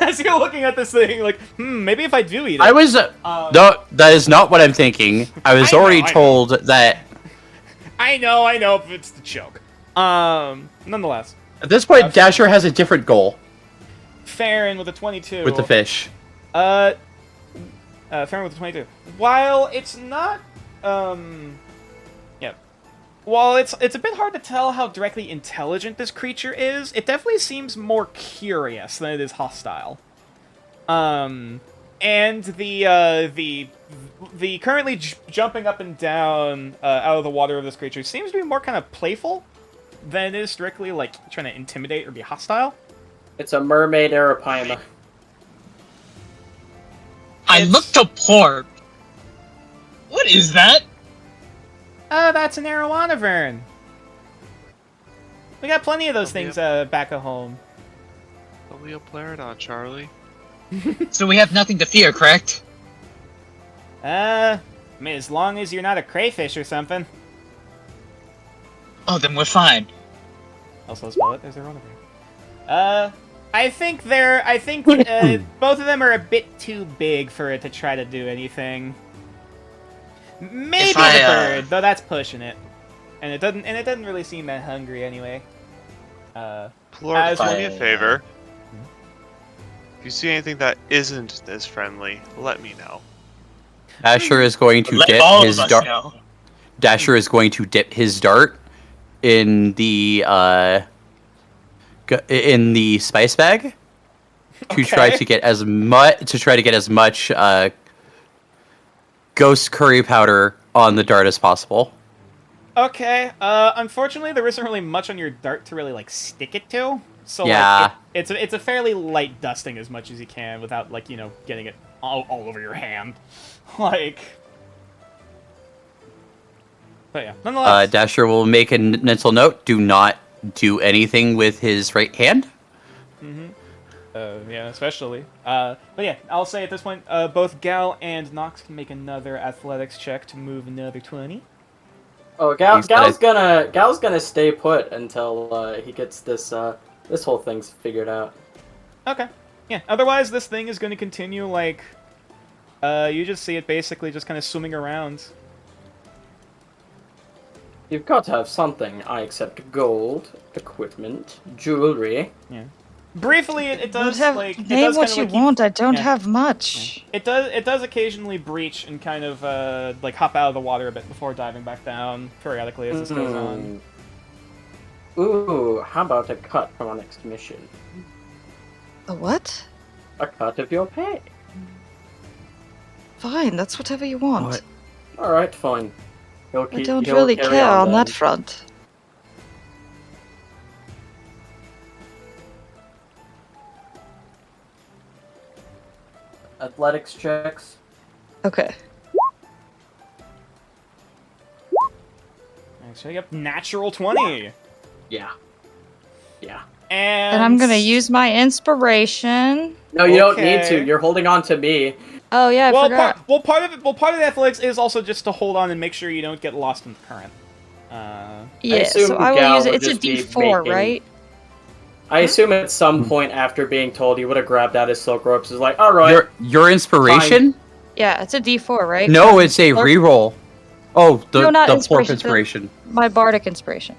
As you're looking at this thing, like, maybe if I do eat it. I was. No, that is not what I'm thinking. I was I know, already I know. told that. I know, but it's the joke. Nonetheless, At this point, Dasher has a different goal Farron with a 22. with the fish. Farron with a 22. While it's not, yeah. While it's a bit hard to tell how directly intelligent this creature is, it definitely seems more curious than it is hostile. And the currently jumping up and down out of the water of this creature seems to be more kind of playful than it is strictly like trying to intimidate or be hostile. It's a mermaid arapaima. I looked to port. What is that? Oh, that's an Arowanavern. We got plenty of those Oh, yeah. things back at home. Only a Plaridon, Charlie. So we have nothing to fear, correct? I mean, as long as you're not a crayfish or something. Oh, then we're fine. Also spell it, there's Arowanavern. I think both of them are a bit too big for it to try to do anything. Maybe If I, the bird, though that's pushing it. And it doesn't really seem that hungry anyway. Plord, do me a I, favor. If you see anything that isn't this friendly, let me know. Dasher is going to Let dip all his of us dart. know. Dasher is going to dip his dart in the spice bag to try Okay. to get as much ghost curry powder on the dart as possible. Okay, unfortunately there isn't really much on your dart to really, like, stick it to. So, Yeah. like, it's a fairly light dusting as much as you can without, like, you know, getting it all over your hand. Like... But yeah, nonetheless. Dasher will make a mental note: do not do anything with his right hand. Yeah, especially. But yeah, I'll say at this point, both Gal and Nox can make another athletics check to move another 20. Oh, Gal's gonna stay put until he gets this this whole thing's figured out. Okay. Yeah, otherwise this thing is going to continue, like, you just see it basically just kind of swimming around. You've got to have something. I accept gold, equipment, jewelry. Yeah. Briefly, it does, like... it name does what kind you of, like, want. I don't yeah. have much. It does occasionally breach and kind of, like, hop out of the water a bit before diving back down periodically as this goes on. Ooh, how about a cut from our next mission? A what? A cut of your pay. Fine, that's whatever you want. What? Alright, fine. I don't really care on that front. athletics checks. Okay. So you have natural 20. Yeah. Yeah. And I'm gonna use my inspiration. No, you don't need Okay. to. You're holding on to me. Oh yeah, I forgot. Part of the athletics is also just to hold on and make sure you don't get lost in the current. Yeah, assume so I will Gal use it. would It's a just be D4, making- right? I assume at some point after being told, he would have grabbed out his silk ropes. Is like, all right. Your inspiration? Yeah, it's a D4, right? No, it's a Plurp? reroll. Oh, No, not the plorp inspiration, inspiration. My bardic inspiration.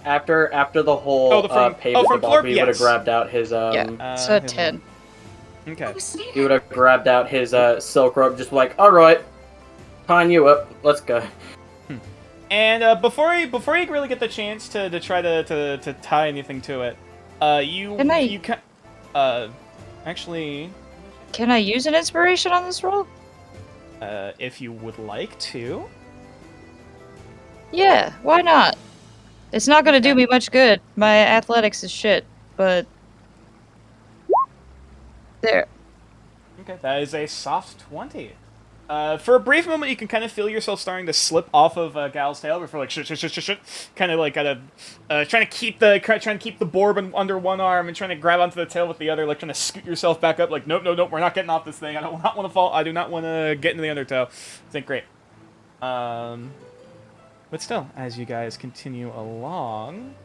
After the whole pavement from debacle, Plorp, he would have yes. grabbed out his Yeah, so his 10. Okay. he would have grabbed out his silk rope, just like, all right, tying you up, let's go. And before you really get the chance to try to tie anything to it, actually, Can I use an inspiration on this roll? if you would like to. Yeah, why not? It's not gonna do me much good. My athletics is shit, but there. Okay, that is a soft 20. For a brief moment, you can kind of feel yourself starting to slip off of Gal's tail before, like, shit, kind of like trying to keep the borb under one arm and trying to grab onto the tail with the other, like trying to scoot yourself back up, like, nope, we're not getting off this thing. I do not want to fall. I do not want to get into the undertow. This ain't great. But still, as you guys continue along,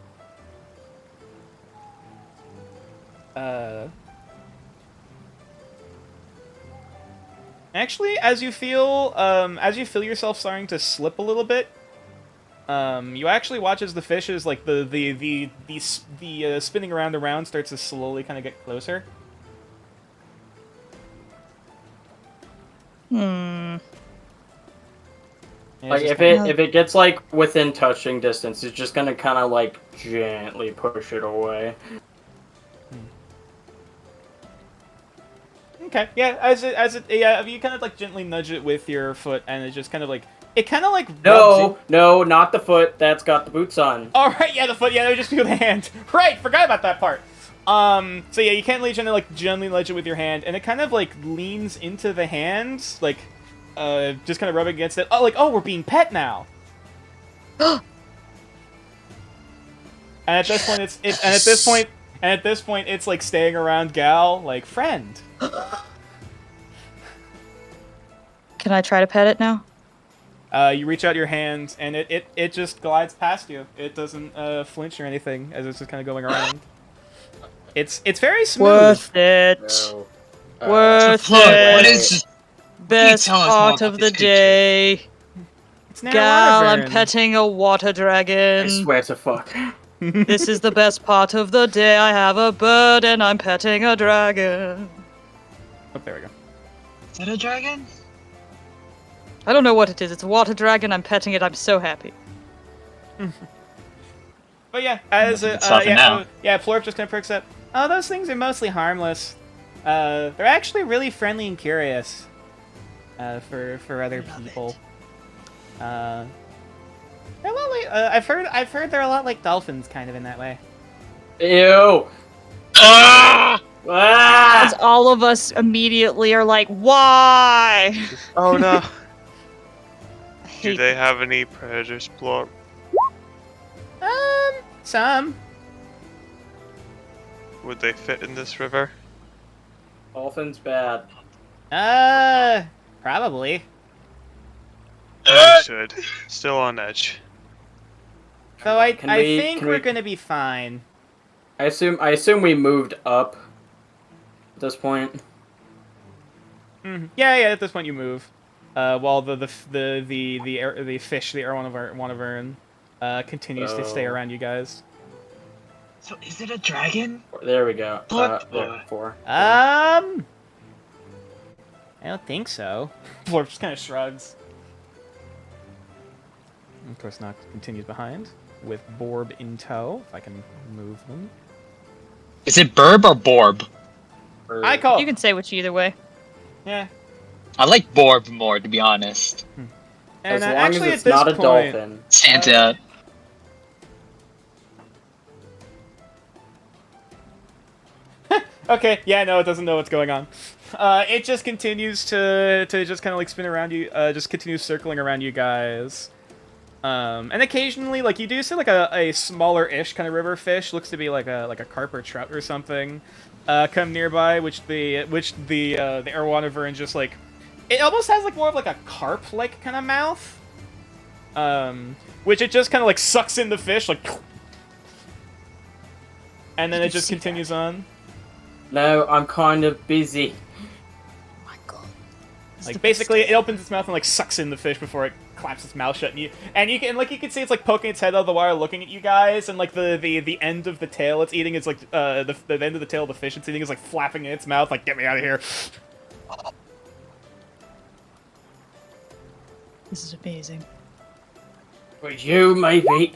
actually, as you feel yourself starting to slip a little bit, you actually watch as the fish is like the spinning around starts to slowly kind of get closer. Like if it gets like within touching distance, it's just gonna kind of like gently push it away. Okay, yeah, you kind of like gently nudge it with your foot, and it just kind of like No, not the foot. That's got the boots on. All right, yeah, the foot. Yeah, they just do the hand. Right, forgot about that part. So yeah, you can't gently nudge it with your hand, and it kind of like leans into the hand, like, just kind of rubbing against it. Oh, like, oh, we're being pet now. And at this point, it's like staying around Gal, like friend. Can I try to pet it now? You reach out your hand, and it just glides past you. It doesn't flinch or anything as it's just kind of going around. It's very smooth. Worth it. No. Worth Look, it. what is Best tell us more part about of this the creature? day. It's now Gal, I'm Wyvern. petting a water I dragon. swear to fuck. This is the best part of the day. I have a bird and I'm petting a dragon. Oh, there we go. Is that a dragon? I don't know what it is. It's a water dragon. I'm petting it. I'm so happy. But yeah, as It's stopping now. Plorp just kind of perks up. Oh, those things are mostly harmless. They're actually really friendly and curious. For other people. They're a lot like, I've heard they're a lot like dolphins, kind of in that way. Ew. Ah! As all of us immediately are like, why? Oh no. I Do hate they have any predators, Plorp? Some. Would they fit in this river? Dolphin's bad. Probably. Understood. Still on edge. So I Can we- think can we're we- gonna be fine. I assume we moved up at this point. Yeah, at this point you move. While the fish, the Wyvern, continues to stay Oh. around you guys. So is it a dragon? There we go. What? There, 4. I don't think so. Plorp just kind of shrugs. Of course, Nox continues behind with Borb in tow. If I can move them. Is it Burb or Borb? I call. You can say which either way. Yeah. I like Borb more, to be honest. And As long actually, as at it's this not a point, dolphin. Santa. Okay, yeah, no, it doesn't know what's going on. It just continues to just kind of like spin around you, just continues circling around you guys. And occasionally, like, you do see like a smaller-ish kind of river fish, looks to be like a carp or trout or something, come nearby, which the Erwanivern just like, it almost has like more of like a carp-like kind of mouth, which it just kind of like sucks in the fish, like, and then it just continues on. No, I'm kind of busy. Oh my god. Like, basically, it opens its mouth and like sucks in the fish before it claps its mouth shut, and you can see it's like poking its head out of the water, looking at you guys, and like the end of the tail it's eating is like the end of the tail of the fish it's eating is like flapping in its mouth, like, get me out of here. This is amazing. But you, maybe.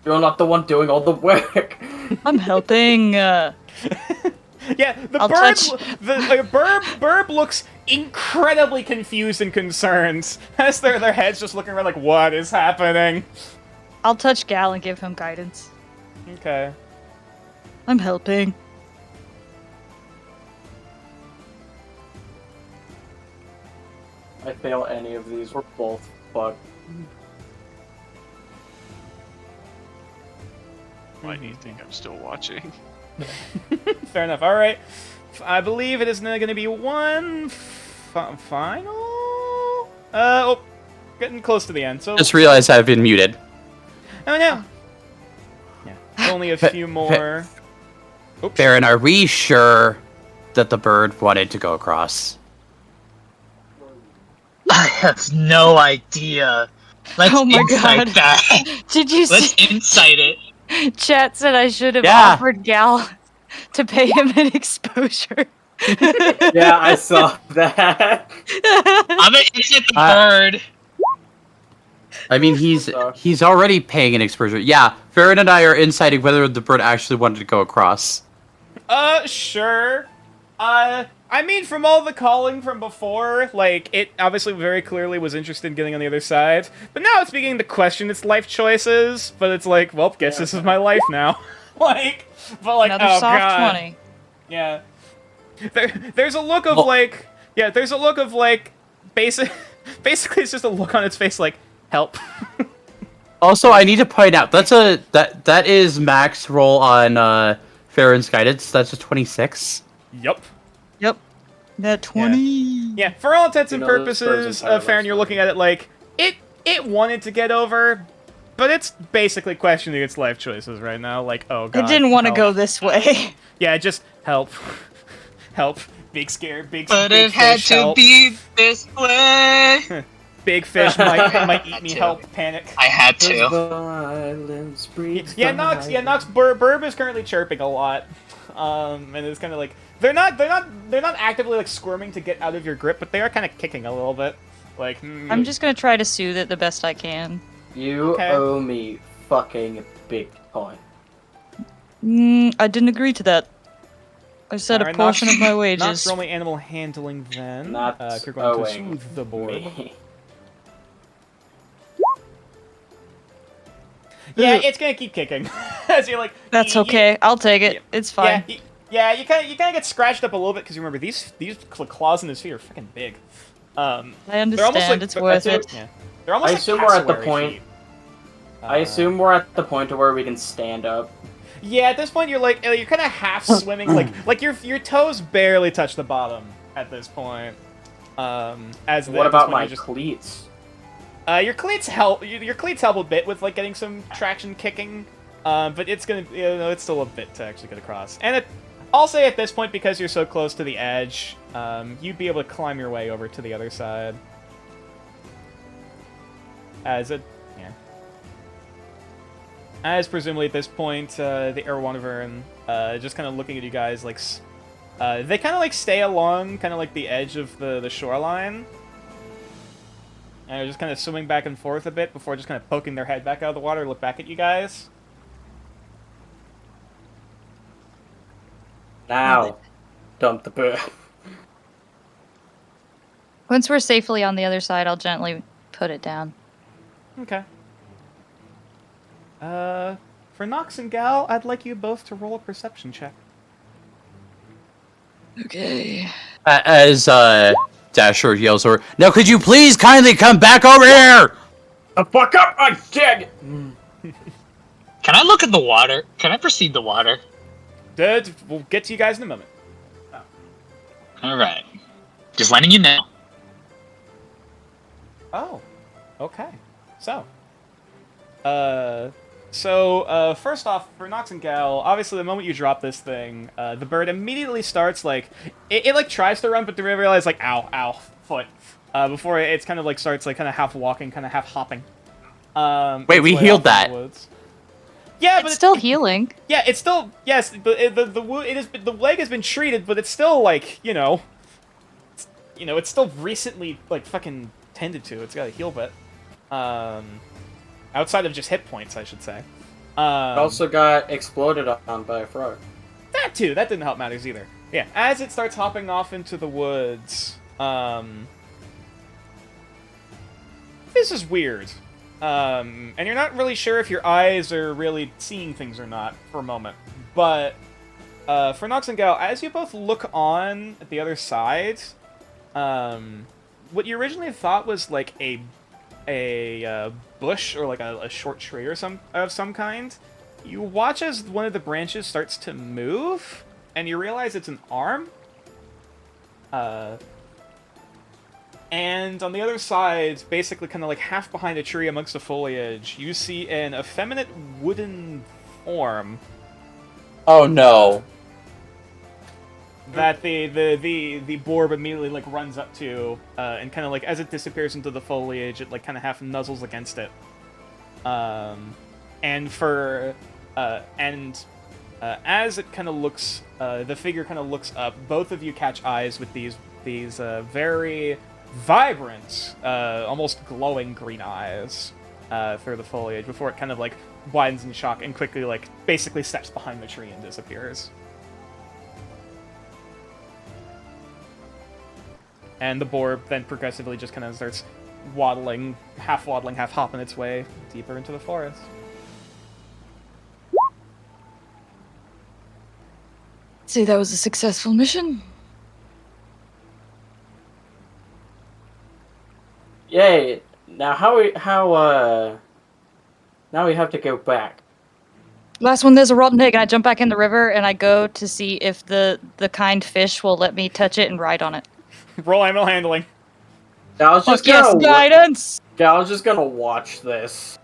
You're not the one doing all the work. I'm helping. Yeah, the I'll bird, touch- Burb looks incredibly confused and concerned as their heads just looking around like, what is happening? I'll touch Gal and give him guidance. Okay. I'm helping. I fail any of these, we're both fucked. Why do you think I'm still watching? Fair enough. All right. I believe it is going to be one final. Oh, getting close to the end. So Just realized I've been muted. oh no. Yeah, only a few more. Oops. Baron, are we sure that the bird wanted to go across? I have no idea. Let's Oh my insight God. that. Did you Let's see? insight it. Chat said I should have Yeah. offered Gal to pay him an exposure. Yeah, I saw that. I'm gonna insight the Uh, bird. I mean, he's already paying an exposure. Yeah, Farron and I are inciting whether the bird actually wanted to go across. Sure. I mean, from all the calling from before, like, it obviously very clearly was interested in getting on the other side, but now it's beginning to question its life choices, but it's like, well, guess this is my life now. Like, but like, Another oh soft god. 20. Yeah. There's a look of Well- like, yeah, there's a look of like, basically it's just a look on its face like, help. Also, I need to point out that is max roll on Farron's guidance. That's a 26. Yup. Yep. That 20. Yeah, for all intents and You know, this bird's purposes, entire Farron, you're looking at it like, it wanted to get over, but it's basically questioning its life choices right now. Like, oh god. I didn't want to help. go this way. Yeah, just help. Help. Big scare, big But big it had fish, to help. be this way. Big fish might eat me, Had to. help, panic. I had to. Violence breeds Yeah, Nox, Burb is currently chirping a lot. And it's kind of like, they're not actively like squirming to get out of your grip, but they are kind of kicking a little bit. Like, I'm just gonna try to soothe it the best I can. You Okay. owe me fucking big time. I didn't agree to that. I said Alright, a portion Nox- of my Nox, wages. roll me animal handling then. Not If you're going to owing soothe the board. me. Yeah, it's gonna keep kicking. As you're like, That's you- okay. I'll take it. It's fine. Yeah, you kind of get scratched up a little bit because you remember these claws in his feet are freaking big. I They're almost understand. like It's worth it. Yeah, they're almost I like assume we're at the cassowary point- feet. I assume we're at the point to where we can stand up. Yeah, at this point you're like you're kind of half swimming, like your toes barely touch the bottom at this point. As What at this about point, my you're just, cleats? your cleats help. Your cleats help a bit with like getting some traction kicking, but it's gonna it's still a bit to actually get across. And I'll say at this point, because you're so close to the edge, you'd be able to climb your way over to the other side. As presumably at this point, the Erwanivern just kind of looking at you guys like, they kind of like stay along kind of like the edge of the shoreline. And they're just kind of swimming back and forth a bit before just kind of poking their head back out of the water, look back at you guys. Now, dump the bird. Once we're safely on the other side, I'll gently put it down. Okay. For Nox and Gal, I'd like you both to roll a perception check. Okay. As Dasher yells over, now could you please kindly come back over here? The fuck up! I did! Can I look at the water? Can I proceed the water? Dude, we'll get to you guys in a moment. Alright. Just letting you know. Oh, okay. So, first off, for Nox and Gal, obviously the moment you drop this thing, the bird immediately starts, like, it like, tries to run, but then realizes, like, ow, foot. Before it's kind of, like, starts, like, kind of half walking, kind of half hopping. Wait, we healed that. Yeah, It's but still healing. Yeah, it's still, yes, but the leg has been treated, but it's still, like, it's still recently, like, fucking tended to. It's got a heal bit. Outside of just hit points, I should say. It also got exploded on by a frog. That too. That didn't help matters either. Yeah, as it starts hopping off into the woods, this is weird. And you're not really sure if your eyes are really seeing things or not for a moment. But for Nox and Gal, as you both look on at the other side, what you originally thought was like a bush or like a short tree or of some kind, you watch as one of the branches starts to move, and you realize it's an arm. And on the other side, basically kind of like half behind a tree amongst the foliage, you see an effeminate wooden form Oh no. that the Borb immediately like runs up to, and kind of like as it disappears into the foliage, it like kind of half nuzzles against it. As it kind of looks, the figure kind of looks up. Both of you catch eyes with these very vibrant, almost glowing green eyes through the foliage before it kind of like widens in shock and quickly like basically steps behind the tree and disappears. And the Borb then progressively just kind of starts waddling, half hopping its way deeper into the forest. See, that was a successful mission. Yay! Now now we have to go back. Last one, there's a rotten egg, and I jump back in the river, and I go to see if the kind fish will let me touch it and ride on it. Roll animal handling. I was just Yes, guidance! I was just gonna watch this.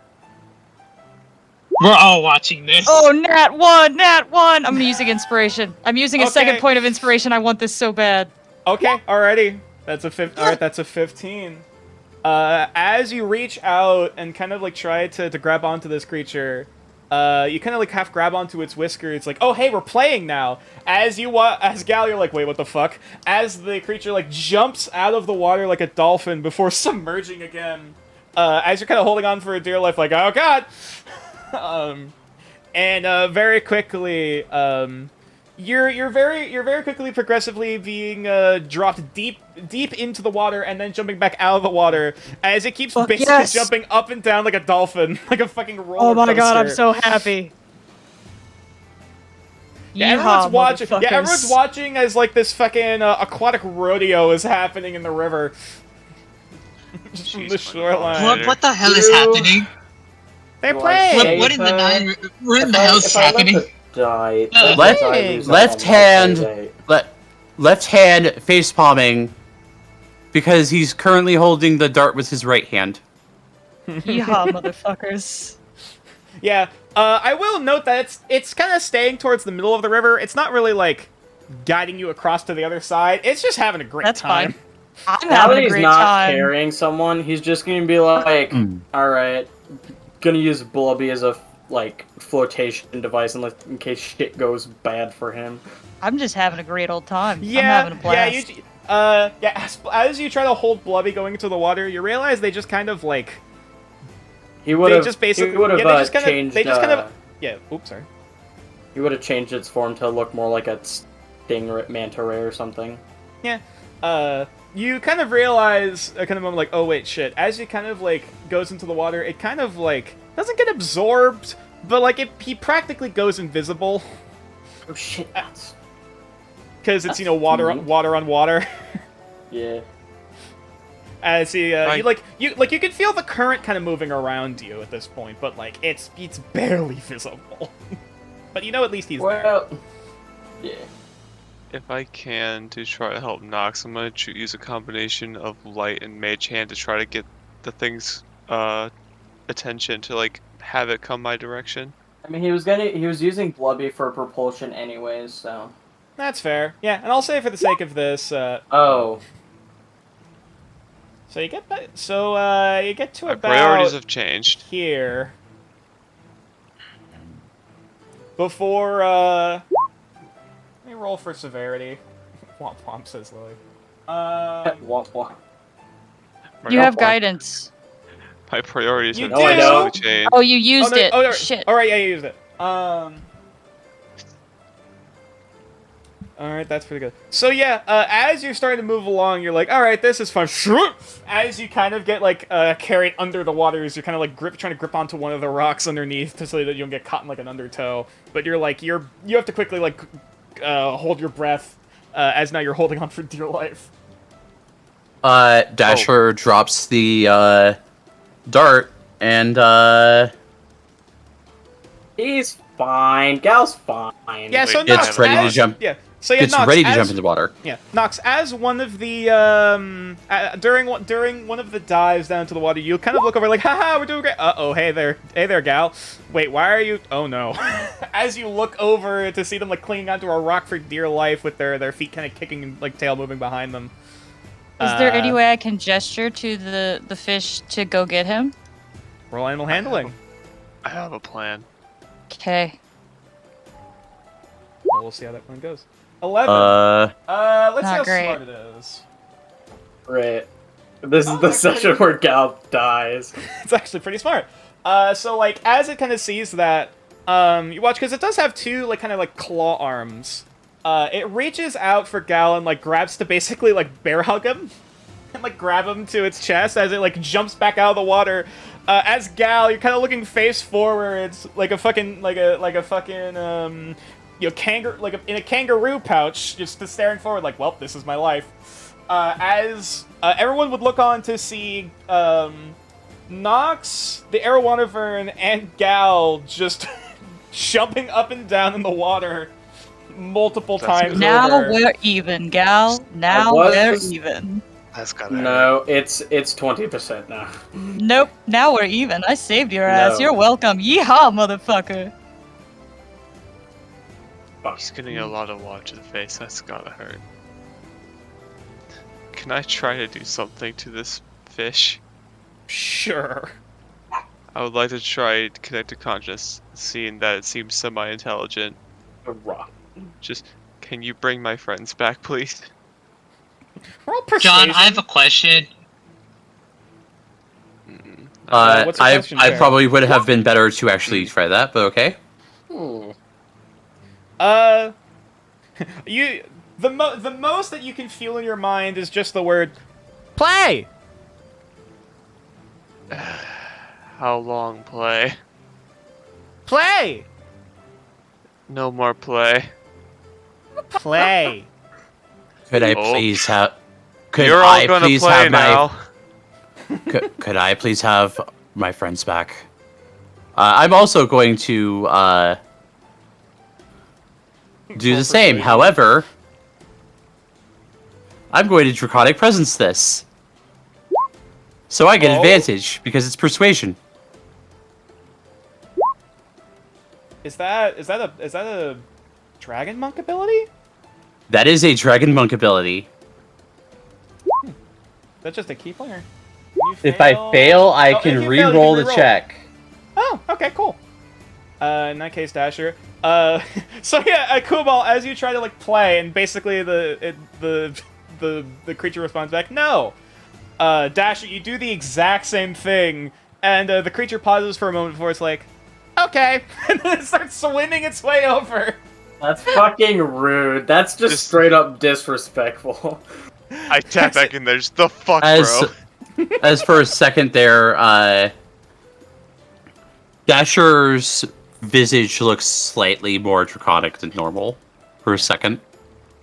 We're all watching this. Oh, nat 1! I'm gonna use inspiration. I'm using a Okay. second point of inspiration. I want this so bad. Okay, alrighty. That's a 15. As you reach out and kind of like try to grab onto this creature, you kind of like half grab onto its whisker. It's like, oh hey, we're playing now. As Gal, you're like, wait, what the fuck? As the creature like jumps out of the water like a dolphin before submerging again. As you're kind of holding on for a dear life, like, oh god. Very quickly, you're very quickly progressively being dropped deep into the water and then jumping back out of the water as it keeps basically jumping up and down like a dolphin, like a fucking roller coaster. Oh my god, I'm so happy. Yeah, everyone's watching as like this fucking aquatic rodeo is happening in the river. Just from the shoreline. What the hell is happening? They're playing! What in the nine? What in the hell is happening? Left hand face palming because he's currently holding the dart with his right hand. Yeehaw, motherfuckers. Yeah, I will note that it's kind of staying towards the middle of the river. It's not really like guiding you across to the other side. It's just having a great time. Fine. I'm Now having that a he's great not time. carrying someone, he's just gonna be like, alright, gonna use Blubby as a like flotation device in case shit goes bad for him. I'm just having a great old time. Yeah, I'm having a blast. As you try to hold Blubby going into the water, you realize they just kind of like He would have changed. Yeah. Oops, sorry. He would have changed its form to look more like a manta ray or something. Yeah. You kind of realize a kind of moment like, oh wait, shit. As it kind of like goes into the water, it kind of like doesn't get absorbed, but like he practically goes invisible. Oh shit! because it's water on water. Yeah. As you can feel the current kind of moving around you at this point, but like it's barely visible. But at least he's there. Well, yeah. If I can, to try to help Nox, I'm gonna use a combination of light and mage hand to try to get the thing's attention to like have it come my direction. I mean, he was using Blubby for propulsion anyways, so. That's fair. Yeah, and I'll say for the sake of this. Oh. So you get to My about priorities have changed. here. Before let me roll for severity. Womp womp, says Lily. Womp womp. You have guidance. My priorities have You do? I know. changed. Oh, you used it. Oh, Shit. Alright, yeah, you used it. Alright, that's pretty good. So yeah, as you're starting to move along, you're like, alright, this is fun. As you kind of get, like, carried under the waters, you're kind of, like, trying to grip onto one of the rocks underneath so that you don't get caught in, like, an undertow. But you're, like, you have to quickly, like, hold your breath, as now you're holding on for dear life. Dasher drops the, dart, and, He's fine. Gal's fine. Yeah, so Wait, Nox, it's ready to as- jump. Yeah, so yeah, It's Nox, ready to as- jump in the water. Yeah, Nox, as one of the during one of the dives down to the water, you kind of look over like, haha, we're doing great. Uh-oh, hey there, gal. Wait, why are you? Oh no. As you look over to see them like clinging onto a rock for dear life with their feet kind of kicking and like tail moving behind them. Is there any way I can gesture to the fish to go get him? Roll animal handling. I have a plan. Okay. Well, we'll see how that one goes. 11. Let's see Not how great. smart it is. Right. This is the session where Gal dies. It's actually pretty smart. So like as it kind of sees that, you watch because it does have two like kind of like claw arms. It reaches out for Gal and like grabs to basically like bear hug him and like grab him to its chest as it like jumps back out of the water. As Gal, you're kind of looking face forwards like a fucking kangaroo in a kangaroo pouch, just staring forward like, well, this is my life. As everyone would look on to see Nox, the Arowanavern, and Gal just jumping up and down in the water multiple times Now over. we're even, Gal. Now we're even. That's gotta No, it's 20% now. Nope. Now we're even. I saved your ass. No. You're welcome. Yeehaw, motherfucker. He's getting a lot of water to the face. That's gotta hurt. Can I try to do something to this fish? Sure. I would like to try to connect to conscious, seeing that it seems semi-intelligent. A rock. Just, can you bring my friends back, please? Roll persuasion. John, I have a question. what's your question, I Jared? probably would have been better to actually try that, but okay. The most that you can feel in your mind is just the word play. How long play? Play. No more play. Play. Could I Oh. please have? Could You're all I gonna please play have now. my? Could I please have my friends back? I'm also going to do Roll the same. persuasion. However, I'm going to draconic presence this, so I get Oh. advantage because it's persuasion. Is that a dragon monk ability? That is a dragon monk ability. That's just a key player. If I fail, I Oh, if can you fail, you re-roll can the re-roll. check. Oh, okay, cool. In that case, Dasher. So yeah, Kubal, as you try to like play, and basically the creature responds back, no. Dasher, you do the exact same thing, and the creature pauses for a moment before it's like, okay, and then it starts swimming its way over. That's fucking rude. That's just straight up disrespectful. I tap back in there. Just the fuck, As bro. as for a second there, Dasher's visage looks slightly more draconic than normal for a second.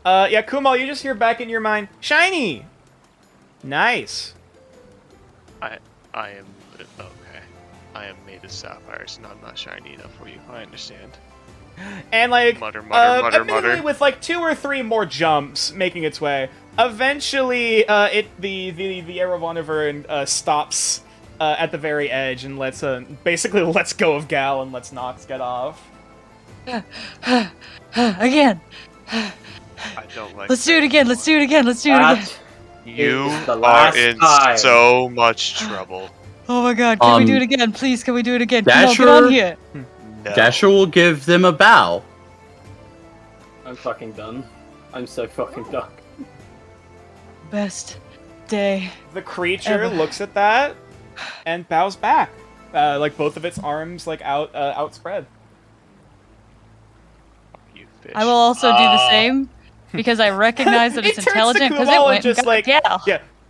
Yeah, Kumal, you just hear back in your mind, shiny! Nice. I am... Okay. I am made of sapphires, and I'm not shiny enough for you. I understand. And, like, Mutter, admittedly with, like, 2 or 3 more jumps making its way, eventually, the Erevanivern, stops, at the very edge and basically lets go of Gal and lets Nox get off. Again. I don't like Let's do it again. Let's do it again. Let's do it again. You Is the are last in time. so much trouble. Oh my god, can we do it again? Please, can we do it again? Come on, Dasher- get on here. No. Dasher will give them a bow. I'm fucking done. I'm so fucking done. Best day. The creature Ever. looks at that and bows back. Like, both of its arms, like, outspread. You fish. I will also do the same because I recognize that It it's turns to intelligent because it Kumal went and just, and got like, Gal.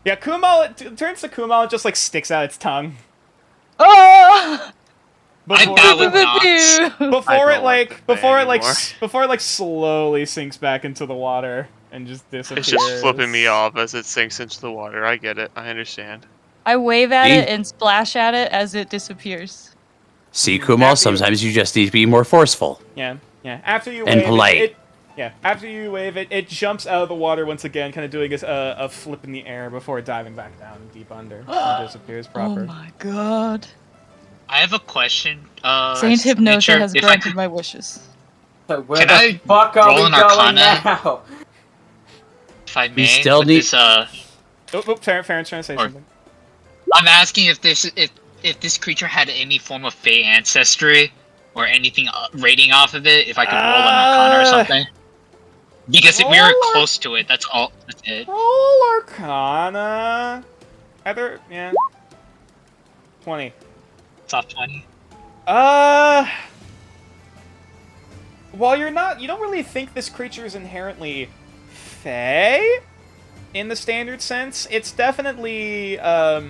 Yeah, Kumal, it turns to Kumal and just, like, sticks out its tongue. Oh! I bow with Nox. Before I it, don't like, like before it, that like, anymore. before it, like, slowly sinks back into the water and just disappears. It's just flipping me off as it sinks into the water. I get it. I understand. I wave at See? it and splash at it as it disappears. See, Kumal, After you- sometimes you just need to be more forceful. Yeah. After you And wave polite. after you wave it, it jumps out of the water once again, kind of doing a flip in the air before diving back down deep under and disappears proper. Oh my god. I have a question. Saint Hypnosia Signature, has if I granted could- my wishes. So where Can the I fuck are roll we an going Arcana? now? If I may, still with need- this, Farron's trying to say Or- something. I'm asking if this creature had any form of Fey ancestry or anything rating off of it. If I could roll an Arcana or something, because we were roll close to it. That's all. That's it. Roll Arcana. Either, yeah. 20. Top 20. While you don't really think this creature is inherently Fey in the standard sense. It's definitely a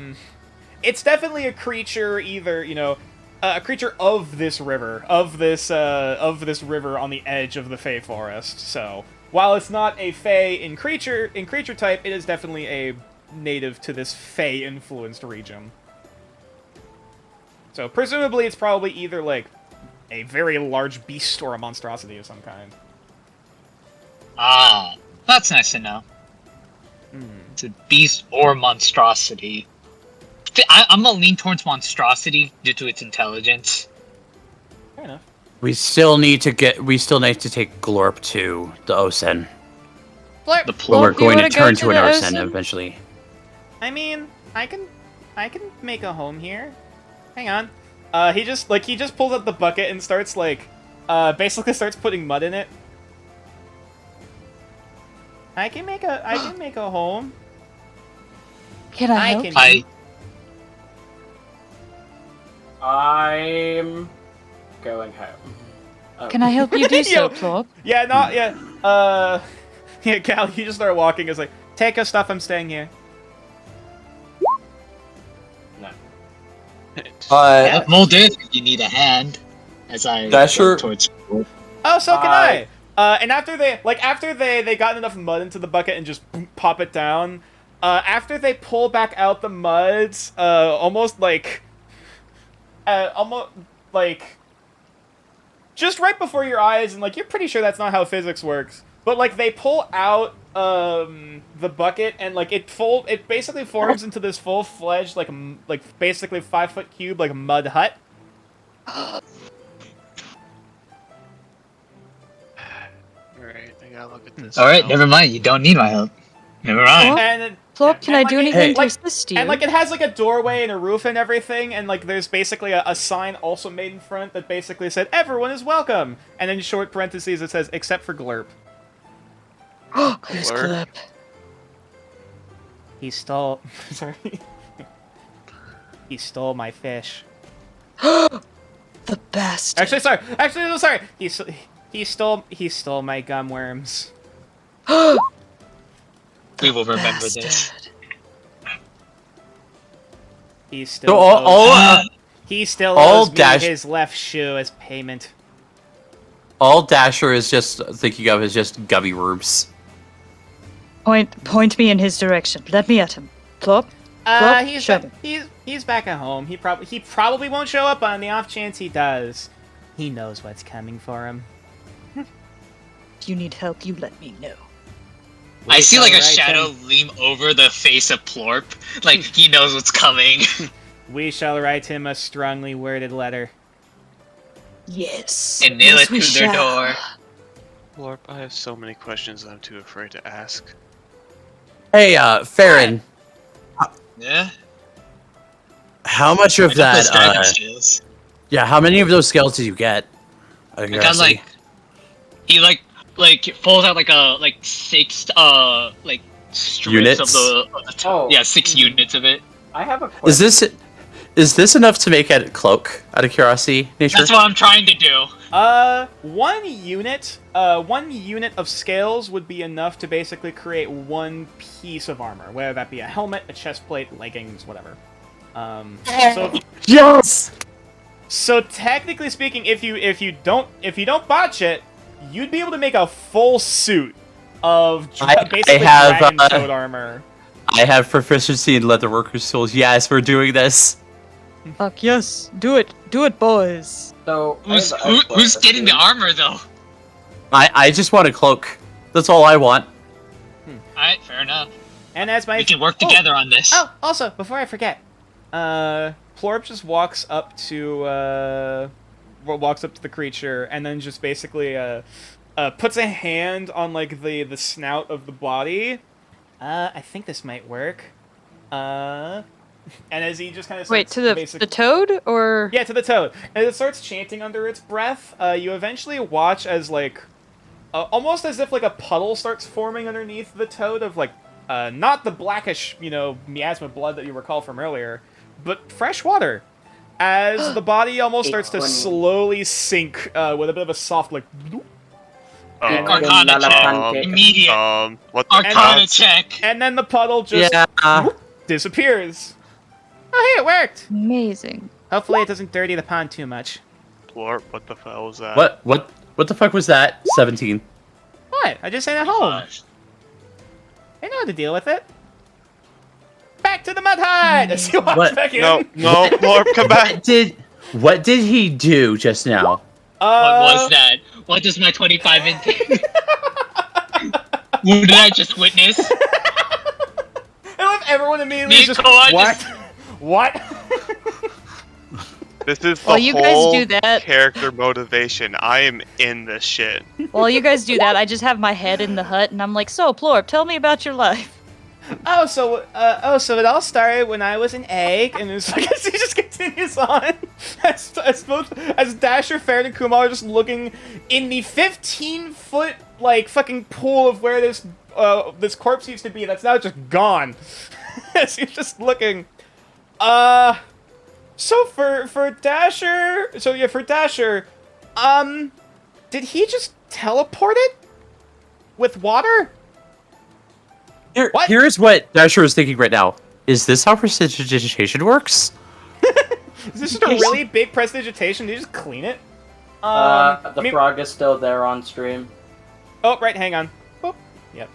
creature, either, a creature of this river, of this river on the edge of the Fey forest. So, while it's not a Fey in creature type, it is definitely a native to this Fey influenced region. So, presumably it's probably either, like, a very large beast or a monstrosity of some kind. Ah, that's nice to know. It's a beast or monstrosity. I'm gonna lean towards monstrosity due to its intelligence. Fair enough. We still need to take Glorp to the Osen. The But plug. we're do you going to wanna go turn to to an the Osen Osen? eventually. I mean, I can make a home here. Hang on. He just pulls out the bucket and starts, like, basically starts putting mud in it. I can make a home. Can I help? I'm going home. Oh. Can I help you do so, Yo. Plop? Yeah, yeah, Cal, you just start walking. It's like, take your stuff, I'm staying here. Mulder, if you need a hand, as I Dasher- go towards. Oh, so can I- I. And after they got enough mud into the bucket and just pop it down, after they pull back out the muds, almost like, just right before your eyes, and like you're pretty sure that's not how physics works, but like they pull out the bucket and like it basically forms into this full-fledged like basically 5-foot cube like mud hut. Alright, I gotta look at this. All right, now. never mind. You don't need my help. Never mind. And Plop, can and, I like, do it- anything to like- assist you? And like it has like a doorway and a roof and everything, and like there's basically a sign also made in front that basically said everyone is welcome, and in short parentheses it says except for Glurp. Who's Glurp? Glurp? He stole. Sorry. He stole my fish. The best. Actually, sorry. He stole my gum worms. We will remember this. He So still. He still all owes me Dash- his left shoe as payment. all Dasher is just thinking of is just gummy worms. Point me in his direction. Let me at him. Plop. Plop. He's Shove it. he's back at home. He probably won't show up on the off chance he does. He knows what's coming for him. If you need help, you let me know. I see like a Alright, shadow lean over the face of Plorp, like he knows what's coming. We shall write him a strongly worded letter. Yes. And nail yes, it we to their shall. door. Lorp, I have so many questions that I'm too afraid to ask. Hey, Farron, Yeah? how much of I got those that, dragon skills. yeah, how many of those scales did you get? I got he pulls out like 6 like strips Units? of the Oh. yeah, 6 units of it. I have a question. Is this enough to make a cloak, out of curiosity, Nature? That's what I'm trying to do. One unit of scales would be enough to basically create one piece of armor, whether that be a helmet, a chest plate, leggings, whatever. Yes! So technically speaking, if you don't botch it, you'd be able to make a full suit of basically dragon toad armor. I have proficiency in leatherworkers tools. Yes, we're doing this. Fuck yes. Do it. Do it, boys. So Who's getting the armor though? I just want a cloak. That's all I want. Alright, fair enough. And as my We can work together on this. Oh, also before I forget, Plorp just walks up to the creature and then just basically puts a hand on like the snout of the body. I think this might work. And as he just kind of Wait, to the toad or yeah, to the toad, and it starts chanting under its breath. You eventually watch as like almost as if like a puddle starts forming underneath the toad of like not the blackish miasma blood that you recall from earlier, but fresh water. As the body almost starts to slowly sink with a bit of a soft like. Arcana check. Immediate. What the Arcana check. And then the puddle just disappears. Oh, hey, it worked! amazing. Hopefully it doesn't dirty the pond too much. Plorp, what the hell was that? What the fuck was that? 17. What? I just stayed at home. I know how to deal with it. Back to the mud hut! As he walks What? back in. No, Plorp, come back! What did he do just now? What was that? What does my 25 entail? What did I just witness? I love everyone immediately Nico, just I what? just- What? This is the While you guys whole do that- character motivation. I am in this shit. While you guys do that, I just have my head in the hut and I'm like, so Plorp, tell me about your life. So it all started when I was an egg, and it's like he just continues on as Dasher, Farron, and Kumar are just looking in the 15-foot like fucking pool of where this corpse used to be. That's now just gone. As he's just looking. So for Dasher, did he just teleport it with water? What? Here's what Dasher is thinking right now. Is this how prestidigitation works? Is this just a really big prestidigitation? Did you just clean it? The frog is still there on stream. Oh, right, hang on. Boop. Yep.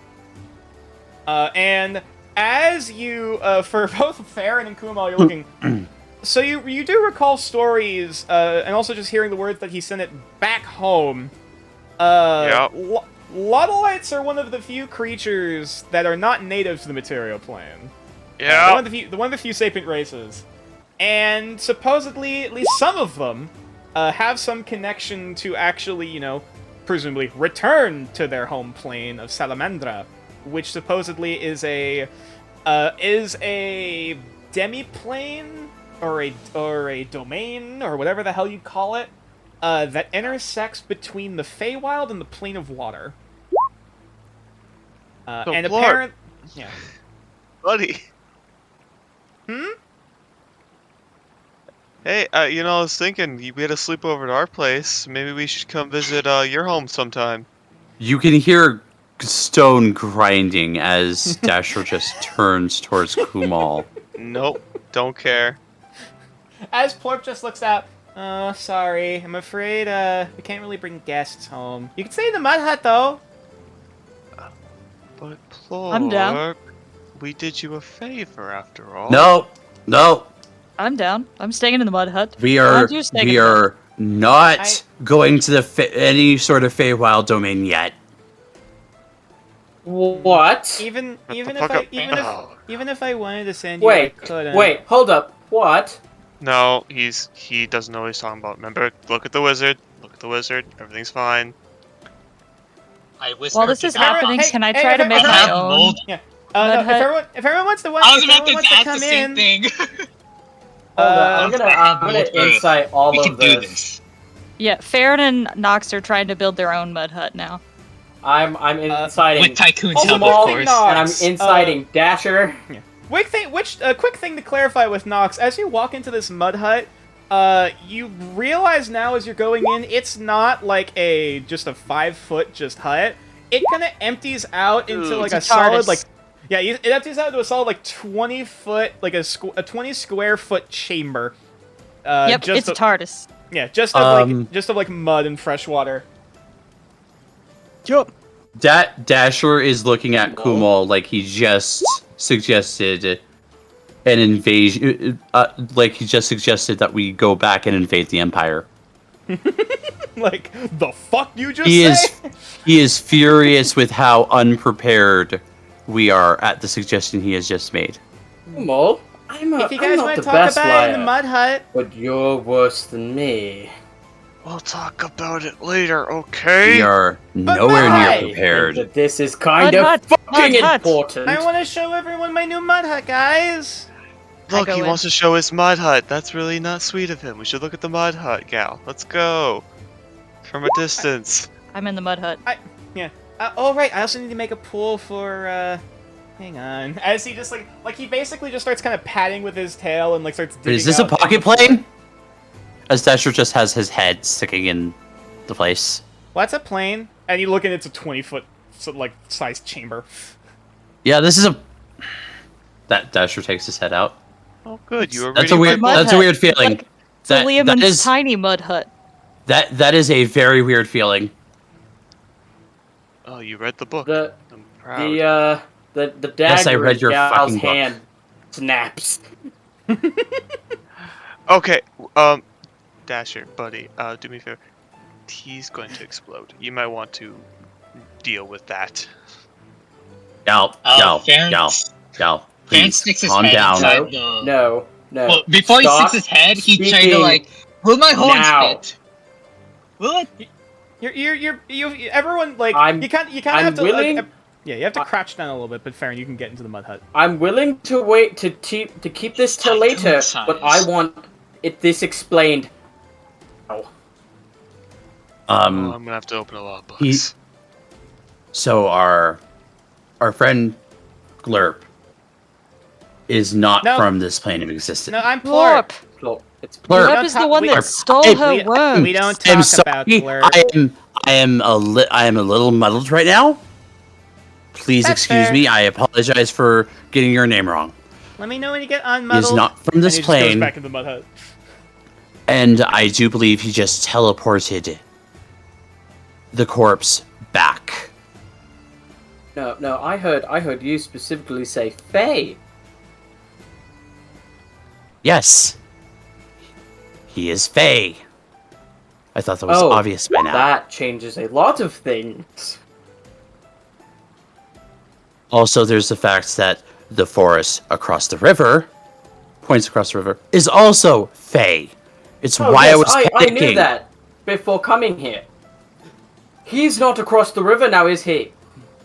And as you, for both Farron and Kumal, you're looking... So you do recall stories, and also just hearing the words that he sent it back home. Yeah. Luddites are one of the few creatures that are not native to the material plane. Yeah. One of the few sapient races. And supposedly, at least some of them, have some connection to actually, presumably return to their home plane of Salamandra, which supposedly is a demi-plane or a domain or whatever the hell you call it that intersects between the Feywild and the plane of water. So And Plorp. apparent, yeah. Buddy. Hey, I was thinking, we had a sleepover at our place. Maybe we should come visit your home sometime. You can hear stone grinding as Dasher just turns towards Kumal. Nope, don't care. As Plorp just looks out, oh, sorry, I'm afraid we can't really bring guests home. You can stay in the mud hut though. But Plorp, I'm down. we did you a favor after all. No. I'm down. I'm staying in the mud hut. We Why are don't you stay in the mud hut? not going to the any sort of Feywild domain yet. What? Even Shut if the fuck I up. Oh. even if I wanted to send you, I Wait, couldn't. wait, hold up. What? No, he doesn't know what he's talking about. Remember, look at the wizard. Look at the wizard. Everything's fine. I whisper While this to is Grandma. happening, Hey, can I hey, try to if make I my have own? mold. Yeah. Mud No, hut? if everyone wants to I was if about everyone to wants to ask come the same in, thing. Hold up, Uh, I'm gonna I have mold. insight all We of can do this. this. Yeah, Farron and Nox are trying to build their own mud hut now. I'm inciting With Tycoon's Also, help, small, of quick course. thing, and I'm Nox, inciting Dasher. quick thing to clarify with Nox. As you walk into this mud hut, you realize now as you're going in, it's not like just a 5-foot just hut. It kind of empties out into like a It's a solid TARDIS. it empties out into a solid like 20-foot, like a 20 square foot chamber. Yep, just it's a TARDIS. Yeah, just of like mud and fresh water. Yup. Dasher is looking at Kumal like he just suggested an invasion. Like he just suggested that we go back and invade the Empire. Like, the fuck you just He say? he is furious with how unprepared we are at the suggestion he has just made. Mole, I'm If you I'm guys not want the to talk best about it liar, in the mud hut, but you're worse than me. We'll talk about it later, okay? We are But nowhere why? near I think prepared. that this is kind Mud of hut, fucking mud hut. important. I want to show everyone my new mud hut, guys. Look, go he in. wants to show his mud hut. That's really not sweet of him. We should look at the mud hut, gal. Let's go. From a distance. I'm in the mud hut. Oh, right, I also need to make a pool for, hang on. As he just, he basically just starts kind of patting with his tail and, starts digging Is this a out pocket in the floor. plane? As Dasher just has his head sticking in the place. Well, that's a plane, and you look and it's a 20-foot, sized chamber. Yeah, this is a. That Dasher takes his head out. Oh, good. You were That's a reading weird. my mud That's a hut. weird feeling. It's a Liam that and is tiny mud hut. that is a very weird feeling. Oh, you read the book. The I'm proud. the dagger Yes, I read your in Gal's fucking book. hand snaps. Okay, Dasher, buddy, do me a favor. He's going to explode. You might want to deal with that. Gal, Farron please sticks his calm head down. inside the... No. Well, before Stop he sticks his head, he tried to speaking like, will my horns now. fit? Will it? Everyone, I'm- you kind of I'm have to, willing- yeah, you have to crouch down a little bit, but Farron, you can get into the mud hut. I'm willing to wait to keep this till later, but I want this explained. Oh, I'm gonna have to open a lot of books. So our friend Glurp is not No. from this plane of existence. No, I'm Plorp. Glorp. So it's Glurp. Glurp is the one we- that stole Hey, her worms. We don't I'm talk sorry. about Glurp. I am a little muddled right now. Please That's excuse fair. me. I apologize for getting your name wrong. Let me know when you get He unmuddled. is not from this and he just goes plane, back into the mud hut. and I do believe he just teleported the corpse back. No. I heard you specifically say Faye. Yes, he is Faye. I thought that was Oh, obvious by now. That changes a lot of things. Also, there's the fact that the forest across the river, points across the river, is also Fae. It's Oh, why yes, I was I panicking. knew that before coming here. He's not across the river now, is he?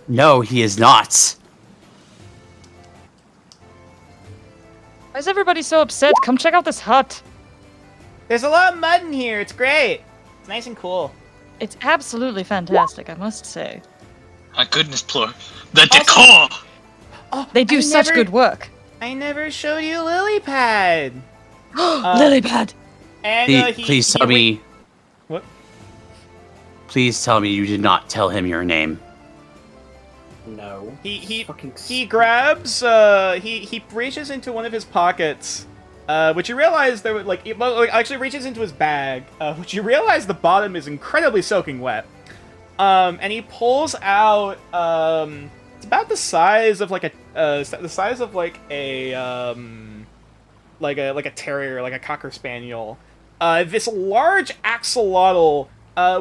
No, he is not. Why is everybody so upset? Come check out this hut. There's a lot of mud in here. It's great. It's nice and cool. It's absolutely fantastic, I must say. My goodness, Plur. The decor! Oh, They do such good work. I never showed you Lily Pad. Lilypad! And Please tell me. What? Please tell me you did not tell him your name. No. He grabs he reaches into one of his pockets, which you realize there were actually reaches into his bag, which you realize the bottom is incredibly soaking wet. And he pulls out It's about the size of like a like a terrier, like a cocker spaniel. This large axolotl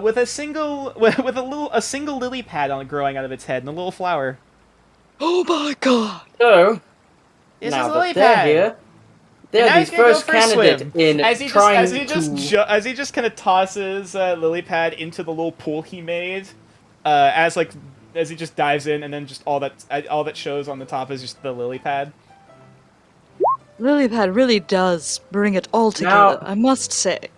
with a single lily pad on growing out of its head and a little flower. Oh my god! So, This now is that lily they're pad. here, they're And now the he's gonna go first for a candidate swim. in as he trying just kind of tosses lily pad into the little pool he made, as he just dives in, and then just all that shows on the top is just the lily pad. Lilypad really does bring it all together, I must say.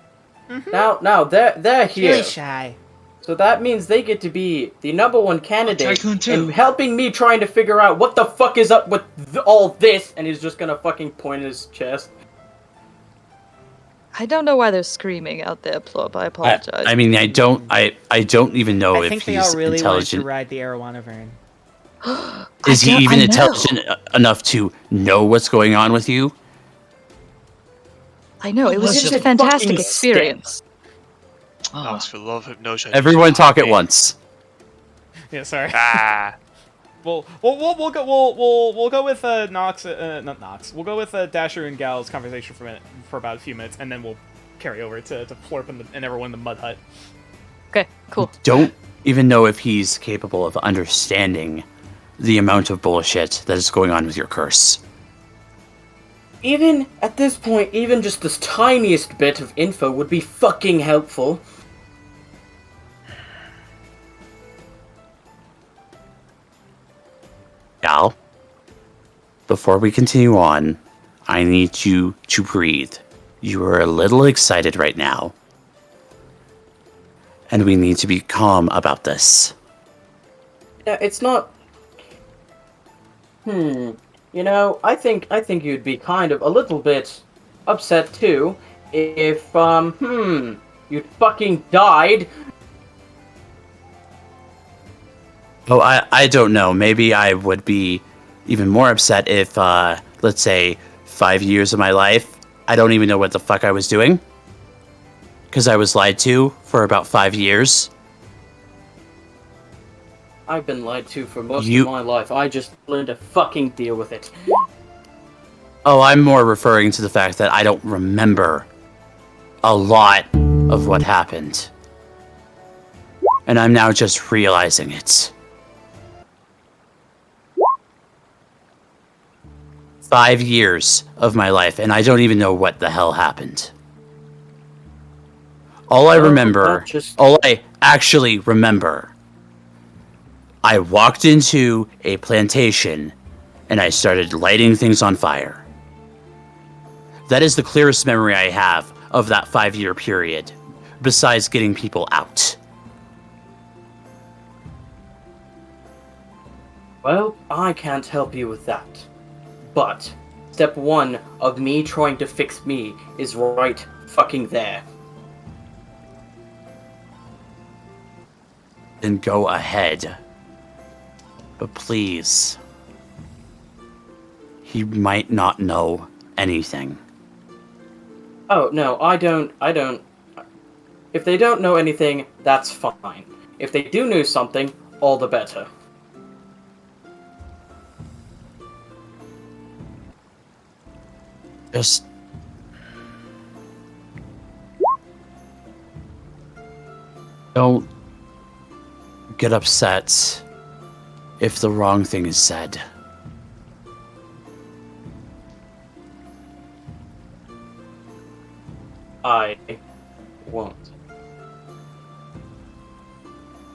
Now they're here. Really shy. So that means they get to be the #1 candidate Tycoon too. in helping me trying to figure out what the fuck is up with all this, and he's just gonna fucking point at his chest. I don't know why they're screaming out there, Plop. I apologize. I mean, I don't even know I if think they he's all really wanted to intelligent. ride the Arowana Vern. Is he even I know. intelligent enough to know what's going on with you? I know, it was It's just a a fantastic fucking experience. Oh, Nox, for love of Notion. Everyone talk at once. Yeah, sorry. Ah. We'll go with Nox, not Nox. We'll go with Dasher and Gal's conversation for about a few minutes, and then we'll carry over to Florp and everyone in the mud hut. Okay, cool. Don't even know if he's capable of understanding the amount of bullshit that is going on with your curse. Even at this point, even just this tiniest bit of info would be fucking helpful. Gal, before we continue on, I need you to breathe. You are a little excited right now. And we need to be calm about this. Yeah, it's not. You know, I think you'd be kind of a little bit upset too if you'd fucking died. Oh, I don't know. Maybe I would be even more upset if, let's say, 5 years of my life, I don't even know what the fuck I was doing. Because I was lied to for about 5 years. I've been lied to for most of my life. I just learned to fucking deal with it. Oh, I'm more referring to the fact that I don't remember a lot of what happened. And I'm now just realizing it. 5 years of my life, and I don't even know what the hell happened. All I remember, all I actually remember, I walked into a plantation and I started lighting things on fire. That is the clearest memory I have of that 5-year period, besides getting people out. Well, I can't help you with that. But step 1 of me trying to fix me is right fucking there. Then go ahead. But please. He might not know anything. Oh, no, I don't. If they don't know anything, that's fine. If they do know something, all the better. Just... don't get upset if the wrong thing is said. I won't.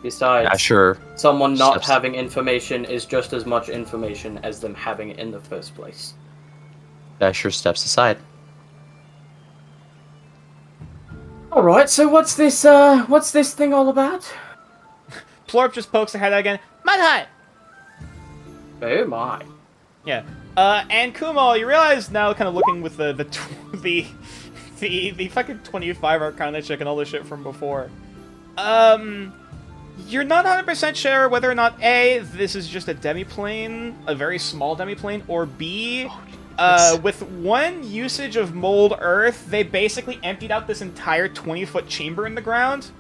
Besides, Yeah, sure. someone not Steps. having information is just as much information as them having it in the first place. Dasher steps aside. Alright, so what's this thing all about? Plorp just pokes her head out again. Mud hut! Oh my. Yeah. And Kumo, you realize now, kind of looking with the fucking 25 Arcana check and all the shit from before. You're not 100% sure whether or not A, this is just a demiplane, a very small demiplane, or B, with one usage of mold earth, they basically emptied out this entire 20-foot chamber in the ground.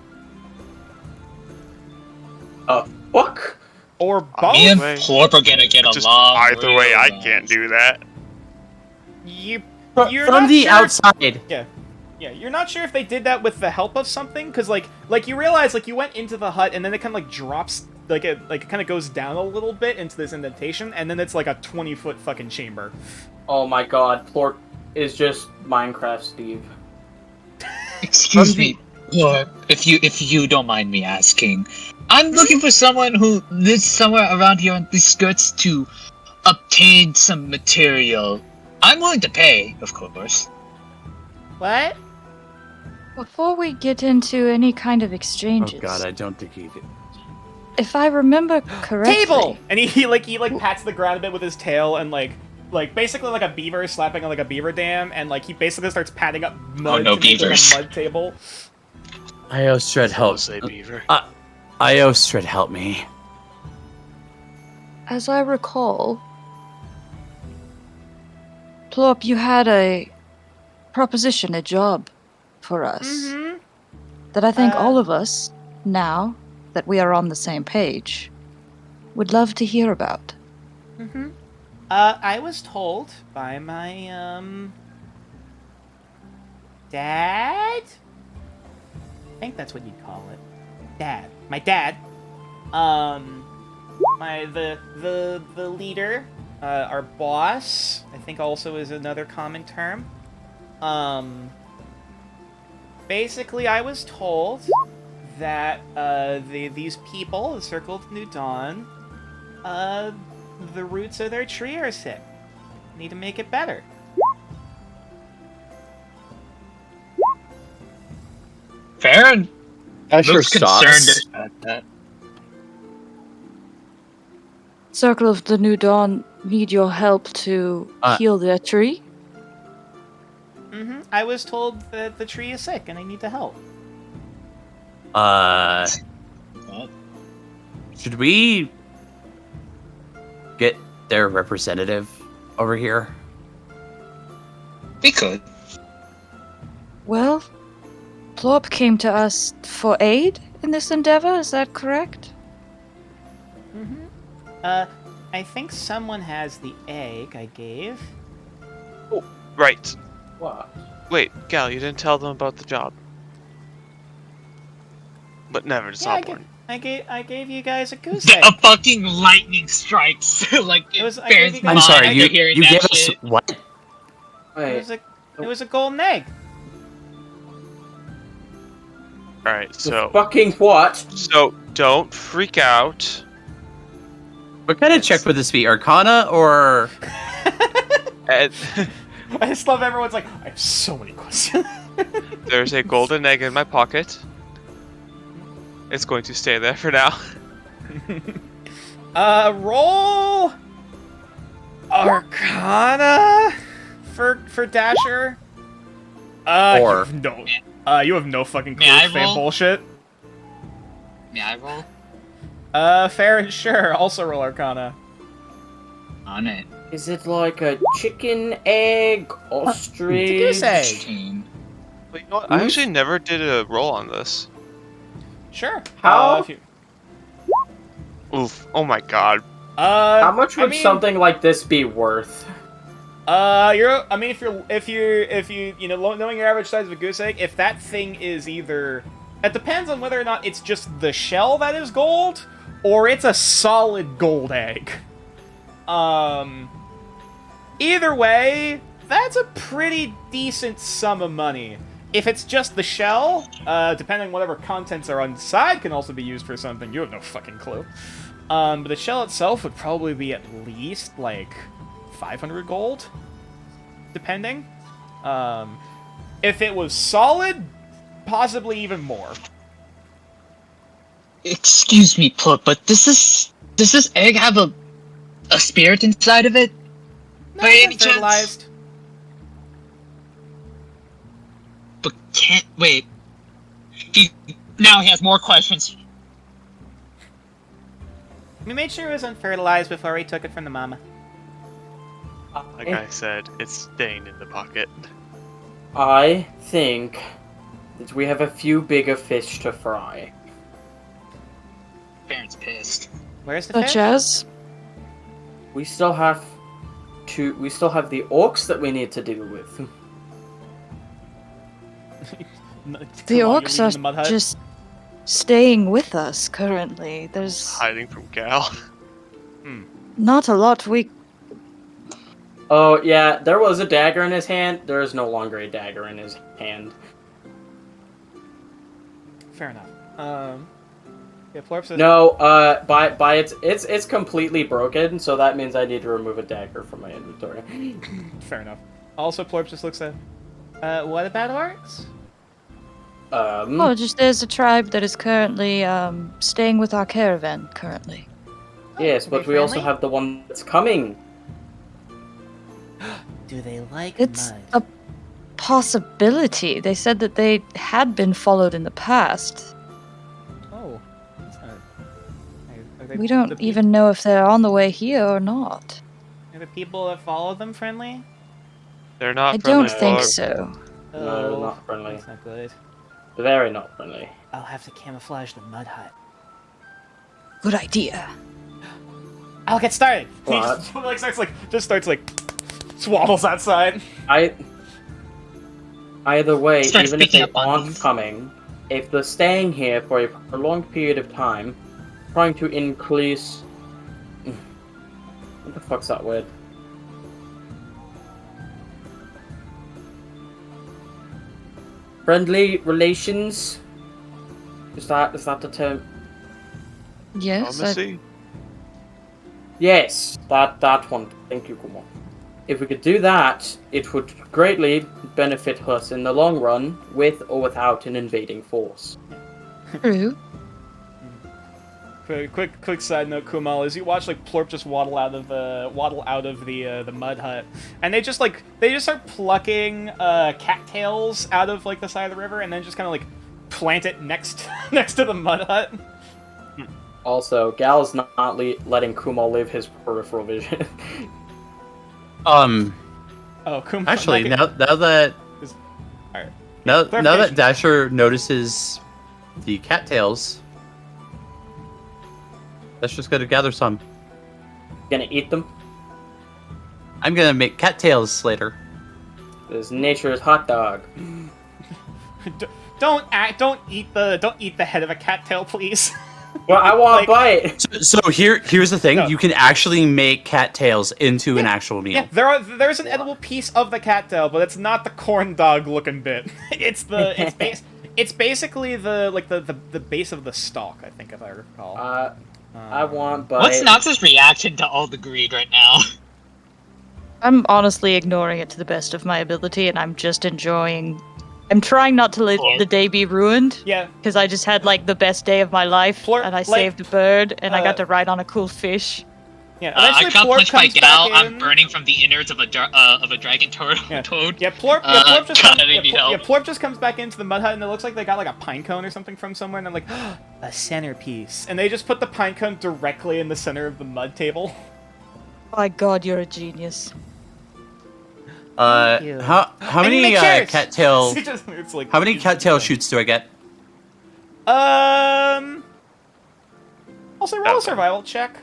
Fuck? Or both. Me and Plorp are gonna get Just along. either way, I well. can't do that. You're From not the sure outside. Yeah, you're not sure if they did that with the help of something, because like you realize like you went into the hut and then it kind of like drops, like it kind of goes down a little bit into this indentation, and then it's like a 20-foot fucking chamber. Oh my god, Plorp is just Minecraft Steve. Excuse me, Plorp, if you don't mind me asking. I'm looking for someone who lives somewhere around here on these skirts to obtain some material. I'm willing to pay, of course. What? Before we get into any kind of exchanges, Oh god, I don't think he did. if I remember correctly, Table! And he pats the ground a bit with his tail and like basically like a beaver slapping on like a beaver dam, and like he basically starts patting up mud no to make like beavers. a mud table. Io Stred, help. Say beaver. Io Stred, help me. as I recall, Plorp, you had a proposition, a job for us Mm-hmm. that I think all of us, now that we are on the same page, would love to hear about. Mm-hmm. I was told by my, dad? I think that's what you'd call it. Dad. My dad. The leader, our boss, I think also is another common term. Basically, I was told that, these people, the Circle of New Dawn, the roots of their tree are sick. Need to make it better. Farron Asher looks concerned stops. about that. Circle of the New Dawn need your help to heal their tree? Mm-hmm. I was told that the tree is sick and I need to help. Should we get their representative over here? We could. Well, Plorp came to us for aid in this endeavor, is that correct? Mm-hmm. I think someone has the egg I gave. Right. What? Wait, Gal, you didn't tell them about the job. But never, it's not important. I gave you guys a goose The, egg. a fucking lightning strikes. Like, It was- I Farron's gave you I'm guys- mind sorry, after you hearing that gave us shit. what? Wait, It was a golden egg. Alright, so fucking what? so don't freak out. What kind of check would this be? Arcana or? And I just love everyone's like, I have so many questions. there's a golden egg in my pocket. It's going to stay there for now. Roll Arcana for Dasher. Or- you have no fucking clue. May I Fan roll? bullshit. May I roll? Fair and sure. Also roll Arcana. On it. Is it like a chicken egg, ostrich? Goose egg. 16. But you know what? I actually never did a roll on this. Sure. How? If you- Oof. Oh my god. How much would I mean, something like this be worth? if you knowing your average size of a goose egg, if that thing is either, it depends on whether or not it's just the shell that is gold, or it's a solid gold egg. Either way, that's a pretty decent sum of money. If it's just the shell, depending on whatever contents are inside, can also be used for something. You have no fucking clue. But the shell itself would probably be at least, like, 500 gold, depending. If it was solid, possibly even more. Excuse me, Plorp, but does this egg have a spirit inside of it? No, By it's any chance? fertilized. But can't wait. Now he has more questions. We made sure it was unfertilized before we took it from the mama. Like I said, it's staying in the pocket. I think that we have a few bigger fish to fry. Farron's pissed. Where's the Such fish? as? We still have the orcs that we need to deal with. The Come on, orcs you're leaving are the mud hut? just staying with us currently. There's Hiding from Gal. not a lot we. Oh yeah, there was a dagger in his hand. There is no longer a dagger in his hand. Fair enough. Yeah, Plorp says... No, by it's completely broken, so that means I need to remove a dagger from my inventory. Fair enough. Also, Plorp just looks at... what about orcs? Oh, just there's a tribe that is currently staying with our caravan currently. Yes, Are but they we also friendly? have the one that's coming. Do they like It's mud? a possibility. They said that they had been followed in the past. Oh. That's not... Are they, We don't the even know if they're on the way here or not. Are the people that follow them friendly? They're not I friendly. don't think Plorp. so. No, Oh, not friendly. That's not good. Very not friendly. I'll have to camouflage the mud hut. Good idea. I'll get started. He What? just starts swaddles outside. Either way, Starts even if picking they up on aren't these. coming, if they're staying here for a prolonged period of time, trying to increase... What the fuck's that word? Friendly relations? Is that the term? Yes. Diplomacy? Yes, that one. Thank you, Kumo. If we could do that, it would greatly benefit us in the long run, with or without an invading force. True. Quick side note, Kumal, is you watch Plorp just waddle out of the mud hut, and they just start plucking cattails out of the side of the river, and then just kind of plant it next to the mud hut. Also, Gal's not letting Kumo live his peripheral vision. Oh, Kumal. Actually, not now that Alright. now that Clarification. Dasher notices the cattails, let's just go to gather some. Gonna eat them? I'm gonna make cattails later. This nature's hot dog. Don't eat the head of a cattail, please. Well, I want to bite. So here's the thing: No. you can actually make cattails into an actual meal. Yeah, there's an edible piece of the cattail, but it's not the corn dog looking bit. It's basically the base of the stalk, I think, if I recall. I want bite. What's Nox's reaction to all the greed right now? I'm honestly ignoring it to the best of my ability, and I'm just enjoying. I'm trying not to let the day be ruined. Yeah. Because I just had the best day of my life, and I saved a bird, and I got to ride on a cool fish. Yeah, I eventually got Plorp punched by comes Gal. back in. I'm burning from the innards of a dragon toad. Yeah. toad. Yeah, Plorp just God, comes, I need help. Plorp just comes back into the mud hut, and it looks like they got a pine cone or something from somewhere, and I'm like, a centerpiece. And they just put the pine cone directly in the center of the mud table. My God, you're a genius. How And you many make chairs! cattail It's like- how many cattail shoots do I get? Also, roll a survival check.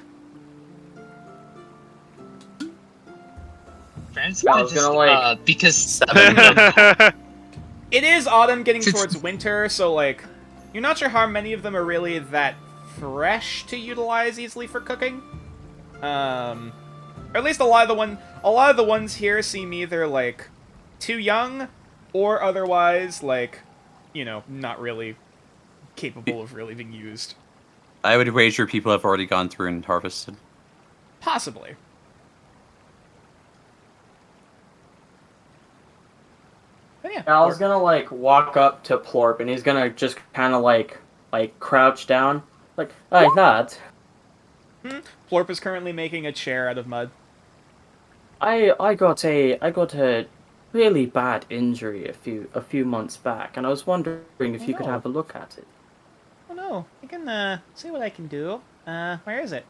Friends, I was gonna, because It is autumn getting Since- towards winter, so you're not sure how many of them are really that fresh to utilize easily for cooking. Or at least a lot of the ones here seem either too young or otherwise not really capable of really being used. I would wager people have already gone through and harvested. Possibly. But yeah. Gal's gonna walk up to Plorp, and he's gonna just kind of crouch down, hey lads. Plorp is currently making a chair out of mud. I got a really bad injury a few months back, and I was wondering if you could no. have a look at it. Oh no, I can see what I can do. Where is it?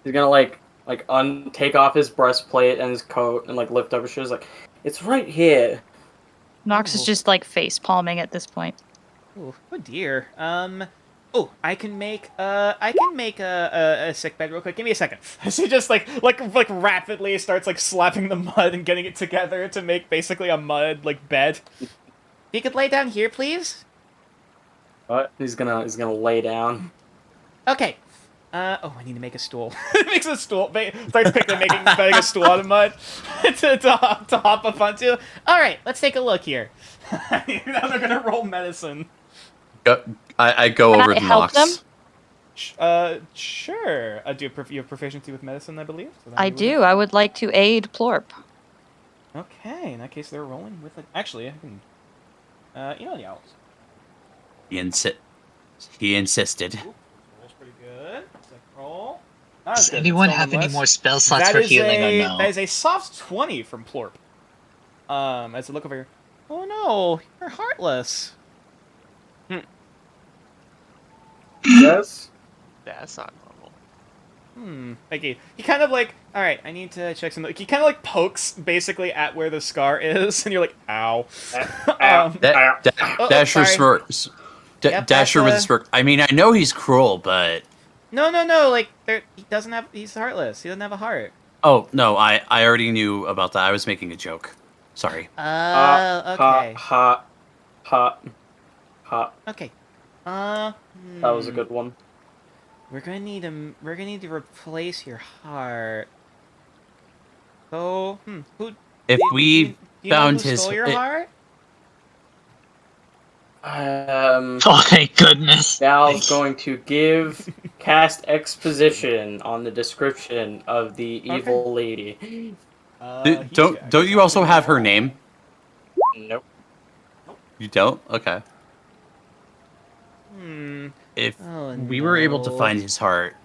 He's gonna take off his breastplate and his coat and lift up his shoes. It's right here. Nox is just face palming at this point. Ooh, oh dear. Oh, I can make a sick bed real quick. Give me a second. She just like rapidly starts like slapping the mud and getting it together to make basically a mud like bed. You could lay down here, please. What? He's gonna lay down. Okay. Oh, I need to make a stool. Makes a stool. Starts quickly making a stool out of mud to hop up onto. All right, let's take a look here. Now they're gonna roll medicine. I go Can over I to help Nox. Sure. Do you have proficiency with medicine, I believe? So then I you would- do. I would like to aid Plorp. Okay, in that case, they're rolling with it. Actually, I can. You know the owls. He insisted. Ooh, roll's pretty good. Second roll. Does anyone have any more spell slots That for is healing or no? That is a soft 20 from Plorp. As I look over here. Oh no, you're heartless. Yes. That's not normal. Okay. He kind of like, all right, I need to check something. He kind of like pokes basically at where the scar is, and you're like, ow. Dasher sorry. smirks. Yep, Dasher that's, with a smirk. I mean, I know he's cruel, but No. Like, he's heartless. He doesn't have a heart. oh no, I already knew about that. I was making a joke. Sorry. Okay. Hot. Okay. That was a good one. We're gonna need to replace your heart. So, who? If do we you know found who his stole your heart? Oh, thank goodness. Val's going to cast exposition on the description of the evil lady. don't you also have her name? Nope. You don't? Okay. If Oh, we were able to no. find his heart,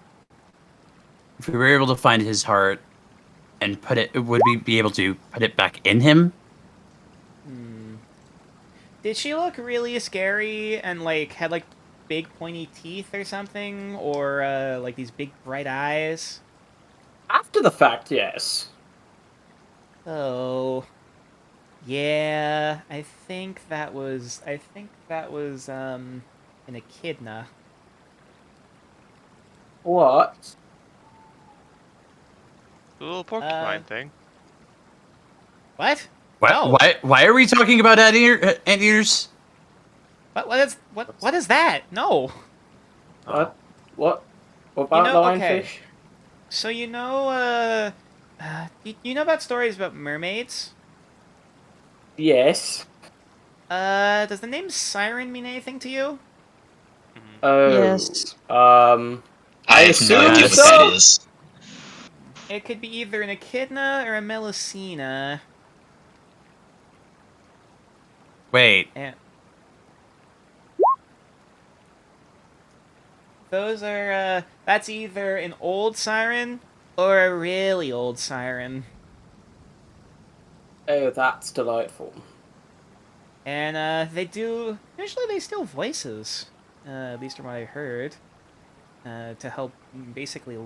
and put it, would we be able to put it back in him? Did she look really scary and like had like big pointy teeth or something, or like these big bright eyes? After the fact, yes. Oh, yeah. I think that was an echidna. What? The little porcupine thing. What? Why, No. why are we talking about anteaters? What is that? No. What about You know, lionfish? okay. So you know about stories about mermaids? Yes. Does the name Siren mean anything to you? Oh. Yes. I have no assume idea what so. that is. It could be either an echidna or a melusina. Wait, And those are that's either an old siren or a really old siren. Oh, that's delightful. And usually they steal voices, at least from what I heard, to help basically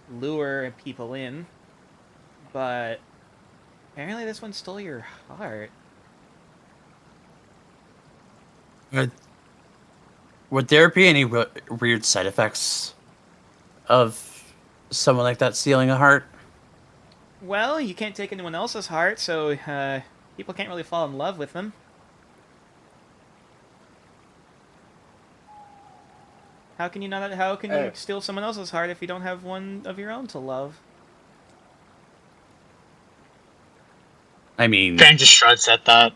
lure people in. But apparently this one stole your heart. would there be any weird side effects of someone like that stealing a heart? Well, you can't take anyone else's heart, so people can't really fall in love with them. How can you not? How can you steal someone else's heart if you don't have one of your own to love? I mean, Fran just shrugs at that.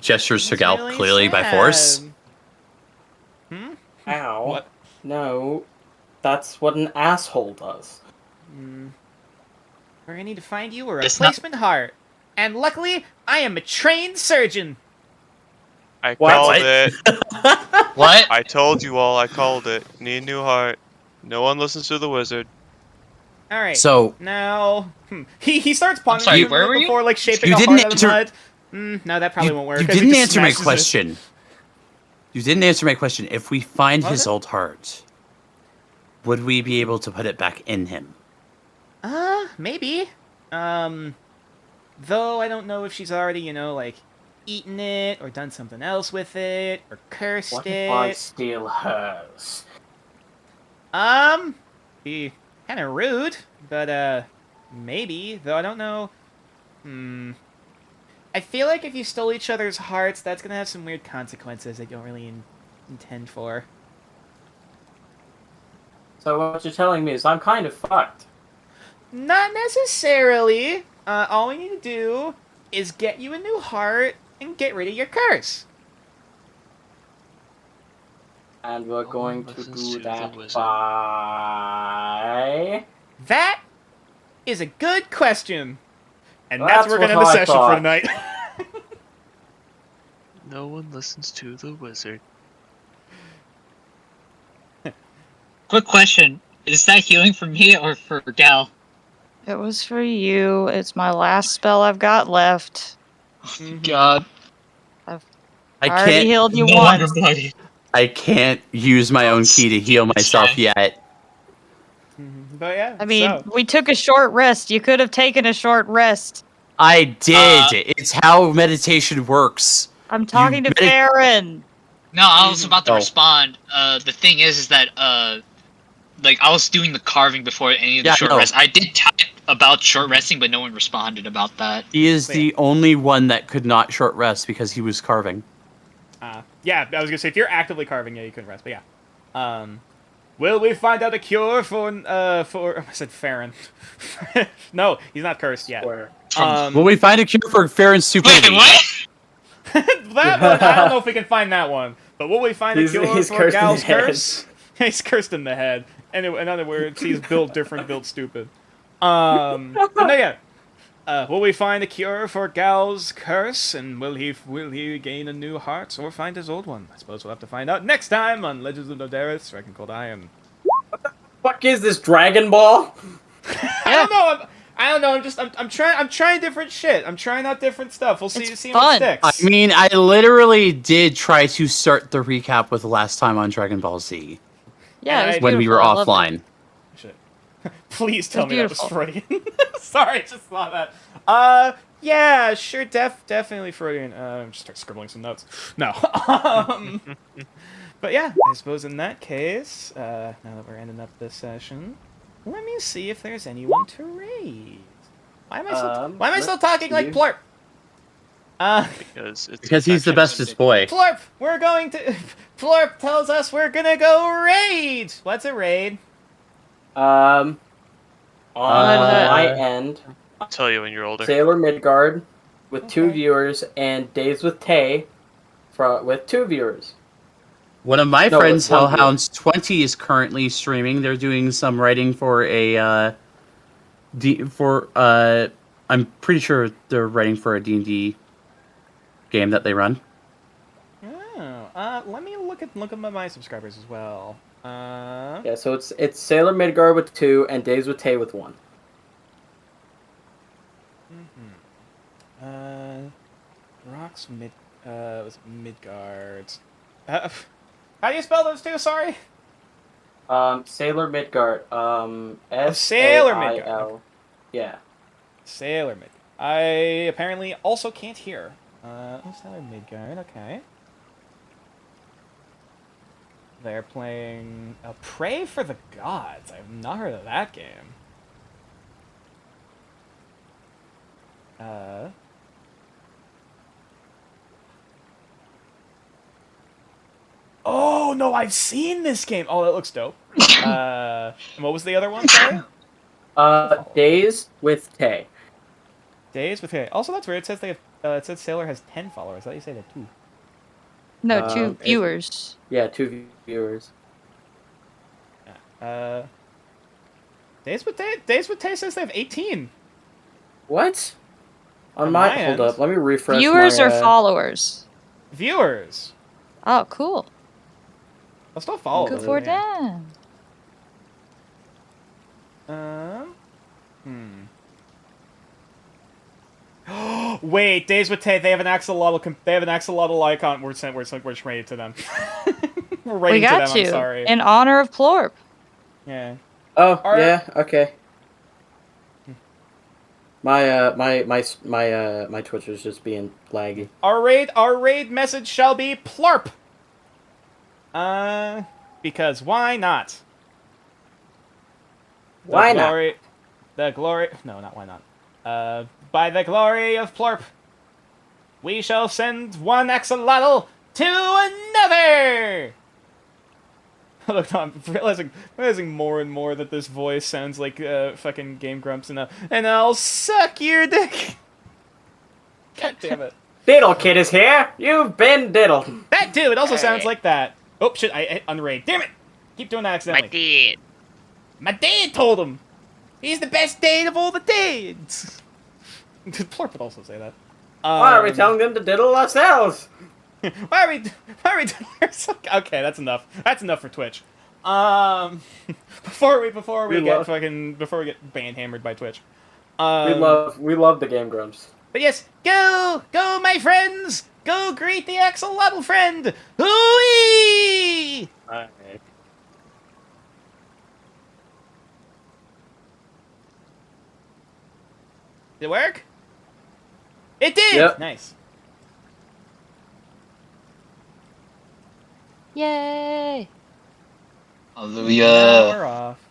gestures to It's Gal really clearly by force. sad. Ow. What? No. That's what an asshole does. We're gonna need to find you a It's not- replacement heart. And luckily, I am a trained surgeon. I What? called What? it. What? I told you all. I called it. Need a new heart. No one listens to the wizard. All right. So Now, he starts pondering sorry, for a where minute were you? before like shaping You a didn't heart answer- out of mud. No, that probably won't work. you 'cause he didn't just answer my smashes it. question. You didn't answer my question. If we find What was his it? old heart, would we be able to put it back in him? Maybe. Though I don't know if she's already, like, eaten it, or done something else with it, or cursed What it. if I steal hers? Be kind of rude, but, maybe, though I don't know. I feel like if you stole each other's hearts, that's gonna have some weird consequences they don't really intend for. So what you're telling me is I'm kind of fucked. Not necessarily. All we need to do is get you a new heart and get rid of your curse. And we're going to listens do to the that wizard. by... That is a good question. And That's that's where we're going to what end the I session thought. for tonight. No one listens to the wizard. Quick question: is that healing for me or for Gal? It was for you. It's my last spell I've got left. God, I Already can't. healed you no wonder once. bloody. I can't use my own key to heal myself Okay. yet. But yeah, I mean, so, we took a short rest. You could have taken a short rest. I did. It's how meditation works. I'm talking to medi- Farron. No, I was about to Oh. respond. The thing is that like I was doing the carving before any of the Yeah, short no. rest. I did type about short resting, but no one responded about that. He is the only one that could not short rest because he was carving. yeah, I was going to say, if you're actively carving, yeah, you couldn't rest, but yeah. Will we find out a cure for I said Farron. No, he's not cursed yet. Square. Will we find a cure for Farron's Wait, stupidity? what? That one, I don't know if we can find that one. But will we find a He's cure cursed for in Gal's the head. curse? He's cursed in the head. Anyway, in other words, he's built different, built stupid. But no, yeah. Will we find a cure for Gal's curse, and will he gain a new heart or find his old one? I suppose we'll have to find out next time on Legends of Nodaris. Dragon Cold Iron. Fuck is this Dragon Ball? I don't know. I'm trying different shit. I'm trying out different stuff. We'll see. It's See fun. what I sticks. mean, I literally did try to start the recap with last time on Dragon Ball Z Yeah, it was when we were beautiful. I loved it. offline. Shit. Please tell It's me that was beautiful. Freudian. Sorry, I just saw that. Yeah, sure, definitely Freudian. Just start scribbling some notes. No. But yeah, I suppose in that case, now that we're ending up this session, let me see if there's anyone to raid. Why am I still talking like let's Plurp? Because He's the bestest boy. Plurp, we're going to. Plurp tells us we're gonna go raid. What's a raid? On my end, I'll tell you when you're older. Sailor Midgard with 2 Okay. viewers, and Days with Tay with 2 viewers. One of my No, friends, it's one Hellhounds 20, is currently streaming. They're doing some writing for I'm pretty sure they're writing for a D&D game that they run. Oh, let me look at my subscribers as well. Yeah, so it's Sailor Midgard with 2 and Days with Tay with 1. Rocks was Midgard. How do you spell those two? Sorry. Sailor Midgard. Sailor S-A-I-L. Midgard. Yeah. Sailor Midgard. I apparently also can't hear. Sailor Midgard. Okay. They're playing Pray for the Gods. I've not heard of that game. Oh no, I've seen this game. Oh, that looks dope. And what was the other one? Sorry? Days with Tay. Days with Tay. Also, that's weird. It says it says Sailor has 10 followers. I thought you said that 2. No, 2 it- viewers. Yeah, 2 viewers. Days with Tay says they have 18. What? On On my my hold end. up, let me refresh. Viewers my, or followers? Viewers. Oh, cool. I'll still follow Good them. for yeah. them. Wait, Days with Tay. They have an axolotl icon. We're rated to them. We're We rating to got them. you. I'm sorry. In honor of Plorp. Yeah. Oh, Are- yeah, okay. My Twitch is just being laggy. Our raid message shall be Plarp. Because why not? Why not? The glory. No, not why not. By the glory of Plorp, we shall send one axolotl to another. Look, I'm realizing more and more that this voice sounds like fucking Game Grumps, and I'll suck your dick. God damn it. Diddle Kid is here. You've been diddled. That too. It also sounds like that. Oh shit! I hit unraid. Damn it! Keep doing that accidentally. My dad told him. He's the best dad of all the dads. Plorp would also say that. Why are we telling them to diddle ourselves? Why are we doing ourselves? Okay, that's enough. That's enough for Twitch. Before we get band hammered by Twitch. We love the Game Grumps. But yes, go my friends, go greet the axolotl friend. Hooey! Alright. Did it work? It did! Yep. Nice. Yay! Now Hallelujah. we're off.